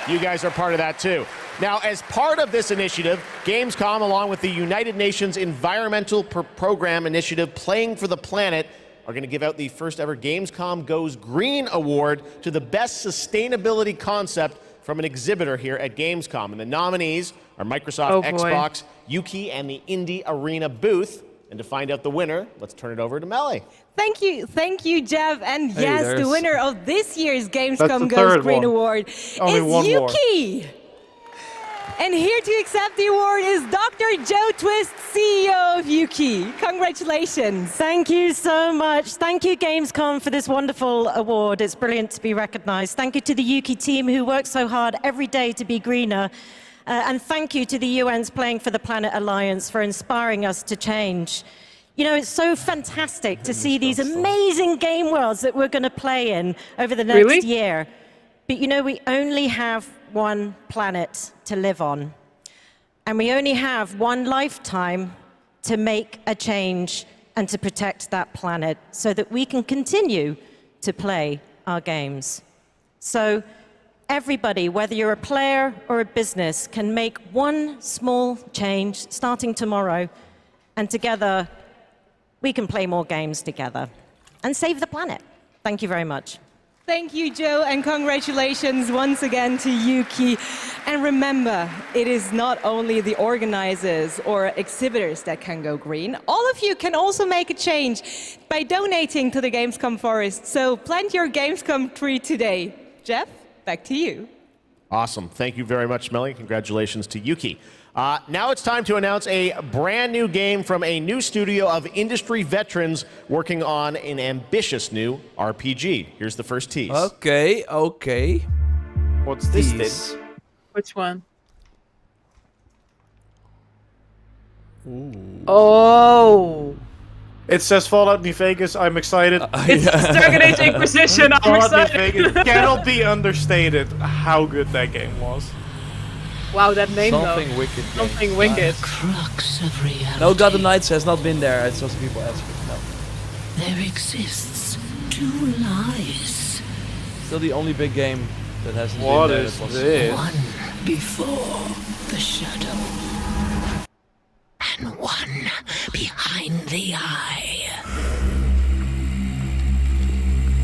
You guys are part of that too. Now, as part of this initiative, Gamescom, along with the United Nations Environmental Program Initiative Playing for the Planet, are going to give out the first ever Gamescom Goes Green Award to the best sustainability concept from an exhibitor here at Gamescom. And the nominees are Microsoft, Xbox, Yuki, and the Indie Arena booth. And to find out the winner, let's turn it over to Melly. Thank you, Jeff. And Hey, yes, the winner of this year's That's Gamescom the Goes third Green one. Award Only is one more. Yuki. And here to accept the award is Dr. Joe Twist, CEO of Yuki. Congratulations. Thank you so much. Thank you, Gamescom, for this wonderful award. It's brilliant to be recognized. Thank you to the Yuki team who work so hard every day to be greener. And thank you to the UN's Playing for the Planet Alliance for inspiring us to change. You know, it's so fantastic to see these amazing game worlds that we're going to play in over the next year. But you know, we only have one planet to live on. And we only have one lifetime to make a change and to protect that planet so that we can continue to play our games. So everybody, whether you're a player or a business, can make one small change starting tomorrow, and together we can play more games together and save the planet. Thank you very much. Thank you, Joe, and congratulations once again to Yuki. And remember, it is not only the organizers or exhibitors that can go green. All of you can also make a change by donating to the Gamescom Forest. So plant your Gamescom tree today. Jeff, back to you. Awesome. Thank you very much, Melly. Congratulations to Yuki. Now it's time to announce a brand new game from a new studio of industry veterans working on an ambitious new RPG. Here's the first tease. Okay. What's this Tease. then? Which one? Oh. It says Fallout New Vegas. I'm excited. It's Dragon Age Inquisition. I'm Fallout New excited. Vegas cannot be understated how good that game was. Wow, that name Something though. wicked. Something wicked. Crux of reality. No, Gotham Knights has not been there. It's just people asking. No. There exists two lies. Still the only big game that hasn't What been there. is that was this? One before the shadow. And one behind the eye.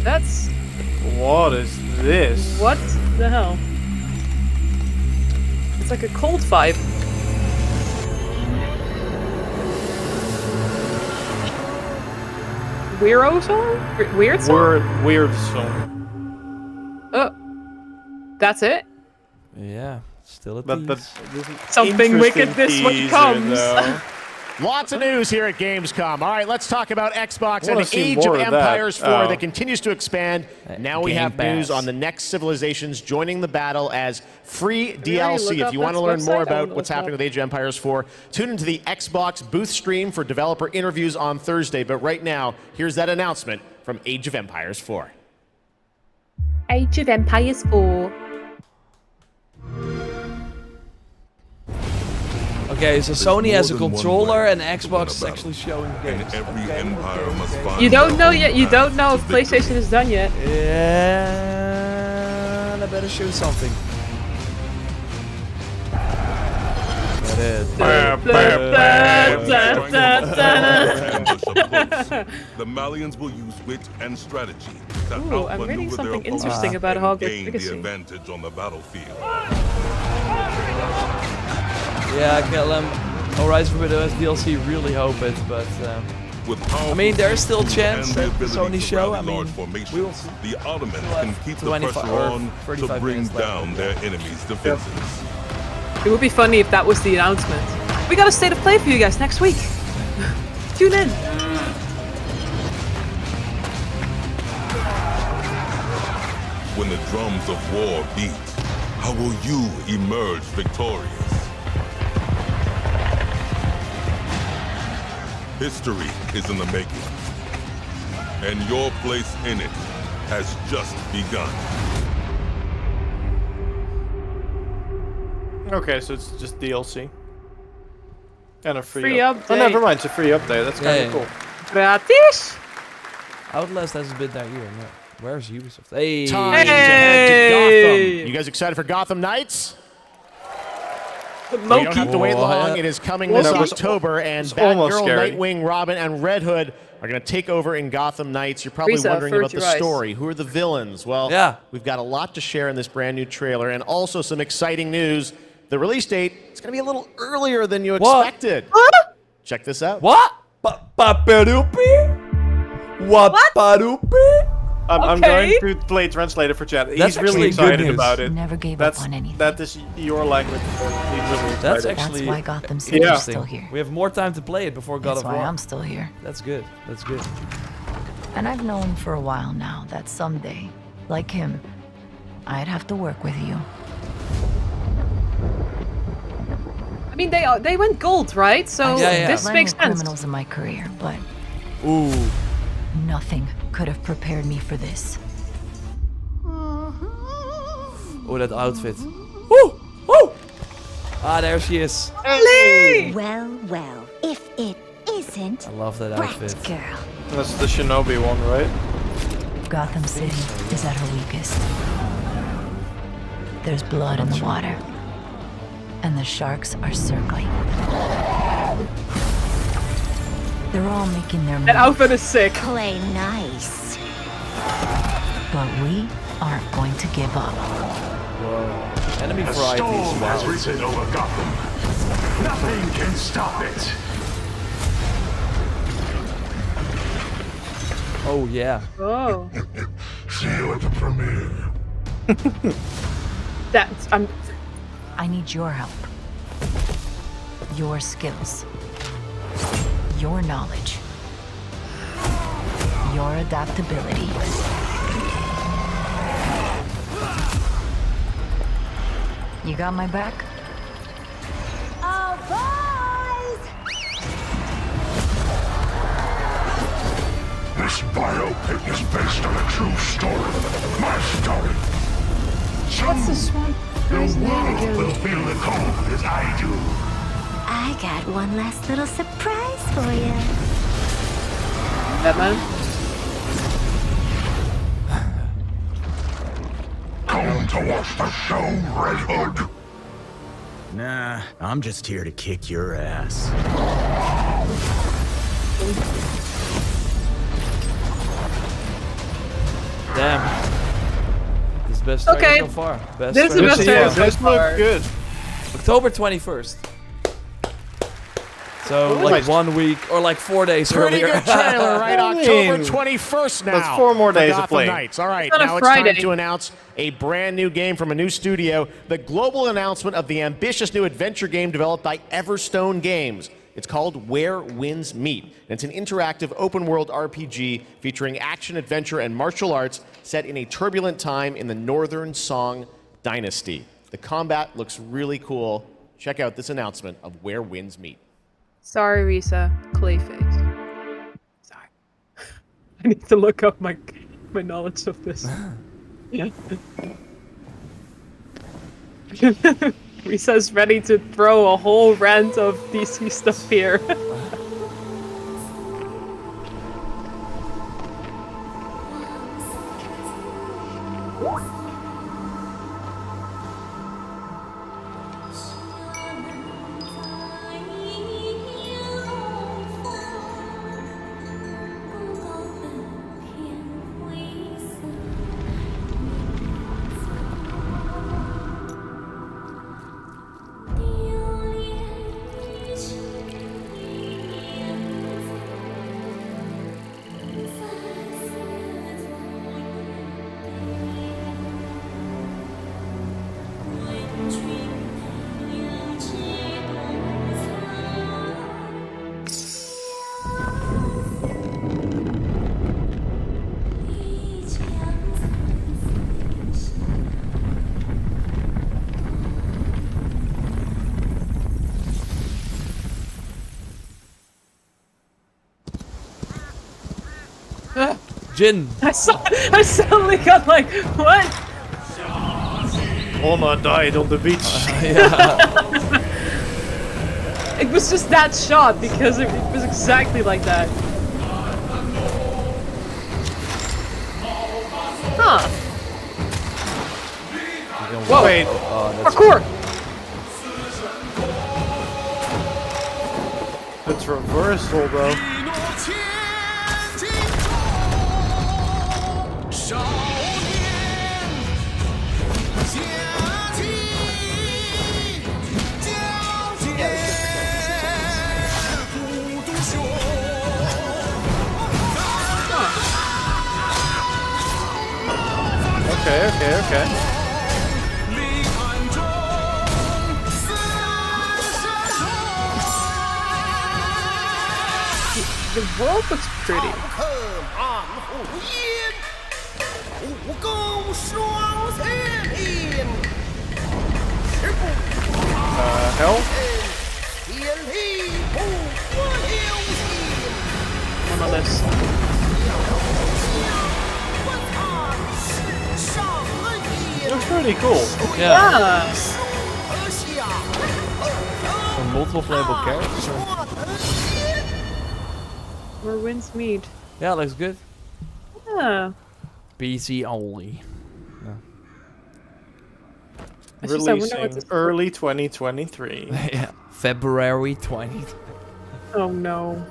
That's What is this? what the hell? It's like a cold vibe. Weirdo song? Weird song? Weird song. Oh. That's it? Yeah, still a But tease. this is Something wicked interesting this way teaser, comes. though. Lots of news here at Gamescom. All right, let's talk about Xbox and wanna the see Age more of of that. Empires 4 Oh. that continues to expand. Now we Game have news Pass. on the next civilizations joining the battle as free you already DLC. look If up you want to this learn more website? about I'll what's look happening up. with Age of Empires 4, tune into the Xbox booth stream for developer interviews on Thursday. But right now, here's that announcement from Age of Empires 4. Age of Empires 4. Okay, so Sony has a controller and Xbox is actually showing games. You don't know yet. You don't know if PlayStation is done yet. Yeah, I better show something. That is. The Malians will use wit and strategy to Ooh, I'm reading outmaneuver something their interesting opponents about and Hogwarts gain Legacy. the advantage on the battlefield. Yeah, KLM Horizon Forbidden West DLC, really hope it, but I mean, there's still chance at the Sony show. I mean, we will see. The Ottomans Still have can keep the 25 pressure or on to 35 bring minutes left. down their enemies' defenses. It would be funny if that was the announcement. We got a state of play for you guys next week. Tune in. when the drums of war beat, how will you emerge victorious? History is in the making, and your place in it has just begun. Okay, so it's just DLC. And a free update. Oh, never mind, it's a free update. That's kind of cool. Gratis. Outlast hasn't been that year. No. Where's Ubisoft? Hey. Time to head to Gotham. You guys excited for Gotham Knights? You don't have to wait long. It is coming this October, and Batgirl, Nightwing, Robin, and Red Hood are going to take over in Gotham Knights. You're probably wondering about the story. Who are the villains? Well, we've got a lot to share in this brand new trailer, and also some exciting news. The release date is going to be a little earlier than you expected. Check this out. What? I'm going to play translator for chat. He's really excited about it. Never gave up on anything. That is your language. He's really excited. That's actually why Gotham City is still here. We have more time to play it before God of War. That's why I'm still here. That's good. That's good. And I've known for a while now that someday, like him, I'd have to work with you. I mean, they went gold, right? So this makes sense. Criminals in my career, but nothing could have prepared me for this. Oh, that outfit. Woo! Woo! Ah, there she is. Hey! Well, well, if it isn't. I love that outfit. Girl. That's the Shinobi one, right? Gotham City is at her weakest. There's blood in the water. And the sharks are circling. They're all making their move. That outfit is sick. Play nice. But we aren't going to give up. Whoa. Enemy variety storm as has well. risen over Gotham. Nothing can stop it. Oh, yeah. Oh. See you at the premiere. I need your help. Your skills. Your knowledge. Your adaptability. You got my back? Oh, boys! This biopic is based on a true story. My story. What's the swamp guy's name The again? world will feel the cold as I do. I got one last little surprise for you. Batman? Come to watch the show, Red Hood. Nah, I'm just here to kick your ass. Damn. This is best trailer so far. Best This is the best trailer so far. Good. October 21st. So like 1 week or like 4 days Pretty earlier. good trailer, right? October 21st now. That's 4 more for days of Gotham play. Knights. All right, It's on a now it's time Friday. to announce a brand new game from a new studio. The global announcement of the ambitious new adventure game developed by Everstone Games. It's called Where Winds Meet. And it's an interactive open-world RPG featuring action, adventure, and martial arts set in a turbulent time in the Northern Song Dynasty. The combat looks really cool. Check out this announcement of Where Winds Meet. Sorry, Risa. Clayface. Sorry. I need to look up my knowledge of this. Yeah. Risa's ready to throw a whole rant of DC stuff here. Jin. I suddenly got like, what? Anna died on the beach. It was just that shot because it was exactly like that. Huh. Whoa. Wait. Parkour! It's reversal, though. Okay. The world looks pretty. Hell? One on this. Looks pretty cool. Yeah. Some multiple playable characters. Where winds meet. Yeah, looks good. Yeah. PC only. Releasing early 2023. Yeah, February 20th. Oh no.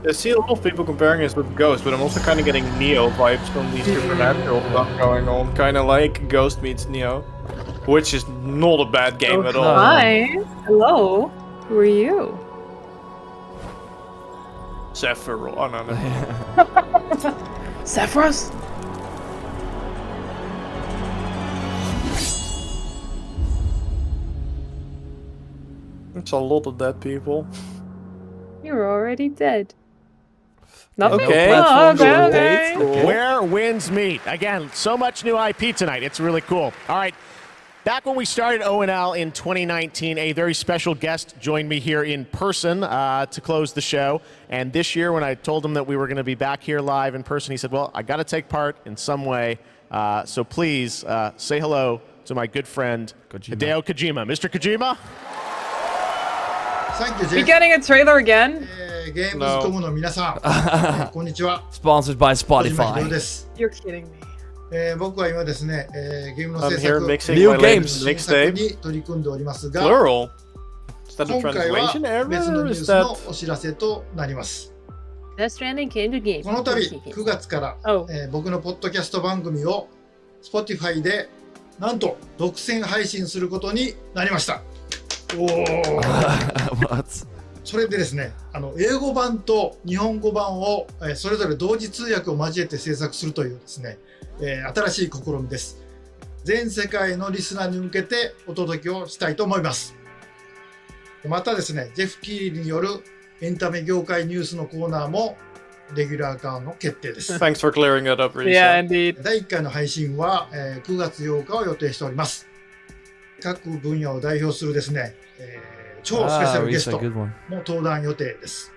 I see a lot of people comparing us with Ghost, but I'm also kind of getting Neo vibes from the supernatural stuff going on. Kind of like Ghost meets Neo, which is not a bad game at all. Hi. Hello. Who are you? Sephiroth. Oh, no. Sephiroth? It's a lot of dead people. You're already dead. Nothing? Okay. Okay. Where winds meet. Again, so much new IP tonight. It's really cool. All right. Back when we started ONL in 2019, a very special guest joined me here in person to close the show. And this year, when I told him that we were going to be back here live in person, he said, well, I got to take part in some way. So please say hello to my good friend, Hideo Kojima. Mr. Kojima? Thank you, Jeff. We getting a trailer again? Gamescom の皆さん、こんにちは。 Sponsored by Spotify. です。 You're kidding me. 僕は今ですね、ゲームの I'm 制 here 作 mixing New my games. latest 新作 mixtape. に取り組んでおりますが、 Plural? Is that a 今回は translation error? 別のニュー Is スの that... お知らせとなります。 Death Stranding came to game. この度9月から、僕のポッドキャスト番組を Spotify でなんと独占配信することになりました。おー。What? それでですね、英語版と日本語版をそれぞれ同時通訳を交えて制作するというですね、新しい試みです。全世界のリスナーに向けてお届けをしたいと思います。またですね、ジェフ・キーリによるエンタメ業界ニュースのコーナーもレギュラー化の決定です。Thanks for clearing that up, Risa. Yeah, indeed. 第1回の配信は9月8日を予定しております。各分野を代表するですね、超スペシャルゲストも登壇予定です。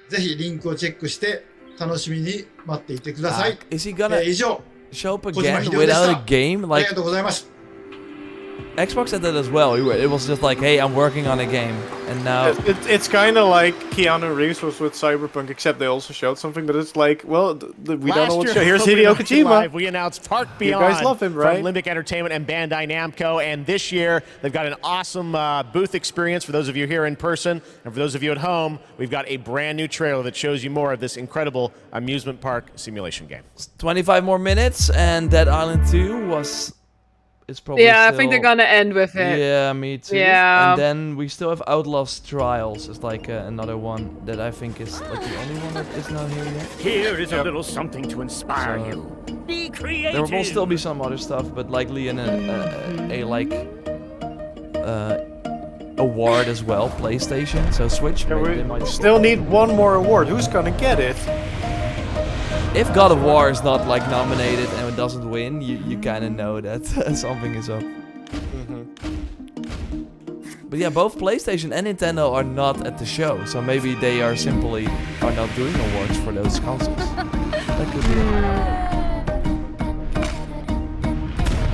ぜひリンクをチェックして楽しみに待っていてください。Is he gonna 以上、 show up 小島 again 秀夫でした。 without a game? あり Like がとうございます。 Xbox said that as well. It was just like, hey, I'm working on a game, and now It's kind of like Keanu Reeves was with Cyberpunk, except they also showed something. But it's like, well, we don't know what show. Here's Hideo Kojima. We announced Park You Beyond guys love him, right? from Limbic Entertainment and Bandai Namco. And this year, they've got an awesome booth experience for those of you here in person. And for those of you at home, we've got a brand new trailer that shows you more of this incredible amusement park simulation game. 25 more minutes, and Dead Island 2 was... It's probably I think they're gonna end with it. Yeah, me too. Yeah. And then we still have Outlast Trials. It's like another one that I think is like the only one that is not here yet. Here is a little something to inspire you. Be creative. There will still be some other stuff, but likely in a award as well, PlayStation. So Switch. Yeah, maybe we they might still need one more award. Who's gonna get it? If God of War is not like nominated and it doesn't win, you kind of know that something is up. But yeah, both PlayStation and Nintendo are not at the show, so maybe they are simply not doing awards for those consoles. That could be.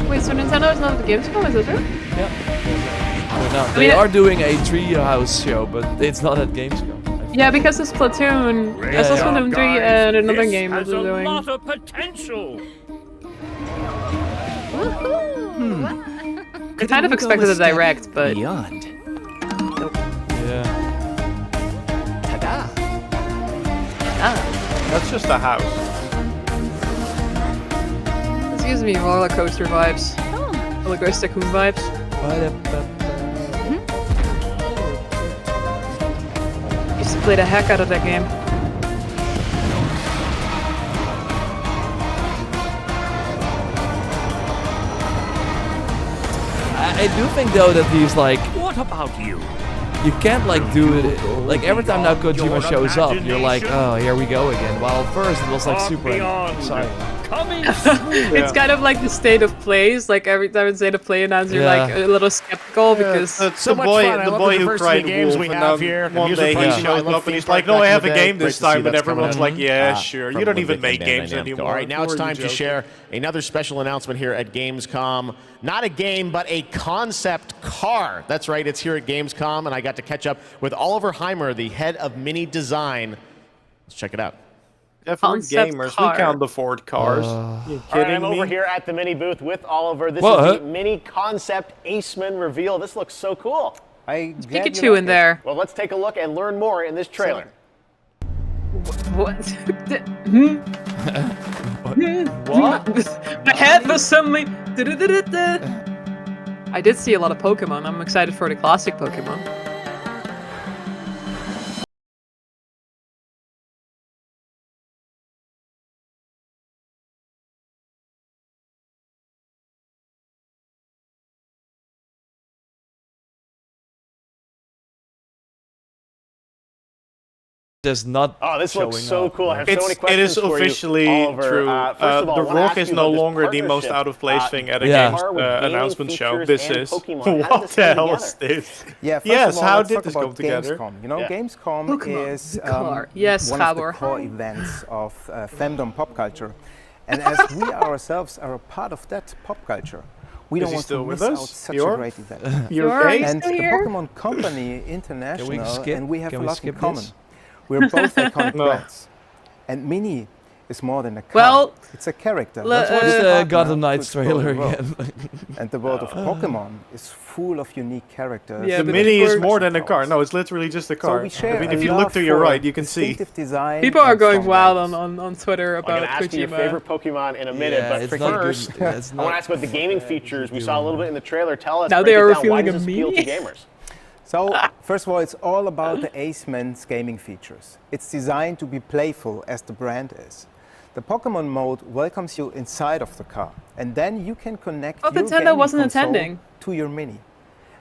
Wait, so Nintendo is not at the Gamescom, is it true? Yeah. No, they are doing a Treehouse show, but it's not at Gamescom. Yeah, because it's Splatoon. I saw Splatoon 3 and another game that they're doing. A lot of potential. I kind of expected a direct, but beyond. Nope. Yeah. Ta-da. That's just a house. This gives me roller coaster vibes. Roller coaster tycoon vibes. Used to play the heck out of that game. I do think though that he's like, What about you? you can't like do it like every time now Kojima shows up, you're like, oh, here we go again. While at first it was like super exciting. It's kind of like the state of plays. Like every time it's state of play announced, you're like a little skeptical because the boy who cried wolf, and then one day he showed up and he's like, no, I have a game this time, and everyone's like, yeah, sure. You don't even make games anymore. All right, now it's time to share another special announcement here at Gamescom. Not a game, but a concept car. That's right, it's here at Gamescom, and I got to catch up with Oliver Heimer, the head of Mini Design. Let's check it out. Yeah, for gamers, we can't afford cars. You kidding All right, I'm me? over here at the Mini booth with Oliver. This What? is the Mini Concept Aceman reveal. This looks so cool. Pikachu in there. Well, let's take a look and learn more in this trailer. What? What? My head was suddenly. I did see a lot of Pokemon. I'm excited for the classic Pokemon. There's not. Oh, this looks so cool. I have so many It questions is officially true. First of all, The Rock is no longer the most out of place thing at a games announcement show. This is. What the hell is this? Yeah, first yes, of all, how let's did talk this about come together? Gamescom. You know, Gamescom Pokemon, is the car. Yes, one of the Gabor. core events of fandom pop culture. And as we ourselves are a part of that pop culture, we don't want to miss out such a great event. You're and the Pokemon Company International, and we have a lot in common. We're both iconic brands. And Mini is more than a car. Well, it's a character. That's what's the Gotham Knights trailer again. And the world of Pokemon is full of unique characters. Yeah, the Mini is more than a car. No, it's literally just a car. So we share if you look to your right, you can see. People are going wild on Twitter about I'm going to ask you your favorite Pokemon in a minute, but first, I want to ask about the gaming features. We saw a little bit in the trailer. Tell us, now they are revealing why a does this appeal to Mii? gamers? So, first of all, it's all about the Aceman's gaming features. It's designed to be playful, as the brand is. The Pokemon mode welcomes you inside of the car, and then you can connect your Nintendo gaming wasn't console intending. to your Mini.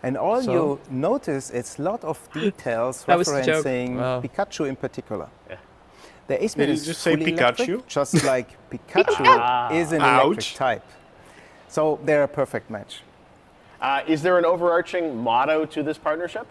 And all you notice is a lot of details That was the joke. referencing Pikachu in particular. The Aceman Did you is just say fully Pikachu? electric, just like Pikachu is an electric type. So they're a perfect match. Is there an overarching motto to this partnership?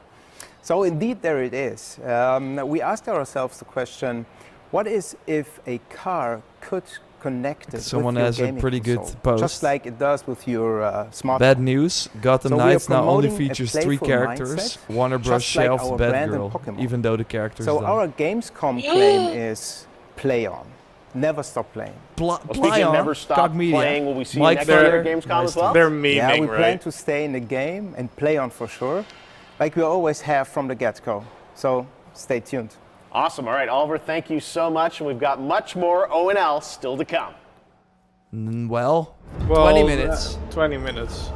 So indeed there it is. We asked ourselves the question, what is if a car could connect it Someone with your has a gaming pretty good console, post. just like it does with your smartphone. Bad news, Gotham So we are Knights now only promoting a features 3 playful characters. mindset, Warner Bros. just like shelved our brand in Batgirl, Pokemon. even though the characters So don't. our Gamescom claim is play on. Never stop playing. Speaking of never stop playing, will we see you next year at Gamescom as well? They're memeing, Yeah, we right? plan to stay in the game and play on for sure, like we always have from the get-go. So stay tuned. Awesome. All right, Oliver, thank you so much. And we've got much more O&L still to come. Well, 20 Well, minutes. 20 minutes.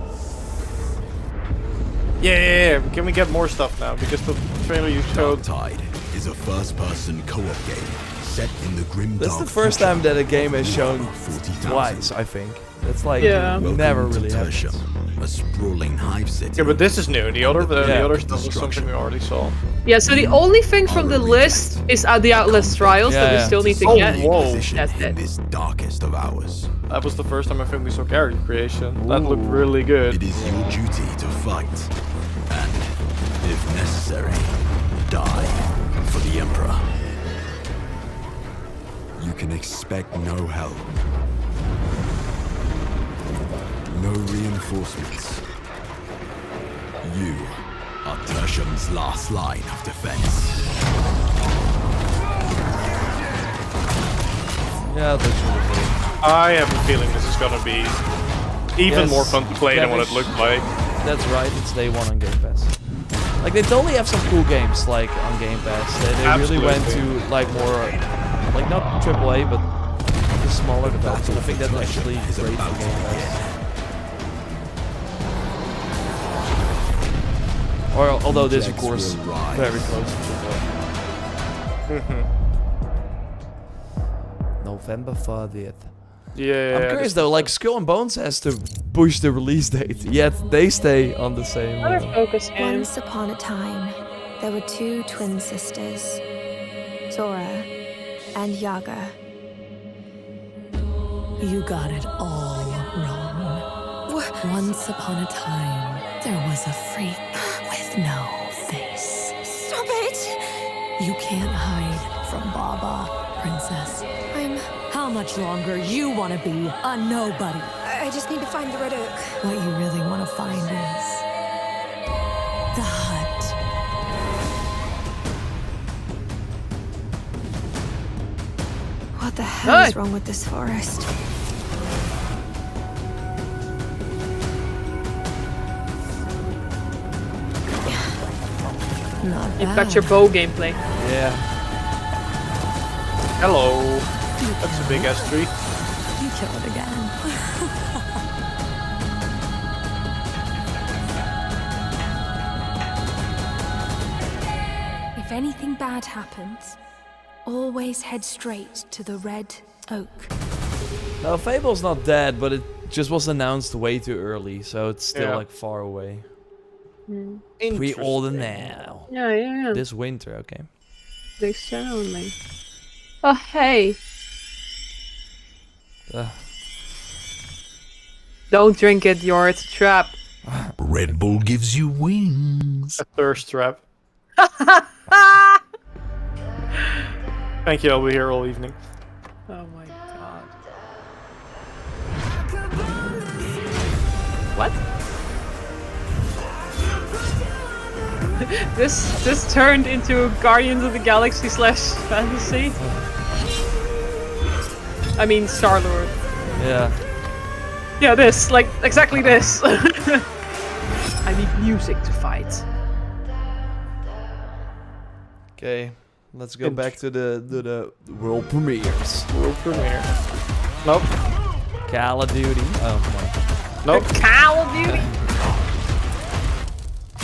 Yeah. Can we get more stuff now? Because the trailer you showed. Tide is a first-person co-op game set in the grim That's dark the first time that a game is shown 40,000. twice, I think. That's like Welcome never to really happens. Tertium, a sprawling hive city. Yeah, but this is new. The other Yeah. stuff was something we already saw. Yeah, so the only thing from the list is the Outlast Trials that we still need to get. Whoa. That's it. This darkest of hours. That was the first time I think we saw character creation. That looked really good. It is your duty to fight and if necessary, die for the Emperor. You can expect no help. No reinforcements. You are Tersham's last line of defense. Yeah, that's really cool. I have a feeling this is gonna be even more fun to play than what it looked like. That's right, it's day one on Game Pass. Like, they totally have some cool games, like, on Game Pass. They really went to, like, more, like, not AAA, but the smaller developers. I think that's actually great for Game Pass. Or, although this, of course, very close to AAA. November 30th. Yeah. I'm curious though, like Skull and Bones has to push the release date, yet they stay on the same. Once upon a time, there were two twin sisters, Zora and Yaga. You got it all wrong. Once upon a time, there was a freak with no face. Stop it! You can't hide from Baba, Princess. How much longer you want to be a nobody? I just need to find the Red Oak. What you really want to find is the hut. What the hell is wrong with this forest? Not You've bad. got your bow gameplay. Yeah. Hello. That's a big ass tree. You kill it again. If anything bad happens, always head straight to the Red Oak. No, Fable's not dead, but it just was announced way too early, so it's still like far away. Pre-order now. Yeah. This winter, okay. Next gen only. Oh, hey. Don't drink it, it's a trap. Red Bull gives you wings. A thirst trap. Thank you, I'll be here all evening. Oh my god. What? this turned into Guardians of the Galaxy / fantasy. I mean Star-Lord. Yeah. Yeah, this, like exactly this. I need music to fight. Okay, let's go back to the world premieres. World premiere. Nope. Call of Duty. Oh, come on. Nope. Call of Duty.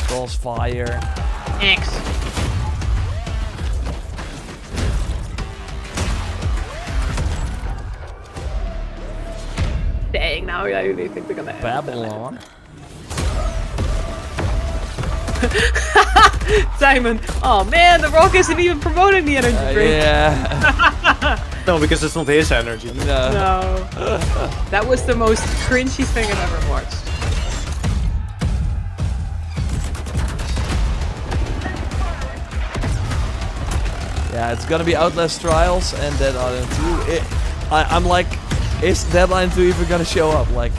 Crossfire. X. Dang, now I really think they're gonna end Babylon. Simon, oh man, The Rock isn't even promoting the energy drink. Yeah. No, because it's not his energy. No. That was the most cringy thing I've ever watched. Yeah, it's gonna be Outlast Trials and Deadline 2. I'm like, is Deadline 2 even gonna show up? Like,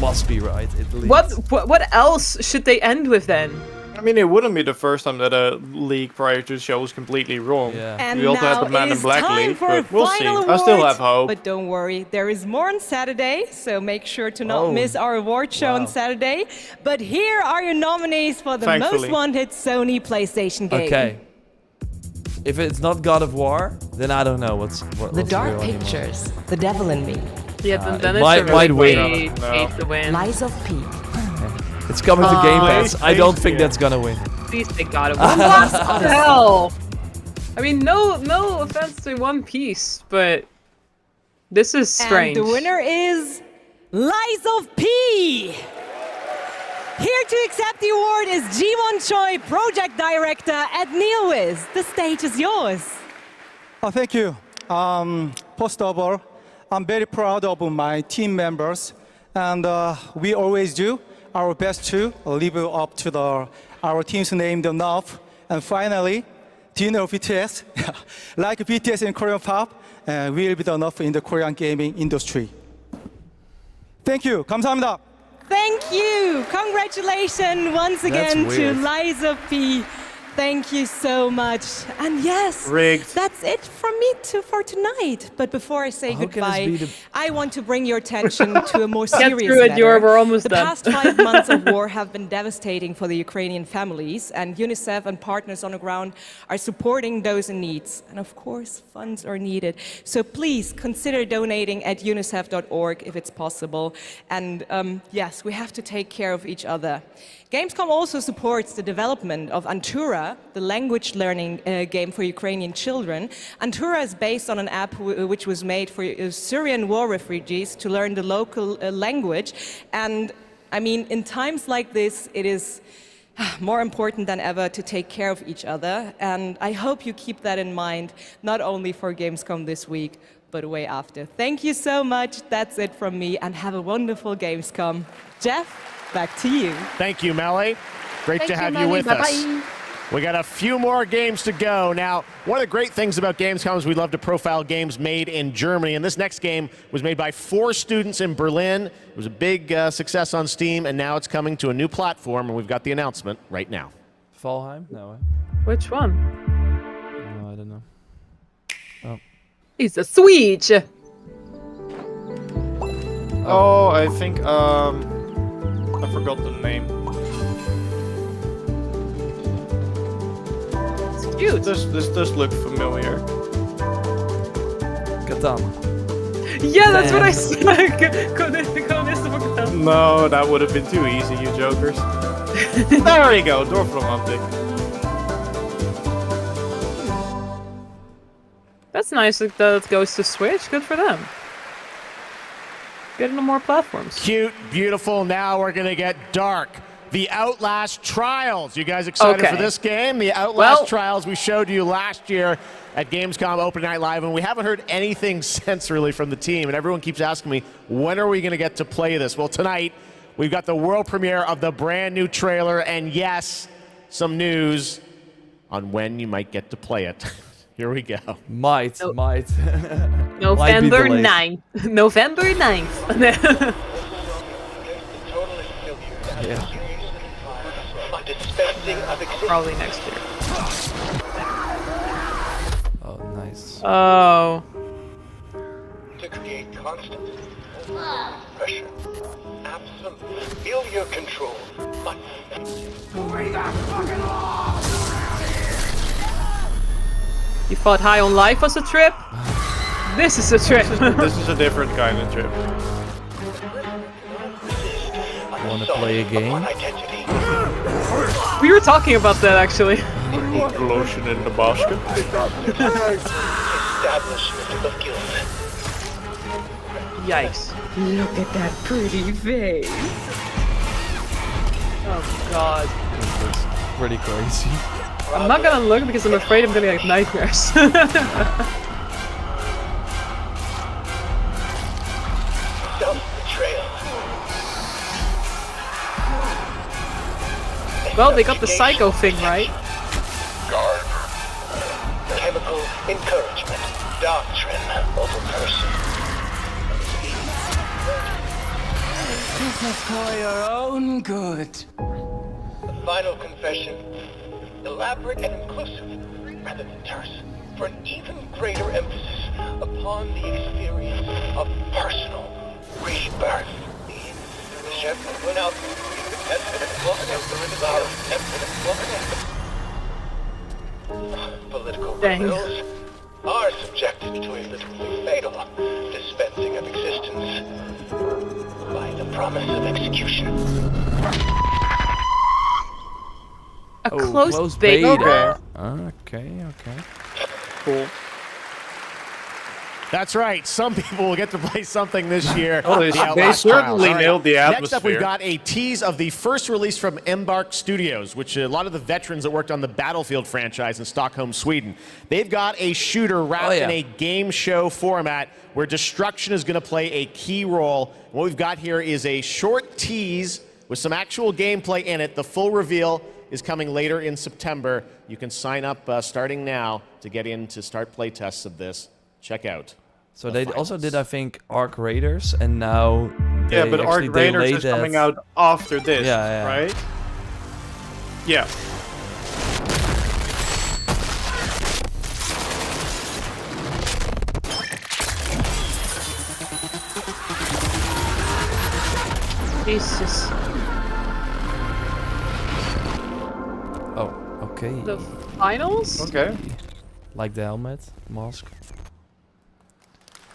must be right. At least. What else should they end with then? I mean, it wouldn't be the first time that a leak prior to the show was completely wrong. Yeah. And we also now had the Man it in is Black time leak, for but we'll see. final I still awards. have hope. But don't worry, there is more on Saturday, so make sure to not miss our award show on Saturday. But here are your nominees for the most wanted Sony PlayStation game. Okay. If it's not God of War, then I don't know what's The Dark Pictures, The Devil in Me. Yeah, then it it's might a really win. hate to win. Lies of P. It's coming to Game Pass. please, I don't think yeah. that's gonna win. Please thank God it won. What the hell? I mean, no offense to One Piece, but this is strange. And the winner is Lies of P. Here to accept the award is Ji-won Choi, Project Director at NeoWiz. The stage is yours. Thank you. First of all, I'm very proud of my team members, and we always do our best to live up to our team's name enough. And finally, do you know BTS? Like BTS in Korean pop, will be enough in the Korean gaming industry. Thank you. 감사합니다. Thank you. Congratulations once again to weird. Liza P. Thank you so much. And yes, Rigged. that's it from me for tonight. But before I say How can this be goodbye, I want to bring your attention to a more Get serious through it, matter. Jor. We're almost The done. past 5 months of war have been devastating for the Ukrainian families, and UNICEF and partners on the ground are supporting those in need. And of course, funds are needed. So please consider donating at unicef.org if it's possible. And yes, we have to take care of each other. Gamescom also supports the development of Antura, the language learning game for Ukrainian children. Antura is based on an app which was made for Syrian war refugees to learn the local language. And I mean, in times like this, it is more important than ever to take care of each other. And I hope you keep that in mind, not only for Gamescom this week, but way after. Thank you so much. That's it from me, and have a wonderful Gamescom. Jeff? Back to you. Thank you, Melly. Great to have you Melly. with us. Bye-bye. We got a few more games to go. Now, one of the great things about Gamescom is we love to profile games made in Germany, and this next game was made by 4 students in Berlin. It was a big success on Steam, and now it's coming to a new platform, and we've got the announcement right now. Valheim? No. Which one? No, I don't know. Oh. It's a Switch. Oh, I think I forgot the name. It's cute. This does look familiar. Catan. Yeah, that's what I said. No, that would have been too easy, you jokers. There you go, Dorfromantic. That's nice that it goes to Switch. Good for them. Get it on more platforms. Cute, beautiful. Now we're going to get dark. The Outlast Trials. You guys excited for this game? The Outlast Trials we showed you last year at Gamescom Open Night Live, and we haven't heard anything since really from the team, and everyone keeps asking me, when are we going to get to play this? Well, tonight, we've got the world premiere of the brand new trailer, and yes, some news on when you might get to play it. Here we go. Might. November 9th. November 9th. Yeah. Probably next year. Oh, nice. Oh. To create constant pressure. Absolute. Feel your control. Button. You thought High on Life was a trip? This is a trip. This is a different kind of trip. Want to play a game? We were talking about that actually. Put lotion in the basket. Establishment of guild. Yikes. Look at that pretty face. Oh god. This looks pretty crazy. I'm not gonna look because I'm afraid I'm gonna get nightmares. Well, they got the psycho thing right. Guard. Chemical encouragement. Doctrine over person. This is for your own good. The final confession. Elaborate and inclusive, rather than terse, for an even greater emphasis upon the experience of personal rebirth. The chef went out. Political criminals are subjected to a literally fatal dispensing of existence by the promise of execution. A closed beta? Okay. Cool. That's right. Some people will get to play something this year. Oh, they certainly nailed the atmosphere. Next up, we've got a tease of the first release from Embark Studios, which a lot of the veterans that worked on the Battlefield franchise in Stockholm, Sweden. They've got a shooter wrapped in a game show format where destruction is going to play a key role. What we've got here is a short tease with some actual gameplay in it. The full reveal is coming later in September. You can sign up starting now to get in to start playtests of this. Check out. So they also did, I think, Arc Raiders, and now Yeah, but Arc Raiders is coming out after this, right? Yeah. Jesus. Oh, okay. The finals? Okay. Like the helmet, mask.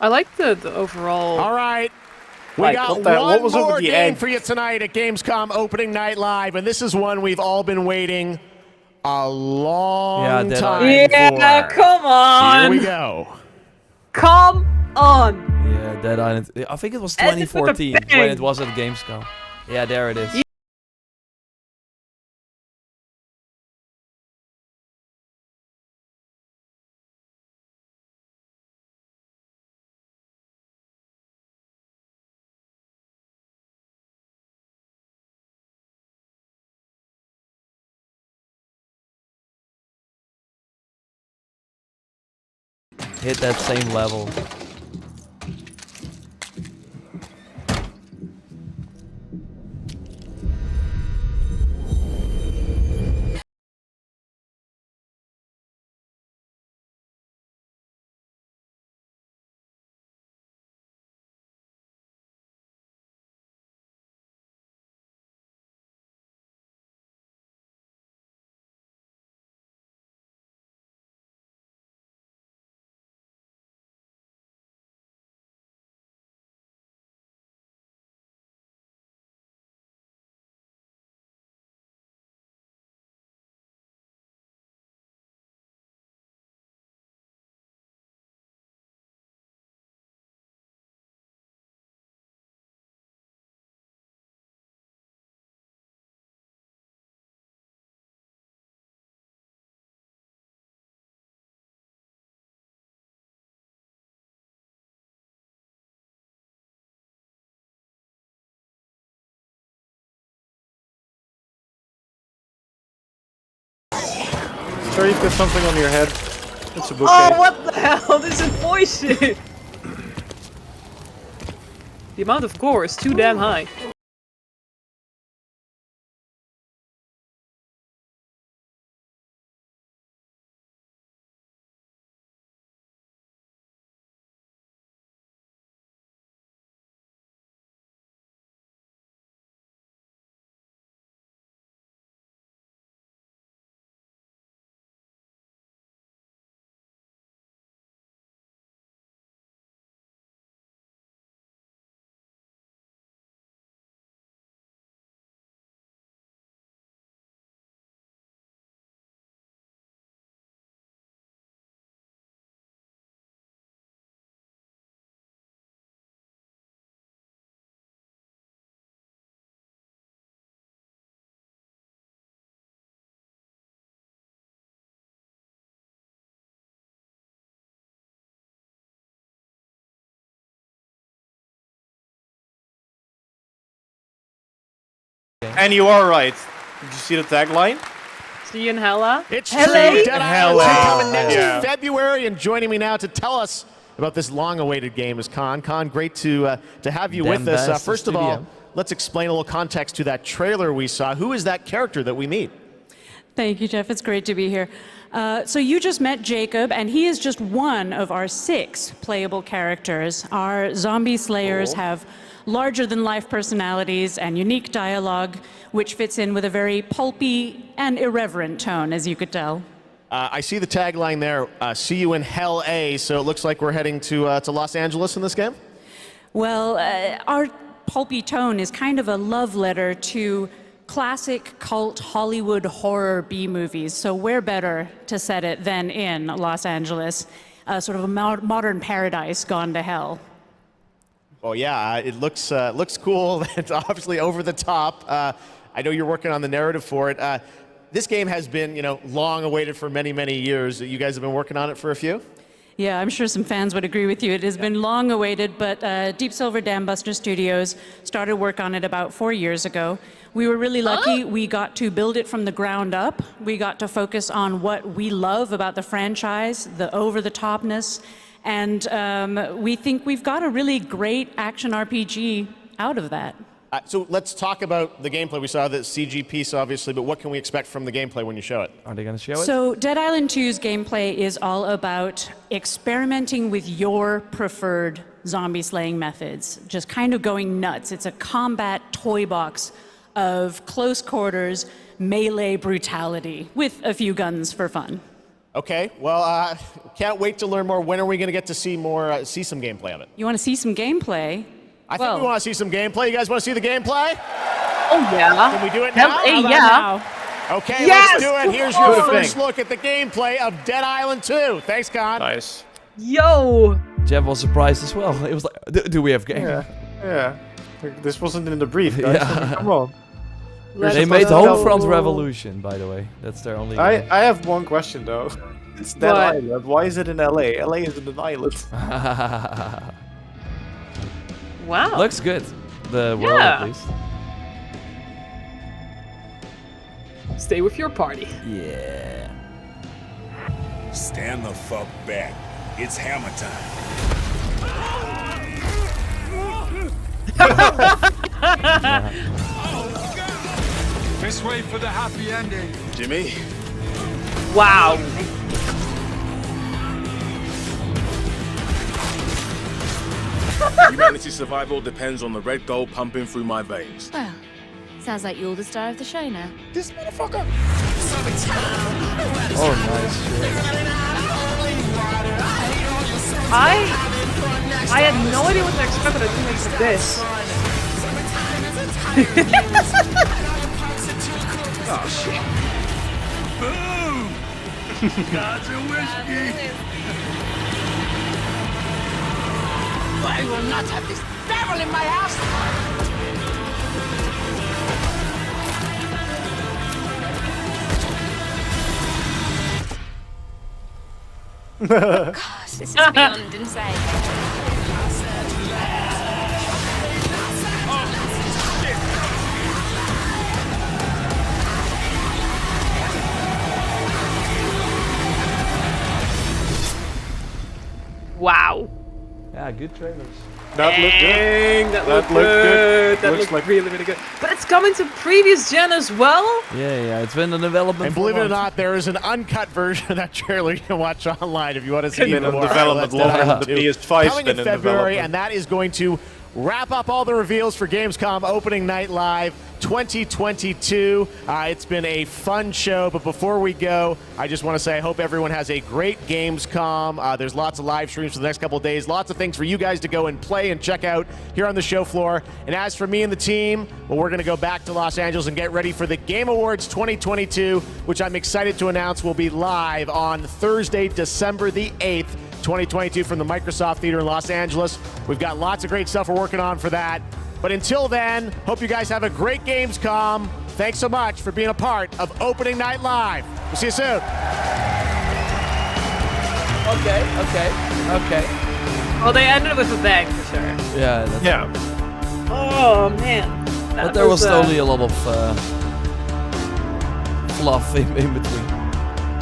I like the overall. All right. We Like, got what one was up more with the game egg? for you tonight at Gamescom Opening Night Live, and this is one we've all been waiting a long time Yeah, for. come on. Here we go. Come on. Yeah, Dead Island. I think it was And it's with the 2014 when bang. it was at Gamescom. Yeah, there it is. Hit that same level. Sure, you've got something on your head. It's a bouquet. Oh, what the hell? This is bullshit. The amount of core is too damn high. And you are right. Did you see the tagline? See you in Hella. It's Hella. true. Dead Island 2 coming next Yeah. February, and joining me now to tell us about this long-awaited game is Khan. Khan, great to have you with us. Best First of all, studio. let's explain a little context to that trailer we saw. Who is that character that we meet? Thank you, Jeff. It's great to be here. So you just met Jacob, and he is just one of our 6 playable characters. Our zombie slayers have larger-than-life personalities and unique dialogue, which fits in with a very pulpy and irreverent tone, as you could tell. I see the tagline there, see you in Hell A, so it looks like we're heading to Los Angeles in this game? Well, our pulpy tone is kind of a love letter to classic cult Hollywood horror B-movies, so where better to set it than in Los Angeles, sort of a modern paradise gone to hell. Oh yeah, it looks cool. It's obviously over the top. I know you're working on the narrative for it. This game has been, long awaited for many, many years. You guys have been working on it for a few? Yeah, I'm sure some fans would agree with you. It has been long awaited, but Deep Silver Dam Buster Studios started work on it about 4 years ago. We were really lucky. We got to build it from the ground up. We got to focus on what we love about the franchise, the over-the-topness, and we think we've got a really great action RPG out of that. So let's talk about the gameplay. We saw the CG piece, obviously, but what can we expect from the gameplay when you show it? Are they going to show it? So Dead Island 2's gameplay is all about experimenting with your preferred zombie slaying methods, just kind of going nuts. It's a combat toy box of close quarters melee brutality with a few guns for fun. Okay, well, can't wait to learn more. When are we going to get to see more, see some gameplay of it? You want to see some gameplay? I think we want to see some gameplay. You guys want to see the gameplay? Oh, yeah. Can we do it now? Yeah. Okay, Yes! let's do it. Here's your first look at the gameplay of Dead Island 2. Thanks, Con. Nice. Yo! Jeff was surprised as well. It was like, do we have game? Yeah. This wasn't in the brief, guys. Yeah. Come on. They made Homefront Revolution, by the way. That's their only game. I have one question, though. It's Dead Island. Why is it in LA? LA isn't an island. Wow. Looks good. The world, at least. Stay with your party. Yeah. Stand the fuck back. It's hammer time. This way for the happy ending. Jimmy. Wow. Humanity's survival depends on the red gold pumping through my veins. Well, sounds like you're the star of the show now. This motherfucker. Oh, nice shit. I had no idea what to expect, but I didn't expect this. Oh shit. Boom! God's a whiskey. I will not have this devil in my house! Gosh, this is beyond insane. Wow. Yeah, good trailers. That looked good. That looked good. That looked like really, really good. But it's coming to previous gen as well. Yeah, it's been in development. And believe it or not, there is an uncut version of that trailer you can watch online if you want to see It's been even in more. development longer than the PS5's Coming been in in February, development. and that is going to wrap up all the reveals for Gamescom Opening Night Live 2022. It's been a fun show, but before we go, I just want to say I hope everyone has a great Gamescom. There's lots of live streams for the next couple of days, lots of things for you guys to go and play and check out here on the show floor. And as for me and the team, well, we're going to go back to Los Angeles and get ready for the Game Awards 2022, which I'm excited to announce will be live on Thursday, December the 8th. 2022 from the Microsoft Theater in Los Angeles. We've got lots of great stuff we're working on for that. But until then, hope you guys have a great Gamescom. Thanks so much for being a part of Opening Night Live. We'll see you soon. Okay. Well, they ended with a bang for sure. Yeah. Yeah. Oh man. But there was totally a lot of fluff in between.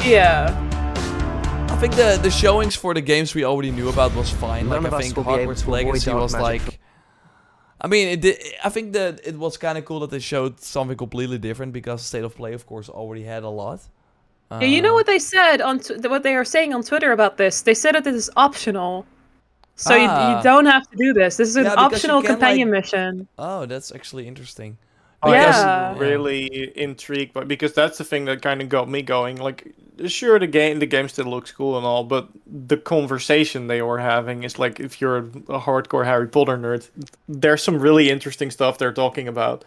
Yeah. I think the showings for the games we already knew about was fine. None Like of I us think will be able Hogwarts to avoid Legacy dark was magic. like. I mean, I think that it was kind of cool that they showed something completely different because State of Play, of course, already had a lot. Yeah, you know what they said on what they are saying on Twitter about this? They said that it is optional, so you don't have to do this. This is an Yeah, because you optional can, companion like- mission. Oh, that's actually interesting. Yeah. I'm really intrigued, but because that's the thing that kind of got me going. Like, sure, the game still looks cool and all, but the conversation they were having is like, if you're a hardcore Harry Potter nerd, there's some really interesting stuff they're talking about.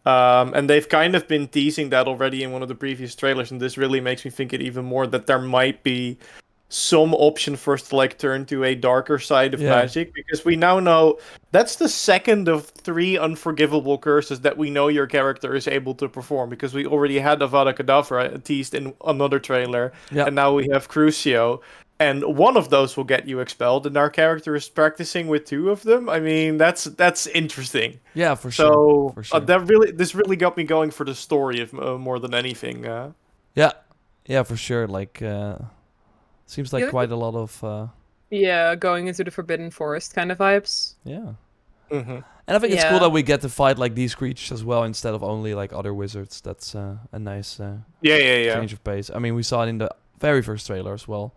And they've kind of been teasing that already in one of the previous trailers, and this really makes me think it even more that there might be some option for us to like turn to a darker side of magic, because we now know that's the second of 3 unforgivable curses that we know your character is able to perform, because we already had Avada Kedavra teased in another trailer, and now we have Crucio. and one of those will get you expelled, and our character is practicing with 2 of them. I mean, that's interesting. Yeah, for So sure. For sure. this really got me going for the story if, more than anything. Yeah, for sure. Like, seems like Yeah. quite a lot of. Yeah, going into the Forbidden Forest kind of vibes. Yeah. Mm-hmm. And I think it's cool Yeah. that we get to fight like these creatures as well instead of only like other wizards. That's a nice Yeah. change of pace. I mean, we saw it in the very first trailer as well.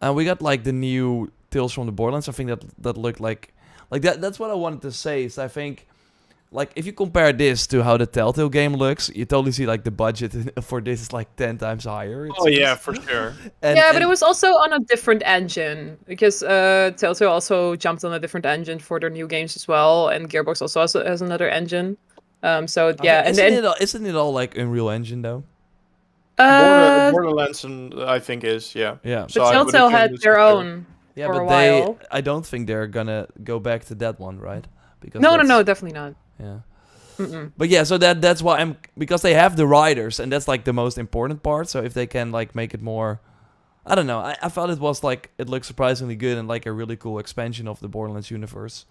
And we got like the new Tales from the Borderlands. I think that looked like that. That's what I wanted to say. Is I think like if you compare this to how the Telltale game looks, you totally see like the budget for this is like 10 times higher. it Oh yeah, seems. for sure. But it was also on a different engine because Telltale also jumped on a different engine for their new games as well, and Gearbox also has another engine. So yeah, and then Isn't it all like Unreal Engine though? Borderlands, I think is Yeah. but So I would Telltale assume had this their is fair. own Yeah, for but a while. I don't think they're gonna go back to that one, right? Because No, that's- definitely not. Yeah. Mm-mm. But yeah, so that's why because they have the riders, and that's like the most important part. So if they can like make it more, I don't know. I thought it was like it looked surprisingly good and like a really cool expansion of the Borderlands universe,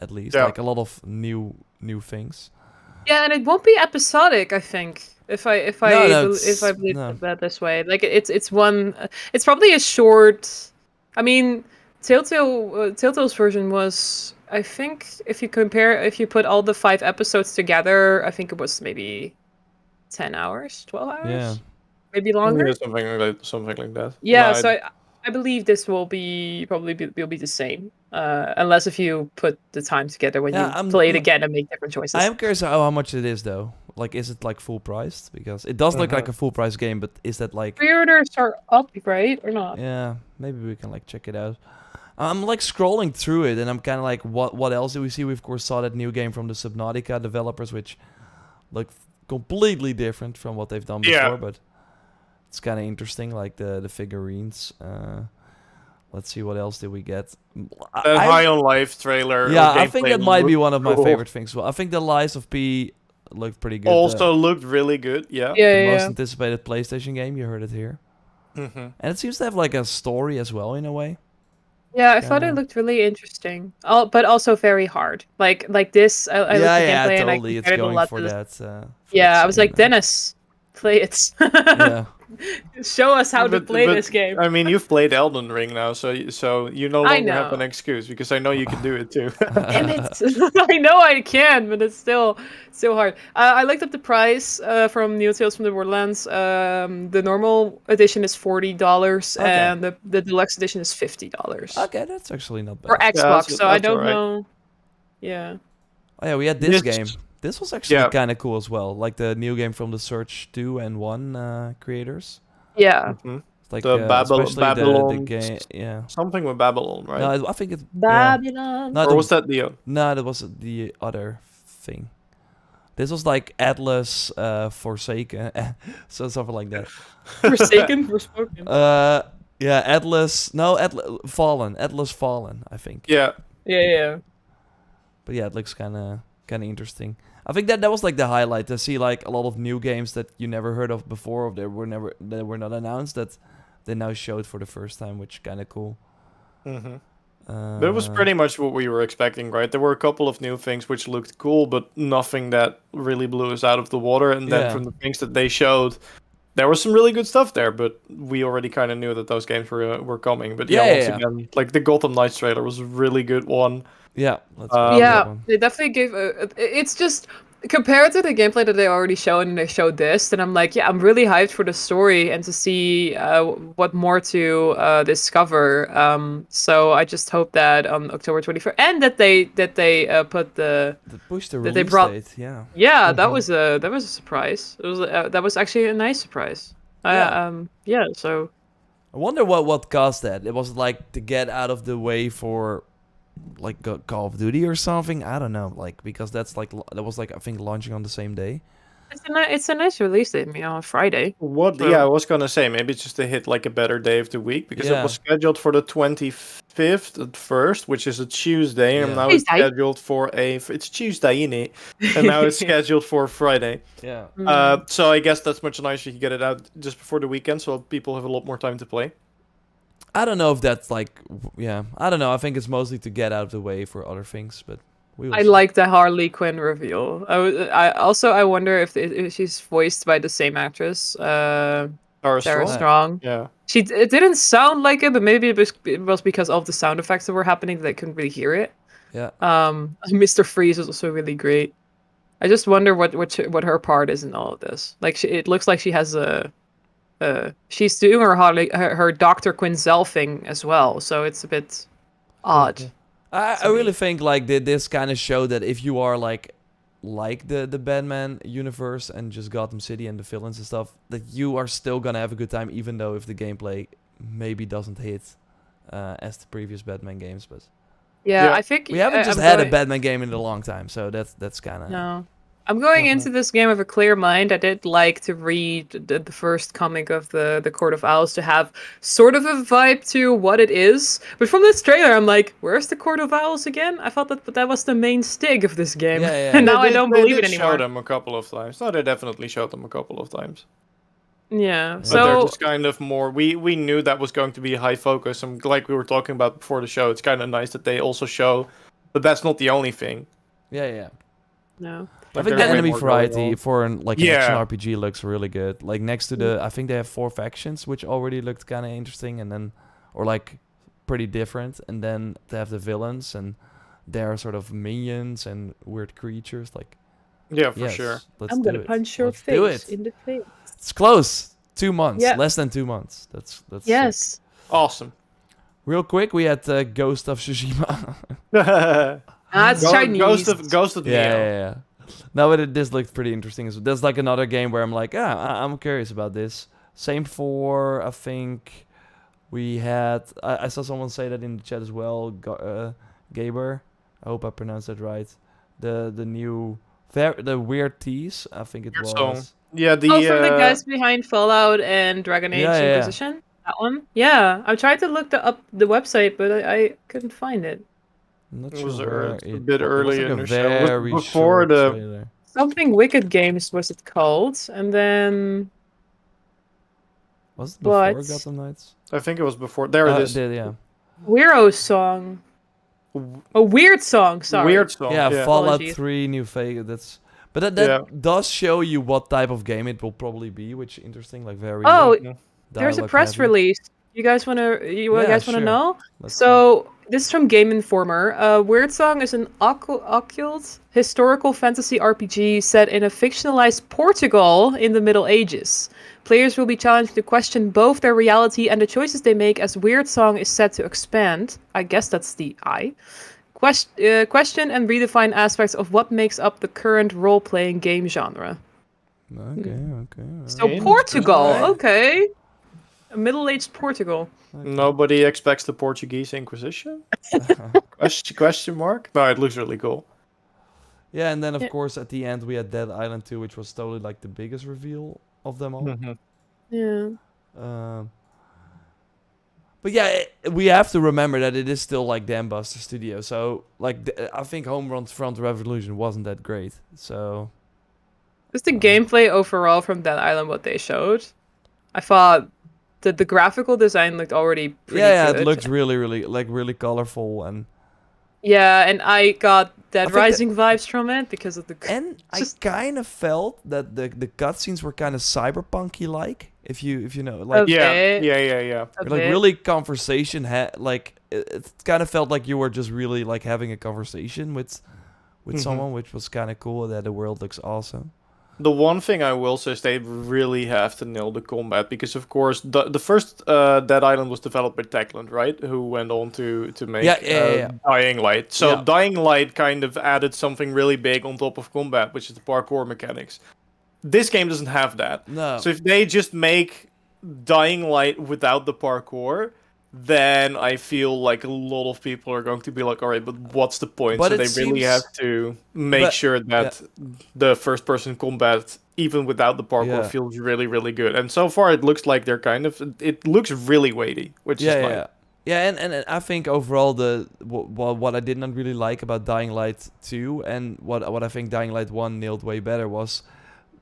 at least Yeah. like a lot of new things. Yeah, and it won't be episodic. I think if I believe no. that this way, like it's one. It's probably a short. I mean, Telltale's version was. I think if you put all the 5 episodes together, I think it was maybe 10 hours, 12 hours, Yeah. maybe longer. Yeah, something like that. Yeah, No, so I believe this will will be the same, unless if you put the time together when Yeah, you play it again and make different choices. I am curious how much it is though. Like, is it like full priced? Because it does look like a full price game, but is that like? Pre-orders are up, right, or not? Yeah, maybe we can like check it out. I'm like scrolling through it, and I'm kind of like, what else do we see? We of course saw that new game from the Subnautica developers, which look completely different from what they've done before, Yeah. but it's kind of interesting, like the figurines. Let's see, what else did we get? That High on Life trailer. Yeah, or I think that gameplay might be looked one of my cool. favorite things. Well, I think the Lies of P looked pretty good. Also looked really good. Yeah. The most anticipated PlayStation game. You heard it here. Mhm. And it seems to have like a story as well in a way. Yeah, I thought it looked really interesting. But also very hard. Like this, I looked at the gameplay and I totally. It's compared it a going lot for to that. Yeah, I was like, Dennis, play it. Yeah. Show us how to play this game. I mean, you've played Elden Ring now, so you no I longer have know. an excuse because I know you can do it too. Damn it! I know I can, but it's still hard. I looked up the price from New Tales from the Borderlands. The normal edition is $40, Okay. and the deluxe edition is $50. Okay, that's actually not bad. For Xbox, that's- so I that's don't alright. know. Yeah. Oh yeah, we had this This- game. This was actually Yeah. kind of cool as well. Like the new game from the Search 2 and 1 creators. Yeah. Mhm. It's like The especially the Babylon, game. Yeah. something with Babylon, right? No, I think it's Babylon. No, or was that the? No, that was the other thing. This was like Atlas Forsaken, so something like that. Forsaken, Forspoken. Yeah, Atlas. No, Fallen. Atlas Fallen, I think. Yeah. Yeah. But yeah, it looks kind of interesting. I think that was like the highlight, to see like a lot of new games that you never heard of before, or that were not announced, that they now showed for the first time, which kind of cool. Mhm. But it was pretty much what we were expecting, right? There were a couple of new things which looked cool, but nothing that really blew us out of the water. And then Yeah. from the things that they showed, there was some really good stuff there, but we already kind of knew that those games were coming. But yeah, once again, like the Gotham Knights trailer was a really good one. Yeah, let's Yeah, they definitely gave. It's just compared to the gameplay that they already showed, and they showed this, then I'm like, yeah, I'm really hyped for the story and to see what more to discover. So I just hope that on October 21st, and that they put push the that they release brought. date, yeah. Yeah, that was a surprise. It was that was actually a nice surprise. Yeah. So I wonder what caused that. It was like to get out of the way for like Call of Duty or something. I don't know, like, because that was like I think launching on the same day. it's a nice release date, on Friday. What? So- Yeah, I was gonna say maybe it's just to hit like a better day of the week because Yeah. it was scheduled for the 25th at first, which is a Tuesday, and Yeah. now it's Tuesday. scheduled for it's Tuesday, innit? And now it's scheduled for Friday. Yeah. So I guess that's much nicer. You get it out just before the weekend, so people have a lot more time to play. I don't know if that's like, yeah, I don't know. I think it's mostly to get out of the way for other things, but we will I see. like the Harley Quinn reveal. I wonder if she's voiced by the same actress, Sarah Strong. Yeah. It didn't sound like it, but maybe it was because of the sound effects that were happening that I couldn't really hear it. Yeah. Mr. Freeze was also really great. I just wonder what her part is in all of this. Like it looks like she has she's doing her Dr. Quinzel thing as well, so it's a bit odd. I really think like this kind of show that if you are like the Batman universe and just Gotham City and the villains and stuff, that you are still gonna have a good time, even though if the gameplay maybe doesn't hit as the previous Batman games. But yeah, I think we haven't just had a Batman game in a long time, so that's kind of no. I'm going into this game with a clear mind. I did like to read the first comic of the Court of Owls to have sort of a vibe to what it is. But from this trailer, I'm like, where's the Court of Owls again? I thought that was the main stig of this game. Yeah. And now I don't believe it They anymore. showed them a couple of times. No, they definitely showed them a couple of times. Yeah, But so they're just kind of more. We knew that was going to be high focus, and like we were talking about before the show, it's kind of nice that they also show, but that's not the only thing. Yeah. No. I think the enemy variety for an action Yeah. RPG looks really good. Like next to the, I think they have 4 factions, which already looked kind of interesting, and then, or like pretty different. And then they have the villains, and they're sort of minions and weird creatures. Like, Yeah, for sure. I'm gonna punch your Let's do face it. in the face. It's close. 2 months. Yeah. Less than 2 months. That's Yes. sick. Awesome. Real quick, we had Ghost of Tsushima. It's Chinese. Ghost of Neo. Yeah. No, but this looked pretty interesting. So there's like another game where I'm like, I'm curious about this. Same for, I think we had, I saw someone say that in the chat as well, Gaber. I hope I pronounced that right. The new, the Weird Tease, I think it was. Song. Yeah, from the guys behind Fallout and Dragon Age Yeah. Inquisition? That one? Yeah, I tried to look up the website, but I couldn't find it. I'm not It sure was where a bit it early was in like the a show. It was very before short the- trailer. Something Wicked Games was it called, and then Was it before But- Gotham Knights? I think it was before. There it is. Yeah. Weirdo song. A weird song, sorry. Weird song. Yeah, Fallout Apologies. 3, New Vegas. But that does show you what type of game it will probably be, which is interesting, like very. Oh, there's a dialogue press heavy. release. You guys wanna sure. know? Let's So this is from Game Informer. Weird Song is an occult historical fantasy RPG set in a fictionalized Portugal in the Middle Ages. Players will be challenged to question both their reality and the choices they make as Weird Song is set to expand. I guess that's the I. Question and redefine aspects of what makes up the current role-playing game genre. Okay. So Portugal, okay. A middle-aged Portugal. Nobody expects the Portuguese Inquisition? question mark? No, it looks really cool. Yeah, and then of course at the end we had Dead Island 2, which was totally like the biggest reveal of them all. Yeah. But yeah, we have to remember that it is still like Dambuster Studio, so like I think Home Front Revolution wasn't that great. So Just the gameplay overall from Dead Island, what they showed, I thought that the graphical design looked already pretty good. it looked really colorful and. Yeah, and I got Dead I think Rising vibes from it because of the. And I kind of felt that the cutscenes were kind of cyberpunky like, if you know, like Yeah. like really conversation it kind of felt like you were just really like having a conversation with someone, which was kind of cool. That the world looks awesome. The one thing I will say is they really have to nail the combat, because of course the first Dead Island was developed by Techland, right? Who went on to make Dying Light. So Dying Light kind of added something really big on top of combat, which is the parkour mechanics. This game doesn't have that. No. So if they just make Dying Light without the parkour, then I feel like a lot of people are going to be like, all right, but what's the point? But so it they really seems- have to make sure that the first-person combat, even without the parkour, Yeah. feels really, really good. And so far, it looks like they're it looks really weighty, which is nice. Yeah, and I think overall what I did not really like about Dying Light 2 and what I think Dying Light 1 nailed way better was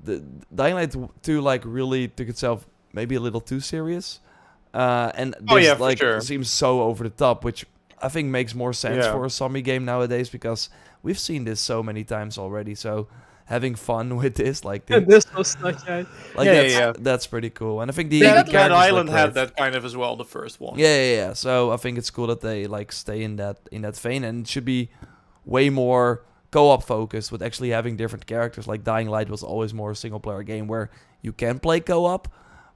the Dying Light 2 like really took itself maybe a little too serious. And this yeah, for like sure. seems so over the top, which I think makes more sense Yeah. for a zombie game nowadays because we've seen this so many times already. So having fun with this, like This was such a... like Yeah, that's pretty cool. And I think the Dead characters look Island had great. that kind of as well, the first one. Yeah. So I think it's cool that they like stay in that vein, and it should be way more co-op focused with actually having different characters. Like Dying Light was always more a single player game where you can play co-op,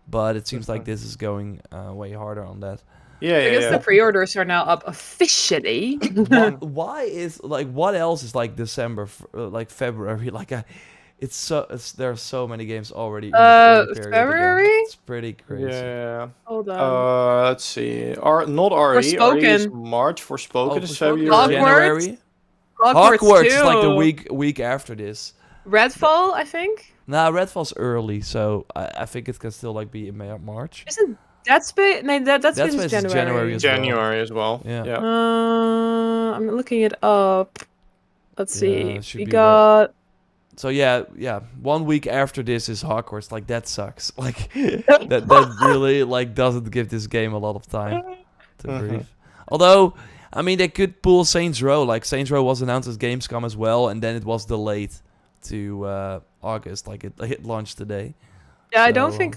but it seems like this is going way harder on that. Yeah, I guess the pre-orders are now up officially. Why is like what else is like December, like February? Like there are so many games already. In the early period again. February? It's pretty crazy. Yeah. Hold on. Let's see. Not RE. Forspoken. RE is March. Forspoken is Forspoken is February. January. Hogwarts is like the 2. week after this. Redfall, I think. Nah, Redfall's early, so I think it can still like be in March. Isn't Dead Space? No, Dead Space is is January. January as well. Yeah. I'm looking it up. Let's Yeah, see. it should We be got. So yeah. 1 week after this is Hogwarts. Like that sucks. Like that really like doesn't give this game a lot of time to breathe. Although, I mean, they could pull Saints Row. Like Saints Row was announced as Gamescom as well, and then it was delayed to August. Like it launched today. Yeah, I don't So- think.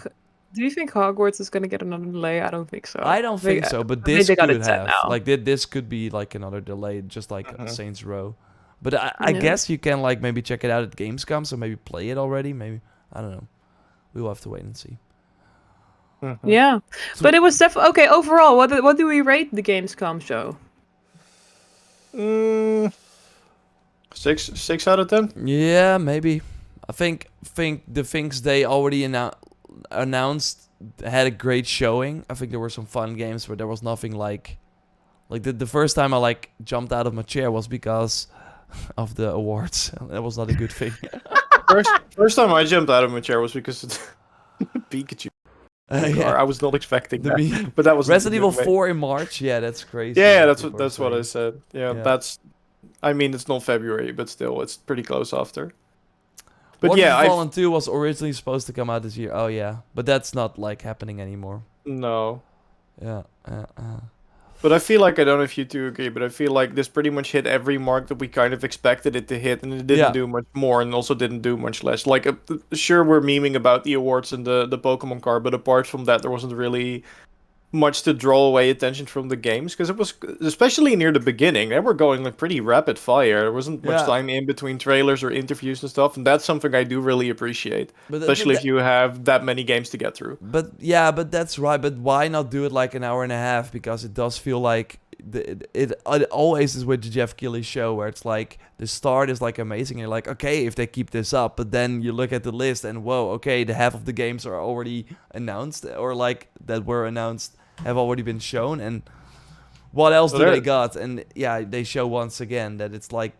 Do you think Hogwarts is gonna get another delay? I don't think so. I don't think so, but maybe this they got could it set have. now. Like this could be like another delay, just like Saints Row. But I Yeah. guess you can like maybe check it out at Gamescom, so maybe play it already. Maybe I don't know. We will have to wait and see. Yeah, but it was definitely okay. Overall, what do we rate the Gamescom show? 6 out of 10. Yeah, maybe. I think the things they already announced had a great showing. I think there were some fun games, but there was nothing like the first time I like jumped out of my chair was because of the awards. That was not a good thing. First time I jumped out of my chair was because it's Pikachu. Yeah. I was not expecting that, Me- but that was Resident Evil 4 in March. Yeah, that's crazy. Yeah, what that's people what are I saying. said. Yeah, Yeah. that's. I mean, it's not February, but still, it's pretty close after. But Watch yeah, of Fallen 2 was originally supposed to come out this year. Oh yeah, but that's not like happening anymore. No. Yeah. But I feel like, I don't know if you two agree, but I feel like this pretty much hit every mark that we kind of expected it to hit, and it didn't Yeah. do much more, and also didn't do much less. Like, sure, we're memeing about the awards and the Pokemon card, but apart from that, there wasn't really much to draw away attention from the games, because it was, especially near the beginning, they were going like pretty rapid fire. There wasn't much Yeah. time in between trailers or interviews and stuff, and that's something I do really appreciate, But especially if that- you have that many games to get through. But yeah, but that's right. But why not do it like an hour and a half? Because it does feel like it always is with the Jeff Keighley show, where it's like the start is like amazing. And you're like, okay, if they keep this up, but then you look at the list and whoa, okay, the half of the games are already announced, or like that were announced have already been shown, and what else So do there- they got? And yeah, they show once again that it's like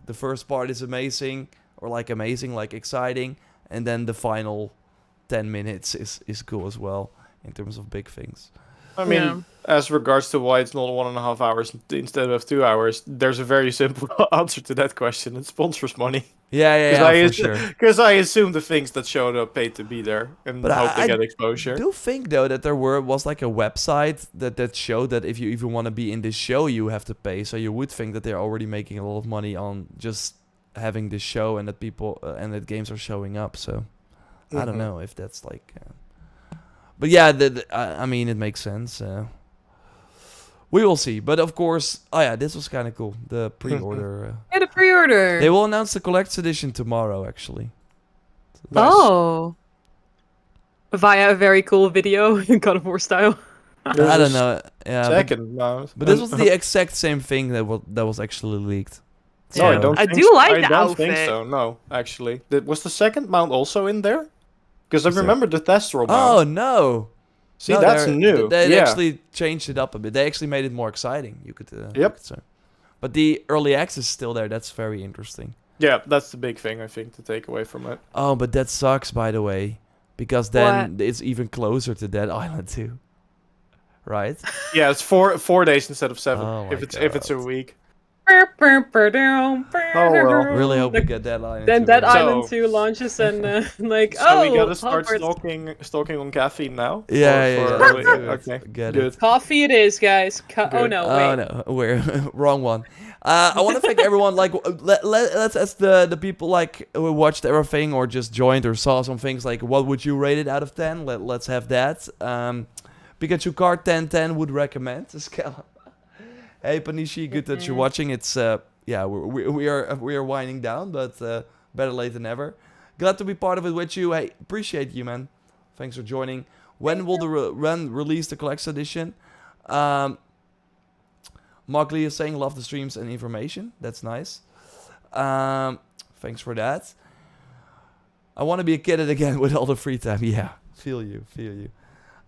the first part is amazing, or like amazing, like exciting, and then the final 10 minutes is cool as well in terms of big things. I mean, Yeah. as regards to why it's not 1.5 hours instead of 2 hours, there's a very simple answer to that question. It's sponsors' money. Yeah, for sure. Because I assume the things that showed up paid to be there and But hope I they get exposure. I do think though that there was like a website that showed that if you even want to be in this show, you have to pay. So you would think that they're already making a lot of money on just having this show, and that people and that games are showing up. So I don't Mhm. know if that's like. But yeah, I mean, it makes sense. We will see. But of course, oh yeah, this was kind of cool. The pre-order. Yeah, the pre-order. They will announce the collector's edition tomorrow, actually. Oh. Via a very cool video in God of War style. I don't know. Yeah, second mouse. But this was the exact same thing that was actually leaked. No, I So- don't. I think do so. like I the don't think outfit. so. No, actually, was the second mount also in there? Because I Is there- remember the Thestral mount. Oh no! See, No, that's they're- new. They Yeah. actually changed it up a bit. They actually made it more exciting. You could. You Yep. could say. But the early access is still there. That's very interesting. Yeah, that's the big thing I think to take away from it. Oh, but that sucks, by the way, because then it's even closer to Dead Island 2. Right? Yeah, it's 4 days instead of 7. Oh my if it's a God. week. well. Really hope we get Deadline. Then into Dead it. Island 2 launches and like, So we gotta start Hogwarts. stalking on caffeine now? Yeah, Or- let's do it. Okay, Get good. it. Coffee it is, guys. Oh Good. no, Oh wait. no, we're wrong one. I want to thank everyone. Like, let's ask the people like who watched everything or just joined or saw some things. Like, what would you rate it out of 10? Let's have that. Pikachu card 10/10 would recommend. Hey Panishi, good that you're watching. It's yeah, we are winding down, but better late than never. Glad to be part of it with you. Hey, appreciate you, man. Thanks for joining. When will the run release the collector's edition? Mark Lee is saying love the streams and information. That's nice. Thanks for that. I want to be a kid again with all the free time. Yeah, feel you.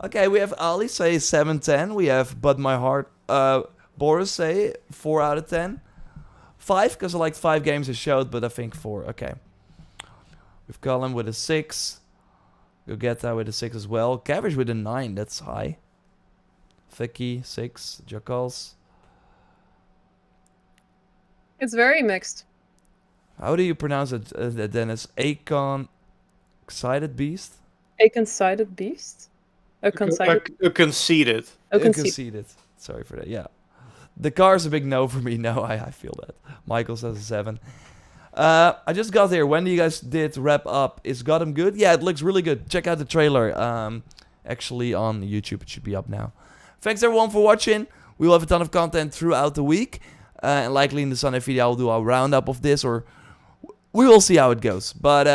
Okay, we have Ali say 7/10. We have But My Heart. Boris say 4 out of 10. 5 because I liked 5 games I showed, but I think 4. Okay. We've Colin with a 6. Go get that with a 6 as well. Cabbage with a 9. That's high. Vicky 6. Jackals. It's very mixed. How do you pronounce it, Dennis? Acon Excited Beast? A conceited beast? A conceited... A conceited. A conceited. Sorry for that. Yeah. The car's a big no for me. No, I feel that. Michael says a 7. I just got here. When you guys did wrap up, is Gotham good? Yeah, it looks really good. Check out the trailer. Actually, on YouTube, it should be up now. Thanks everyone for watching. We will have a ton of content throughout the week. And likely in the Sunday video, I'll do a roundup of this, or we will see how it goes. But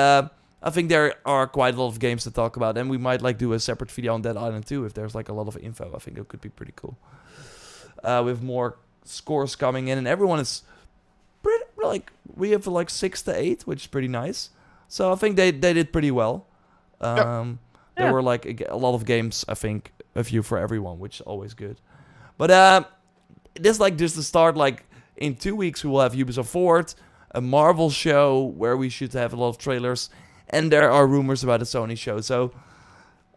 I think there are quite a lot of games to talk about, and we might like do a separate video on Dead Island too if there's like a lot of info. I think it could be pretty cool. With more scores coming in, and everyone is pretty like we have like 6 to 8, which is pretty nice. So I think they did pretty well. There were like a lot of games. I think a few for everyone, which is always good. But this is like just the start. Like in 2 weeks we will have Ubisoft Forward, a Marvel show where we should have a lot of trailers, and there are rumors about a Sony show. So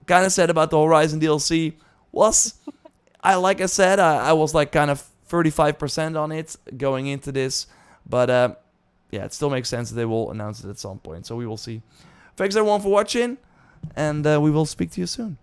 kind of sad about the Horizon DLC. Like I said, I was like kind of 35% on it going into this. But yeah, it still makes sense that they will announce it at some point. So we will see. Thanks everyone for watching, and we will speak to you soon.